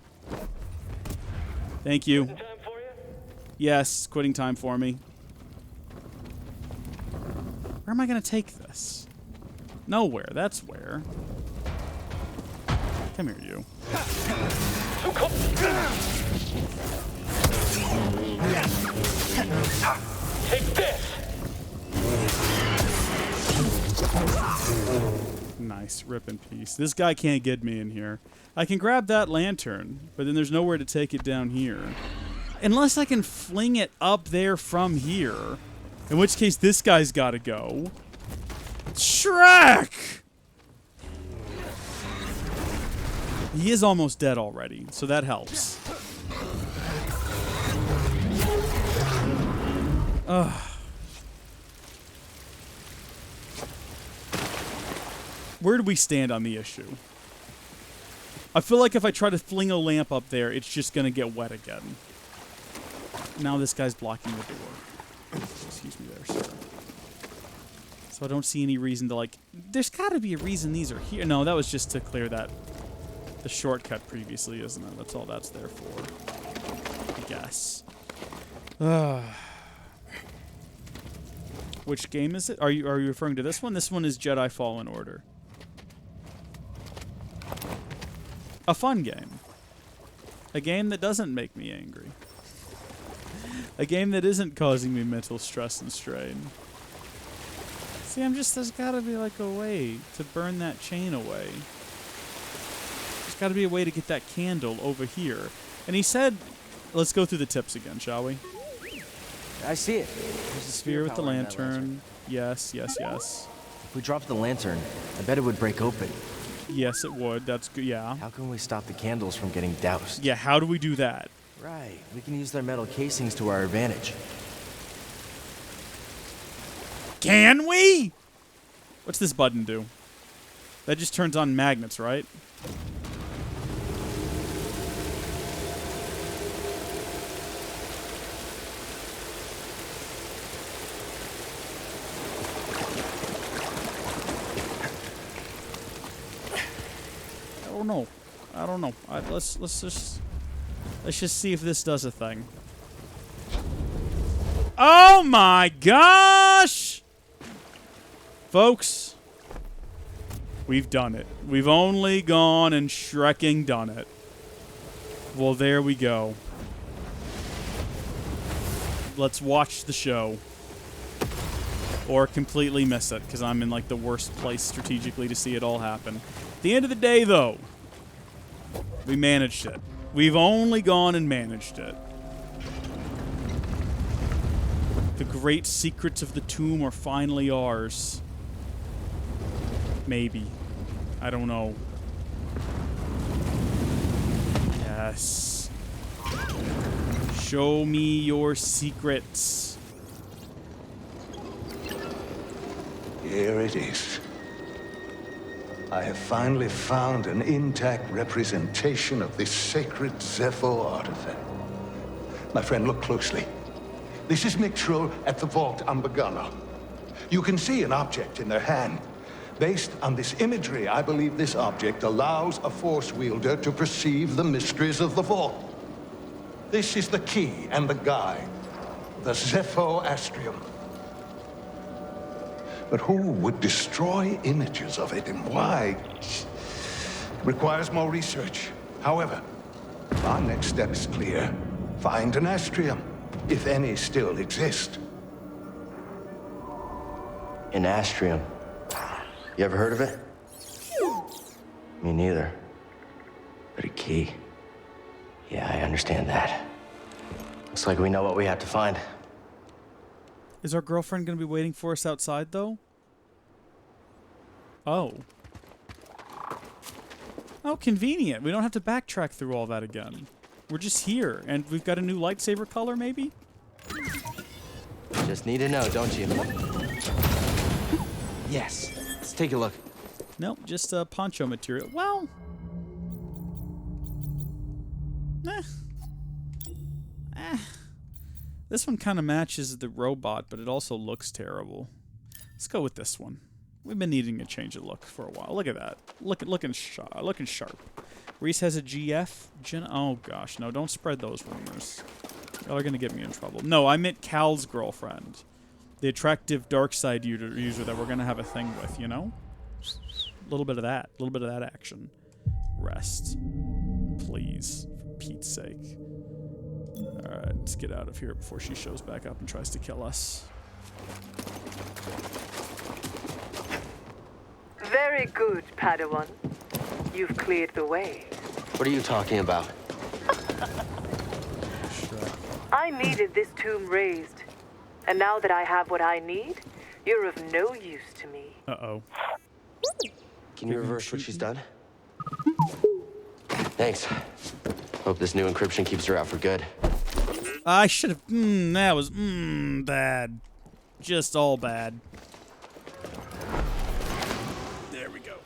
Thank you. Yes, quitting time for me. Where am I going to take this? Nowhere. That's where. Come here, you. Take this! Nice. Rip in peace. This guy can't get me in here. I can grab that lantern, but then there's nowhere to take it down here. Unless I can fling it up there from here. In which case, this guy's got to go. Shrek! He is almost dead already, so that helps. Ugh. Where do we stand on the issue? I feel like if I try to fling a lamp up there, it's just going to get wet again. Now this guy's blocking the door. Excuse me there, sir. So I don't see any reason to, like... There's got to be a reason these are here. No, that was just to clear that... The shortcut previously, isn't it? That's all that's there for. guess. Which game is it? Are you referring to this one? This one is Jedi Fallen Order. A fun game. A game that doesn't make me angry. A game that isn't causing me mental stress and strain. See, there's gotta be like a way to burn that chain away. There's gotta be a way to get that candle over here. And he said, let's go through the tips again, shall we? I see it. There's a sphere with the lantern. Yes, yes, yes. If we dropped the lantern, I bet it would break open. Yes, it would. That's good. Yeah. How can we stop the candles from getting doused? Yeah, how do we do that? Right. We can use their metal casings to our advantage. Can we? What's this button do? That just turns on magnets, right? I don't know. Let's just see if this does a thing. Oh my gosh! Folks, we've done it. We've only gone and Shrekking done it. Well, there we go. Let's watch the show. Or completely miss it, because I'm in like the worst place strategically to see it all happen. At the end of the day, though, we managed it. We've only gone and managed it. The great secrets of the tomb are finally ours. Maybe. I don't know. Yes. Show me your secrets. Here it is. I have finally found an intact representation of this sacred Zepho artifact. My friend, look closely. This is Mixtral at the Vault Ambagana. You can see an object in their hand. Based on this imagery, I believe this object allows a Force wielder to perceive the mysteries of the Vault. This is the key and the guide, the Zepho Astrium. But who would destroy images of it, and why? Requires more research. However, our next step is clear. Find an Astrium, if any still exist. An Astrium? You ever heard of it? Me neither. But a key. Yeah, I understand that. Looks like we know what we have to find. Is our girlfriend going to be waiting for us outside, though? Oh. Oh, convenient. We don't have to backtrack through all that again. We're just here, and we've got a new lightsaber color, maybe? Just need to know, don't you? Yes. Let's take a look. Nope, just poncho material. Well... This one kind of matches the robot, but it also looks terrible. Let's go with this one. We've been needing a change of look for a while. Look at that. Looking sharp. Reese has a GF. Oh gosh, no! Don't spread those rumors. Y'all are gonna get me in trouble. No, I meant Cal's girlfriend, the attractive dark side user that we're gonna have a thing with. You know, a little bit of that. A little bit of that action. Rest, please, for Pete's sake. Alright, let's get out of here before she shows back up and tries to kill us. Very good, Padawan. You've cleared the way. What are you talking about? I needed this tomb raised. And now that I have what I need, you're of no use to me. Uh-oh. Can you reverse what she's done? Thanks. Hope this new encryption keeps her out for good. I should have... that was... bad. Just all bad. There we go.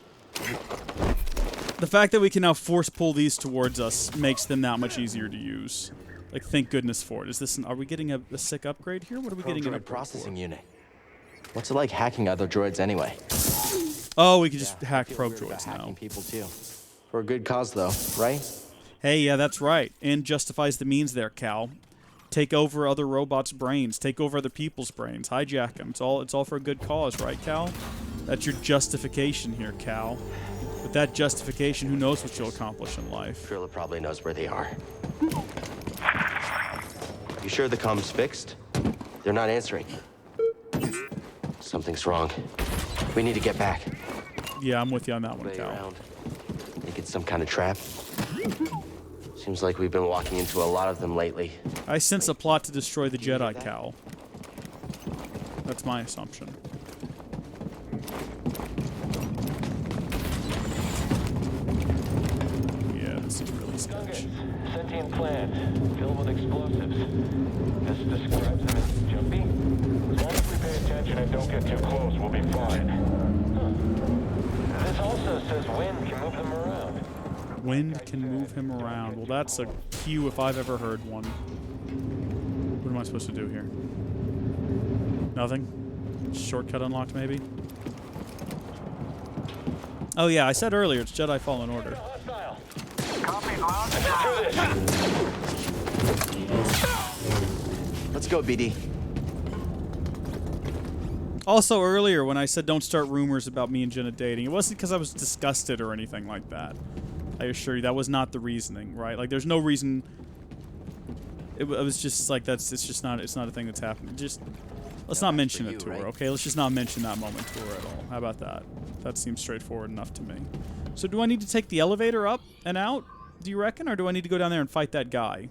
The fact that we can now force pull these towards us makes them that much easier to use. Like, thank goodness for it. Is this are we getting a sick upgrade here? What are we getting an Droid upgrade processing for? unit. What's it like hacking other droids anyway? Oh, we can just hack probe droids now. Hacking people too. For a good cause though, right? Hey, yeah, that's right. And justifies the means there, Cal. Take over other robots' brains. Take over other people's brains. Hijack them. It's all for a good cause, right, Cal? That's your justification here, Cal. With that justification, who knows what you'll accomplish in life? Trilla probably knows where they are. You sure the comm's fixed? They're not answering. Something's wrong. We need to get back. Yeah, I'm with you on that one, Way Cal. around. Think it's some kind of trap? Seems like we've been walking into a lot of them lately. I sense a plot to destroy the Jedi, Cal. That's my assumption. Yeah, this is really sketchy. Sentient plant filled with explosives. This describes them as jumpy. As long as we pay attention and don't get too close, we'll be fine. Huh. This also says wind can move them around. Wind can move him around. Well, that's a cue if I've ever heard one. What am I supposed to do here? Nothing? Shortcut unlocked, maybe? Oh yeah, I said earlier, it's Jedi Fallen Order. Let's go, BD. Also earlier, when I said don't start rumors about me and Jenna dating, it wasn't because I was disgusted or anything like that. I assure you, that was not the reasoning, right? Like, there's no reason. It was just like it's not a thing that's happening. Just let's not mention it to her, okay? Let's just not mention that moment to her at all. How about that? That seems straightforward enough to me. So, do I need to take the elevator up and out? Do you reckon, or do I need to go down there and fight that guy?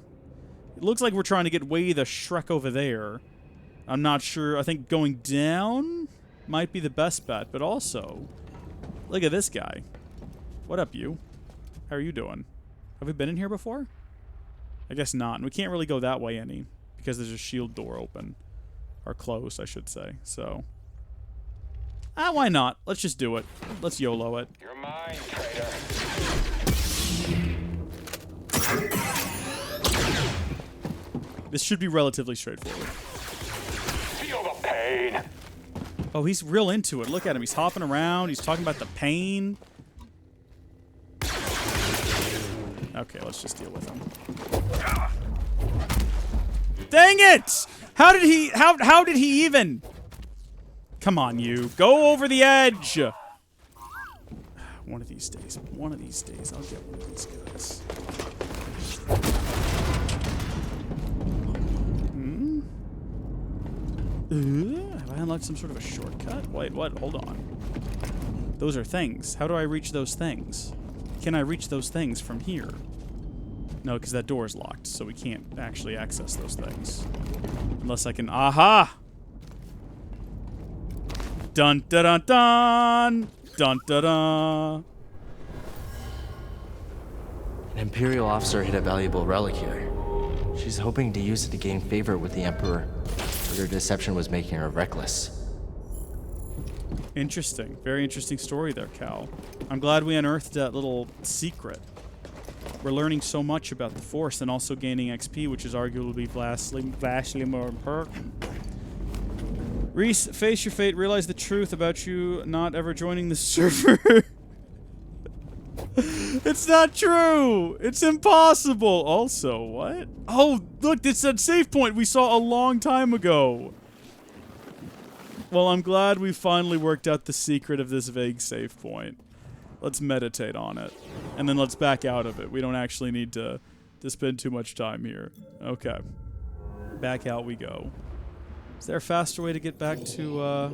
It looks like we're trying to get way the Shrek over there. I'm not sure. I think going down might be the best bet, but also, look at this guy. What up, you? How are you doing? Have we been in here before? I guess not. And we can't really go that way any, because there's a shield door open. Or closed, I should say. So, why not? Let's just do it. Let's YOLO it. You're mine, traitor. This should be relatively straightforward. Feel the pain. Oh, he's real into it. Look at him. He's hopping around. He's talking about the pain. Okay, let's just deal with him. Dang it! How did he even? Come on, you. Go over the edge. One of these days. One of these days, I'll get one of these guys. Have I unlocked some sort of a shortcut? Wait, what? Hold on. Those are things. How do I reach those things? Can I reach those things from here? No, because that door is locked, so we can't actually access those things. Unless I can... Aha! Dun da dun dun! Dun da dun! An Imperial officer hid a valuable relic here. She's hoping to use it to gain favor with the Emperor, but her deception was making her reckless. Interesting. Very interesting story there, Cal. I'm glad we unearthed that little secret. We're learning so much about the Force and also gaining XP, which is arguably vastly more important. Reese, face your fate. Realize the truth about you not ever joining the server. It's not true. It's impossible. Also, what? Oh, look, it's that save point we saw a long time ago. Well, I'm glad we finally worked out the secret of this vague save point. Let's meditate on it. And then let's back out of it. We don't actually need to spend too much time here. Okay. Back out we go. Is there a faster way to get back to,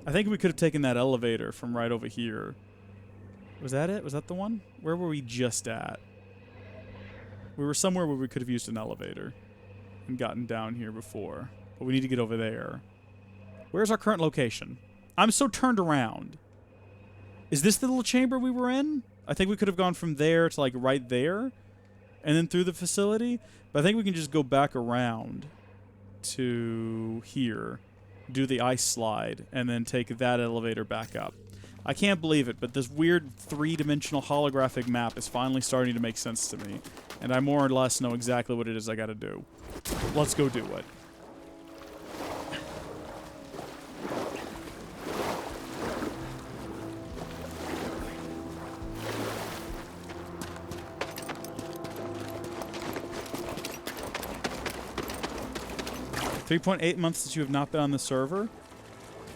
I think we could have taken that elevator from right over here. Was that it? Was that the one? Where were we just at? We were somewhere where we could have used an elevator and gotten down here before. But we need to get over there. Where's our current location? I'm so turned around. Is this the little chamber we were in? I think we could have gone from there to, like, right there. And then through the facility. But I think we can just go back around to here. Do the ice slide. And then take that elevator back up. I can't believe it, but this weird three-dimensional holographic map is finally starting to make sense to me. And I more or less know exactly what it is I gotta do. Let's go do it. 3.8 months that you have not been on the server?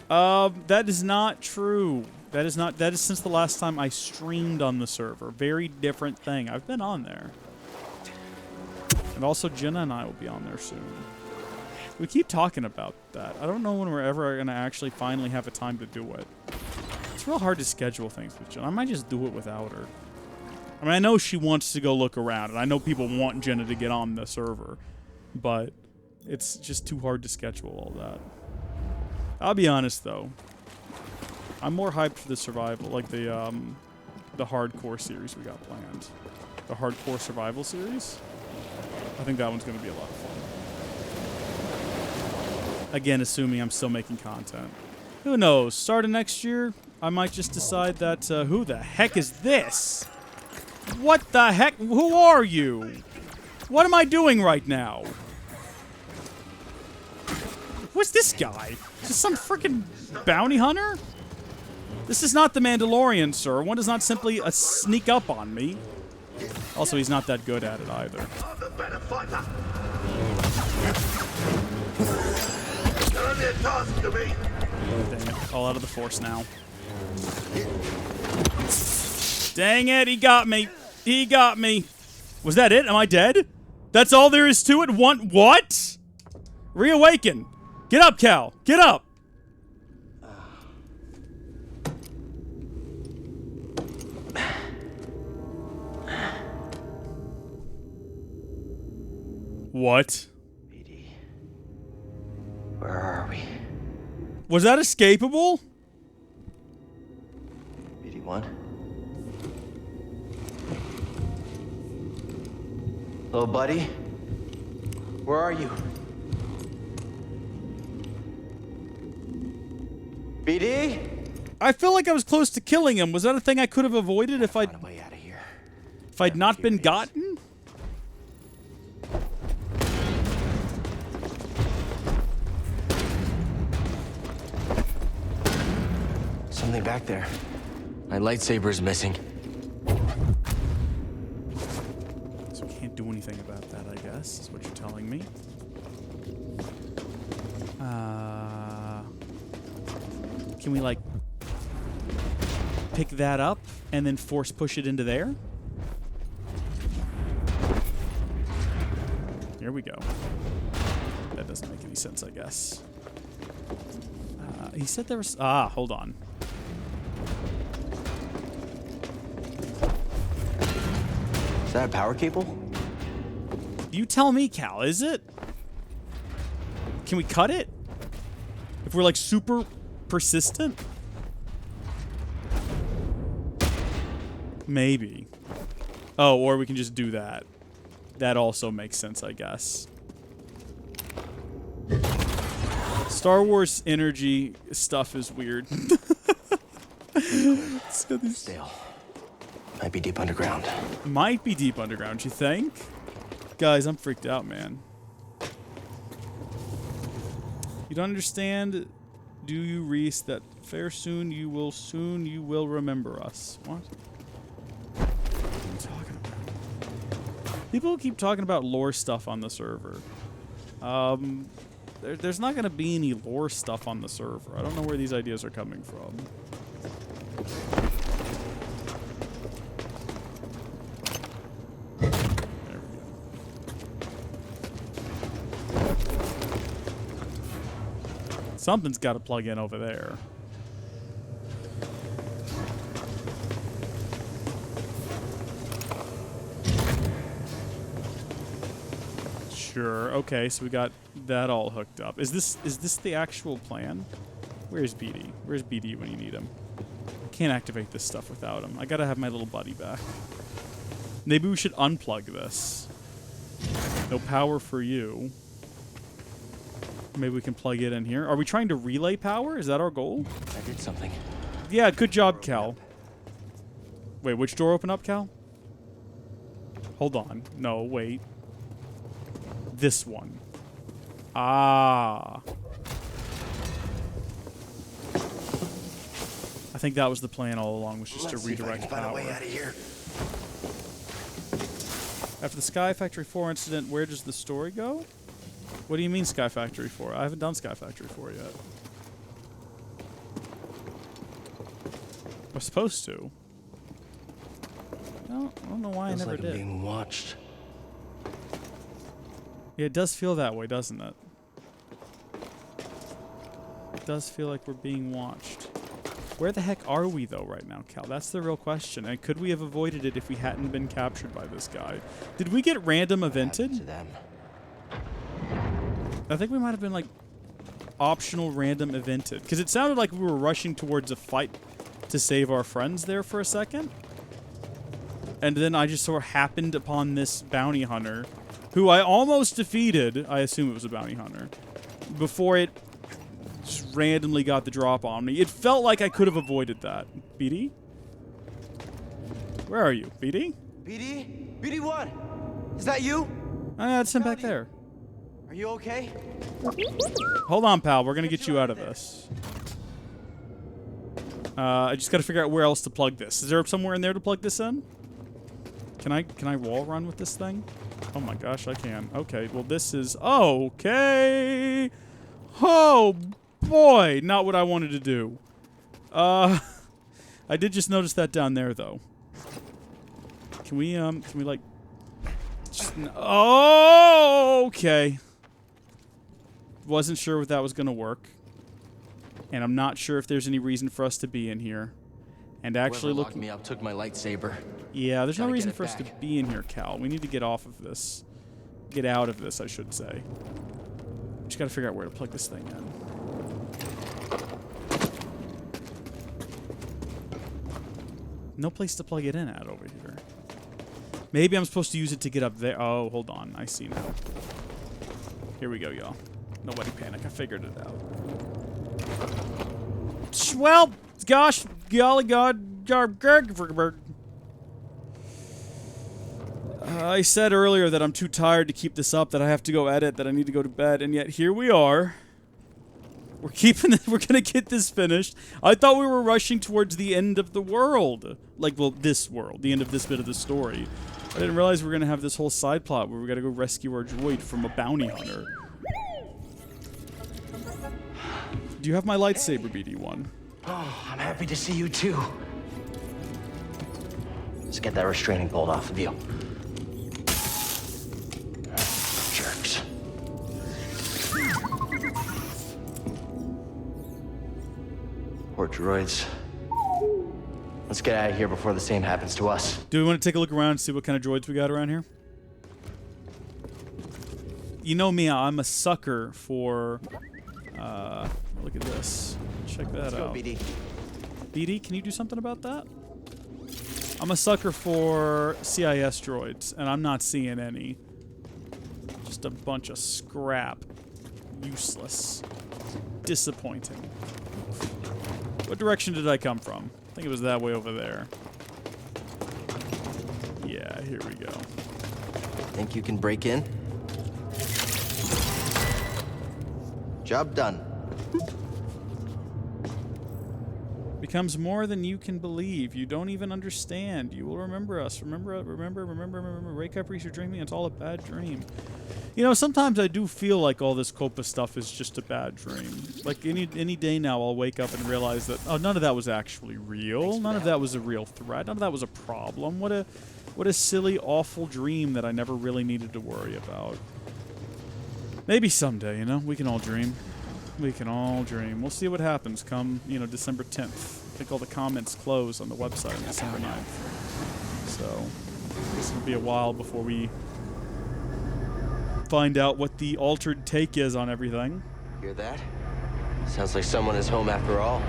That is not true. That is since the last time I streamed on the server. Very different thing. I've been on there. And also Jenna and I will be on there soon. We keep talking about that. I don't know when we're ever going to actually finally have a time to do it. It's real hard to schedule things with Jenna. I might just do it without her. I mean, I know she wants to go look around, and I know people want Jenna to get on the server, but it's just too hard to schedule all that. I'll be honest, though. I'm more hyped for the survival, like the hardcore series we got planned. The hardcore survival series. I think that one's going to be a lot of fun. Again, assuming I'm still making content. Who knows? Start of next year, I might just decide that, who the heck is this? What the heck? Who are you? What am I doing right now? What's this guy? Is this some freaking bounty hunter? This is not the Mandalorian, sir. One does not simply sneak up on me. Also, he's not that good at it either. Dang it. All out of the Force now. Dang it, he got me. He got me. Was that it? Am I dead? That's all there is to it? What? Reawaken. Get up, Cal. Get up. What? BD. Where are we? Was that escapable? BD1? Hello, buddy? Where are you? BD? I feel like I was close to killing him. Was that a thing I could have avoided if I'd... way out of here. If I'd not been gotten? Something back there. My lightsaber's missing. So we can't do anything about that, I guess, is what you're telling me. Can we, like, pick that up and then force push it into there? Here we go. That doesn't make any sense, I guess. He said there was... hold on. Is that a power cable? You tell me, Cal, is it? Can we cut it? If we're, like, super persistent? Maybe. Oh, or we can just do that. That also makes sense, I guess. Star Wars energy stuff is weird. Stale. Might be deep underground. Might be deep underground, you think? Guys, I'm freaked out, man. You don't understand, do you, Reese, that fair soon you will remember us. What? What are you talking about? People keep talking about lore stuff on the server. There's not going to be any lore stuff on the server. I don't know where these ideas are coming from. There we go. Something's got to plug in over there. Sure. Okay, so we got that all hooked up. Is this the actual plan? Where's BD? Where's BD when you need him? Can't activate this stuff without him. I gotta have my little buddy back. Maybe we should unplug this. No power for you. Maybe we can plug it in here. Are we trying to relay power? Is that our goal? I did something. Yeah, good job, Cal. Wait, which door opened up, Cal? Hold on. No, wait. This one. Ah. I think that was the plan all along, was just to redirect power. Way out of here. After the Sky Factory 4 incident, where does the story go? What do you mean Sky Factory 4? I haven't done Sky Factory 4 yet. We're supposed to. I don't know why I never like did. I'm being watched. Yeah, it does feel that way, doesn't it? It does feel like we're being watched. Where the heck are we, though, right now, Cal? That's the real question. And could we have avoided it if we hadn't been captured by this guy? Did we get random evented? To them. I think we might have been, like, optional random evented. Because it sounded like we were rushing towards a fight to save our friends there for a second. And then I just sort of happened upon this bounty hunter, who I almost defeated. I assume it was a bounty hunter. Before it just randomly got the drop on me. It felt like I could have avoided that. BD? Where are you? BD? BD? BD1? Is that you? It's him back there. Are you okay? Hold on, pal. We're gonna get you out of this. I just gotta figure out where else to plug this. Is there somewhere in there to plug this in? Can I wall run with this thing? Oh my gosh, I can. Okay, well this is okay. Oh boy, not what I wanted to do. I did just notice that down there though. Can we like just oh, okay. Wasn't sure if that was gonna work. And I'm not sure if there's any reason for us to be in here. And actually locked me up took my lightsaber. Yeah, there's no Gotta reason get it for us to back. be in here, Cal. We need to get off of this. Get out of this, I should say. Just gotta figure out where to plug this thing in. No place to plug it in at over here. Maybe I'm supposed to use it to get up there. Oh, hold on. I see now. Here we go, y'all. Nobody panic. I figured it out. Well, gosh, golly god, I said earlier that I'm too tired to keep this up, that I have to go edit, that I need to go to bed, and yet here we are. We're keeping it, we're gonna get this finished. I thought we were rushing towards the end of the world. Like, well, this world, the end of this bit of the story. I didn't realize we were gonna have this whole side plot where we gotta go rescue our droid from a bounty hunter. Do you have my lightsaber, BD1? Oh, I'm happy to see you too. Let's get that restraining bolt off of you. Jerks. Poor droids. Let's get out of here before the same happens to us. Do we want to take a look around and see what kind of droids we got around here? You know me, I'm a sucker for... look at this. Check that out. Go, BD. BD, can you do something about that? I'm a sucker for CIS droids, and I'm not seeing any. Just a bunch of scrap. Useless. Disappointing. What direction did I come from? I think it was that way over there. Yeah, here we go. Think you can break in? Job done. Becomes more than you can believe. You don't even understand. You will remember us. Remember. Wake up, reach your dreaming. It's all a bad dream. You know, sometimes I do feel like all this Copa stuff is just a bad dream. Like any day now, I'll wake up and realize that none of that was actually real. None of that was a real threat. None of that was a problem. What a silly, awful dream that I never really needed to worry about. Maybe someday, you know, we can all dream. We can all dream. We'll see what happens come, you know, December 10th. I think all the comments close on the website on December 9th. So, this will be a while before we find out what the altered take is on everything. Hear that? Sounds like someone is home after all.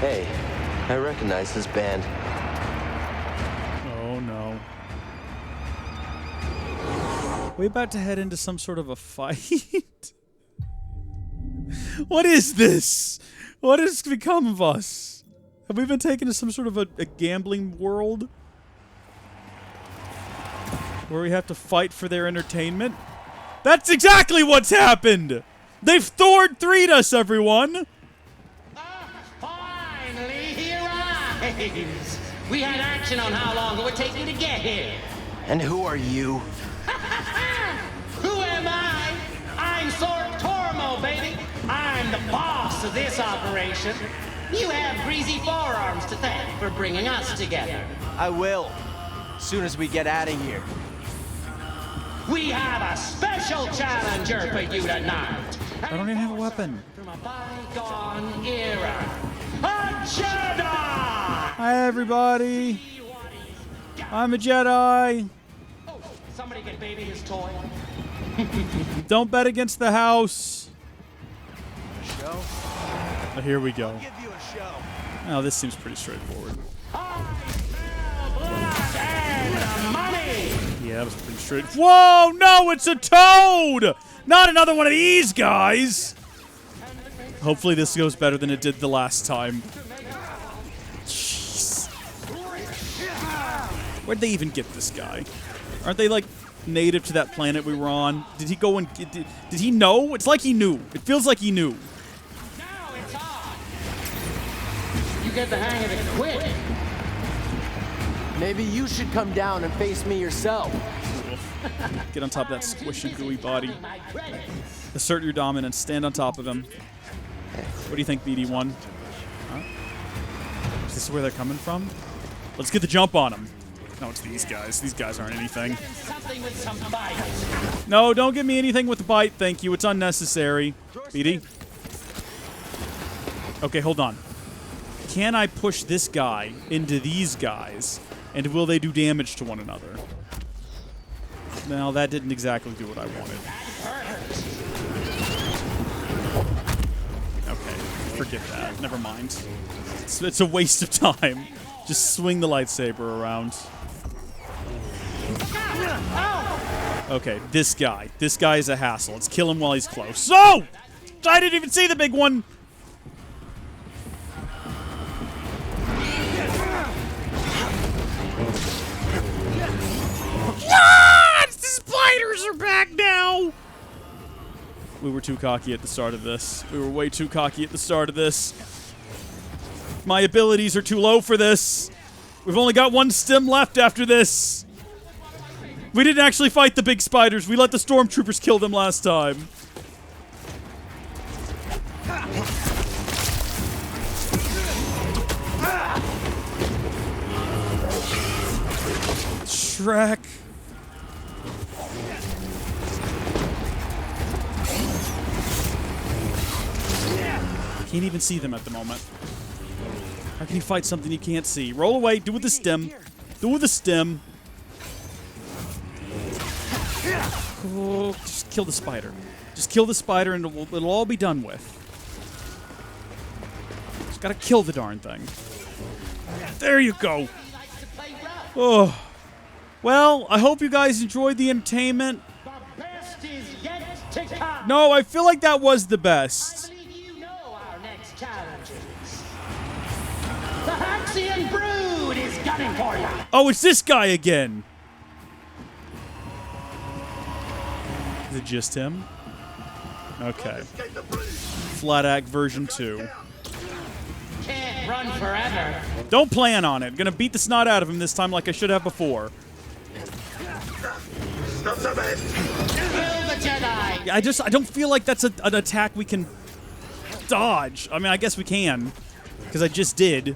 Hey, I recognize this band. Oh no. We about to head into some sort of a fight? What is this? What has become of us? Have we been taken to some sort of a gambling world? Where we have to fight for their entertainment? That's exactly what's happened! They've Thord 3'd us, everyone! Finally, he arrives! We had action on how long it would take you to get here. And who are you? Who am I? I'm Sork Tormo, baby. I'm the boss of this operation. You have greasy forearms to thank for bringing us together. I will. As soon as we get out of here. We have a special challenger for you tonight. I don't even have a weapon. From a bygone era. A Jedi! Hi, everybody. I'm a Jedi. Oh, somebody get baby his toy. Don't bet against the house. Show? Oh, here we go. I'll give you a show. Oh, this seems pretty straightforward. Yeah, that was pretty straight. Whoa, no, it's a toad! Not another one of these guys! Hopefully this goes better than it did the last time. Jeez. Where'd they even get this guy? Aren't they, like, native to that planet we were on? Did he go and... Did he know? It's like he knew. It feels like he knew. Now it's on. You get the hang of it quick. Maybe you should come down and face me yourself. Get on top of that squishy, gooey body. Assert your dominance. Stand on top of him. What do you think, BD1? Huh? Is this where they're coming from? Let's get the jump on them. No, it's these guys. These guys aren't anything. No, don't give me anything with the bite. Thank you. It's unnecessary. BD? Okay, hold on. Can I push this guy into these guys? And will they do damage to one another? No, that didn't exactly do what I wanted. Okay, forget that. Never mind. It's a waste of time. Just swing the lightsaber around. Okay, this guy. This guy is a hassle. Let's kill him while he's close. Oh! I didn't even see the big one! The spiders are back now! We were too cocky at the start of this. We were way too cocky at the start of this. My abilities are too low for this. We've only got one stim left after this. We didn't actually fight the big spiders. We let the stormtroopers kill them last time. Shrek. Can't even see them at the moment. How can you fight something you can't see? Roll away. Do with the stem. Do with the stem. Oh, just kill the spider. Just kill the spider and it'll all be done with. Just gotta kill the darn thing. There you go. Oh. Well, I hope you guys enjoyed the entertainment. No, I feel like that was the best. The Haxian Brood is gunning for you. Oh, it's this guy again. Is it just him? Okay. Flat Act version 2. Can't run forever. Don't plan on it. Gonna beat the snot out of him this time like I should have before. Kill the Jedi. I don't feel like that's an attack we can dodge. I mean, I guess we can. Because I just did.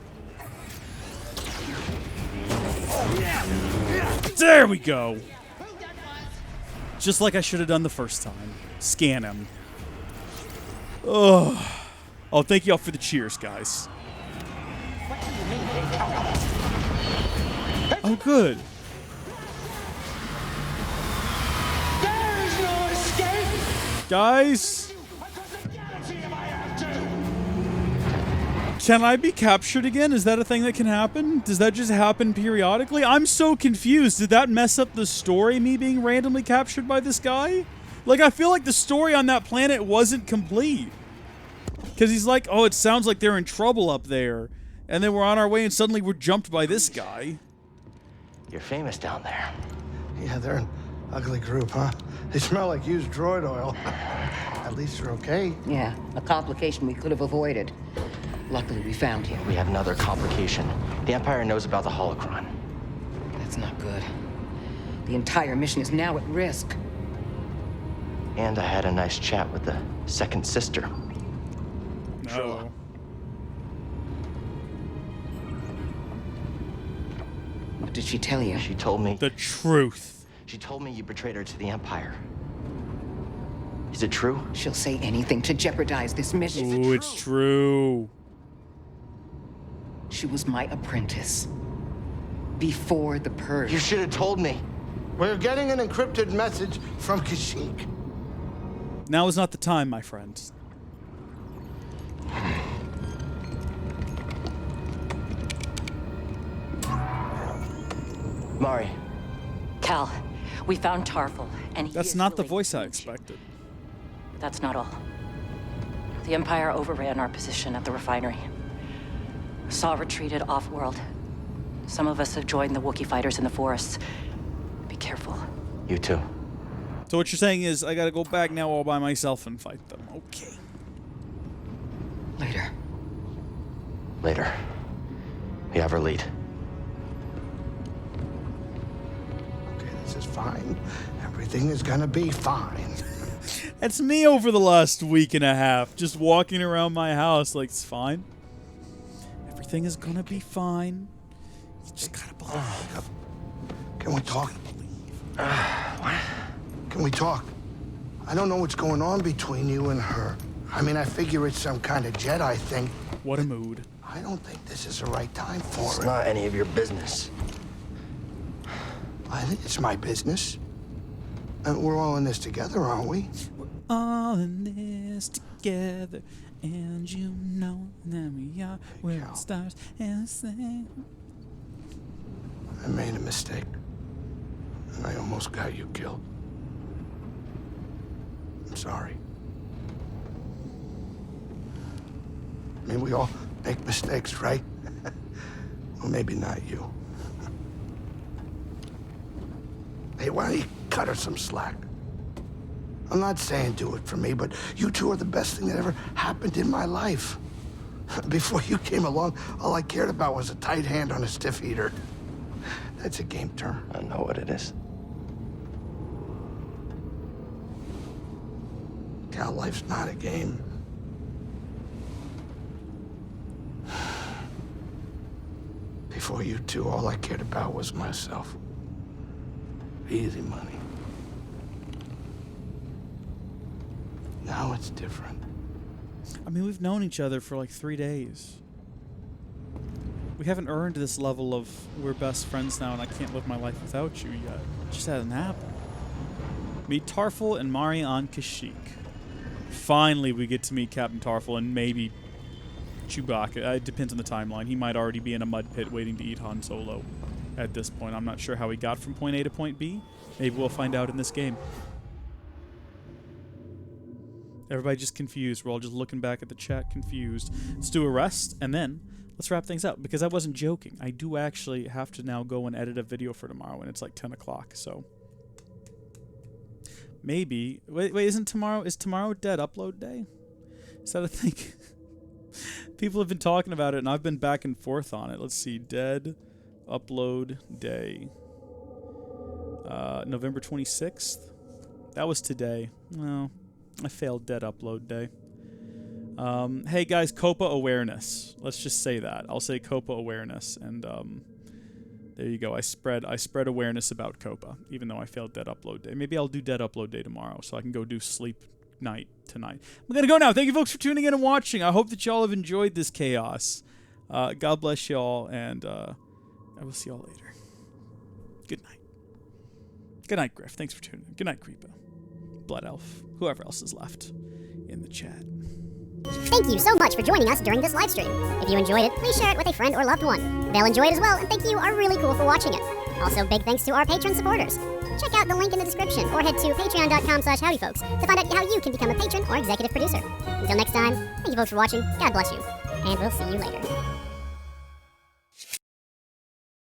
There we go. Just like I should have done the first time. Scan him. Oh, thank you all for the cheers, guys. Oh, good. There's no escape. Guys. Can I be captured again? Is that a thing that can happen? Does that just happen periodically? I'm so confused. Did that mess up the story, me being randomly captured by this guy? Like, I feel like the story on that planet wasn't complete. Because he's like, oh, it sounds like they're in trouble up there. And then we're on our way and suddenly we're jumped by this guy. You're famous down there. Yeah, they're an ugly group, huh? They smell like used droid oil. At least they're okay. Yeah, a complication we could have avoided. Luckily, we found you. We have another complication. The Empire knows about the holocron. That's not good. The entire mission is now at risk. And I had a nice chat with the second sister. No. What did she tell you? She told me... The truth. She told me you betrayed her to the Empire. Is it true? She'll say anything to jeopardize this mission. Ooh, it's true. She was my apprentice. Before the purge. You should have told me. We're getting an encrypted message from Kashyyyk. Now is not the time, my friends. Mari. Cal, we found Tarful, and he That's is not the really voice I huge. expected. But that's not all. The Empire overran our position at the refinery. Saw retreated off-world. Some of us have joined the Wookiee fighters in the forests. Be careful. You too. So what you're saying is I gotta go back now all by myself and fight them. Okay. Later. Later. We have our lead. Okay, this is fine. Everything is gonna be fine. That's me over the last week and a half, just walking around my house like it's fine. Everything is gonna be fine. You just gotta believe. Can we talk? What? Can we talk? I don't know what's going on between you and her. I mean, I figure it's some kind of Jedi thing. What a mood. I don't think this is the right time for It's it. not any of your business. I think it's my business. And we're all in this together, aren't we? We're all in this together, and you know that we are where it starts and sing. I made a mistake. And I almost got you killed. I'm sorry. I mean, we all make mistakes, right? Well, maybe not you. Hey, why don't you cut her some slack? I'm not saying do it for me, but you two are the best thing that ever happened in my life. Before you came along, all I cared about was a tight hand on a stiff heater. That's a game term. I know what it is. Cal, life's not a game. Before you two, all I cared about was myself. Easy money. Now it's different. I mean, we've known each other for like 3 days. We haven't earned this level of we're best friends now and I can't live my life without you yet. It just hasn't happened. Meet Tarful and Mari on Kashyyyk. Finally, we get to meet Captain Tarful and maybe Chewbacca. It depends on the timeline. He might already be in a mud pit waiting to eat Han Solo at this point. I'm not sure how he got from point A to point B. Maybe we'll find out in this game. Everybody just confused. We're all just looking back at the chat confused. Let's do a rest, and then let's wrap things up, because I wasn't joking. I do actually have to now go and edit a video for tomorrow, and it's like 10 o'clock, so... Maybe... Wait, is tomorrow Dead Upload Day? Is that a thing? People have been talking about it, and I've been back and forth on it. Let's see. Dead Upload Day. November 26th? That was today. No. I failed Dead Upload Day. Hey guys, COPA awareness. Let's just say that. I'll say COPA awareness, and there you go. I spread awareness about COPA, even though I failed Dead Upload Day. Maybe I'll do Dead Upload Day tomorrow, so I can go do sleep night tonight. I'm gonna go now. Thank you folks for tuning in and watching. I hope that y'all have enjoyed this chaos. God bless y'all, and I will see y'all later. Good night. Good night, Griff. Thanks for tuning in. Good night, Creepa. Blood Elf. Whoever else is left in the chat. Thank you so much for joining us during this live stream. If you enjoyed it, please share it with a friend or loved one. They'll enjoy it as well, and think you are really cool for watching it. Also, big thanks to our Patreon supporters. Check out the link in the description, or head to patreon.com/howdyfolks to find out how you can become a patron or executive producer. Until next time, thank you folks for watching, God bless you, and we'll see you later.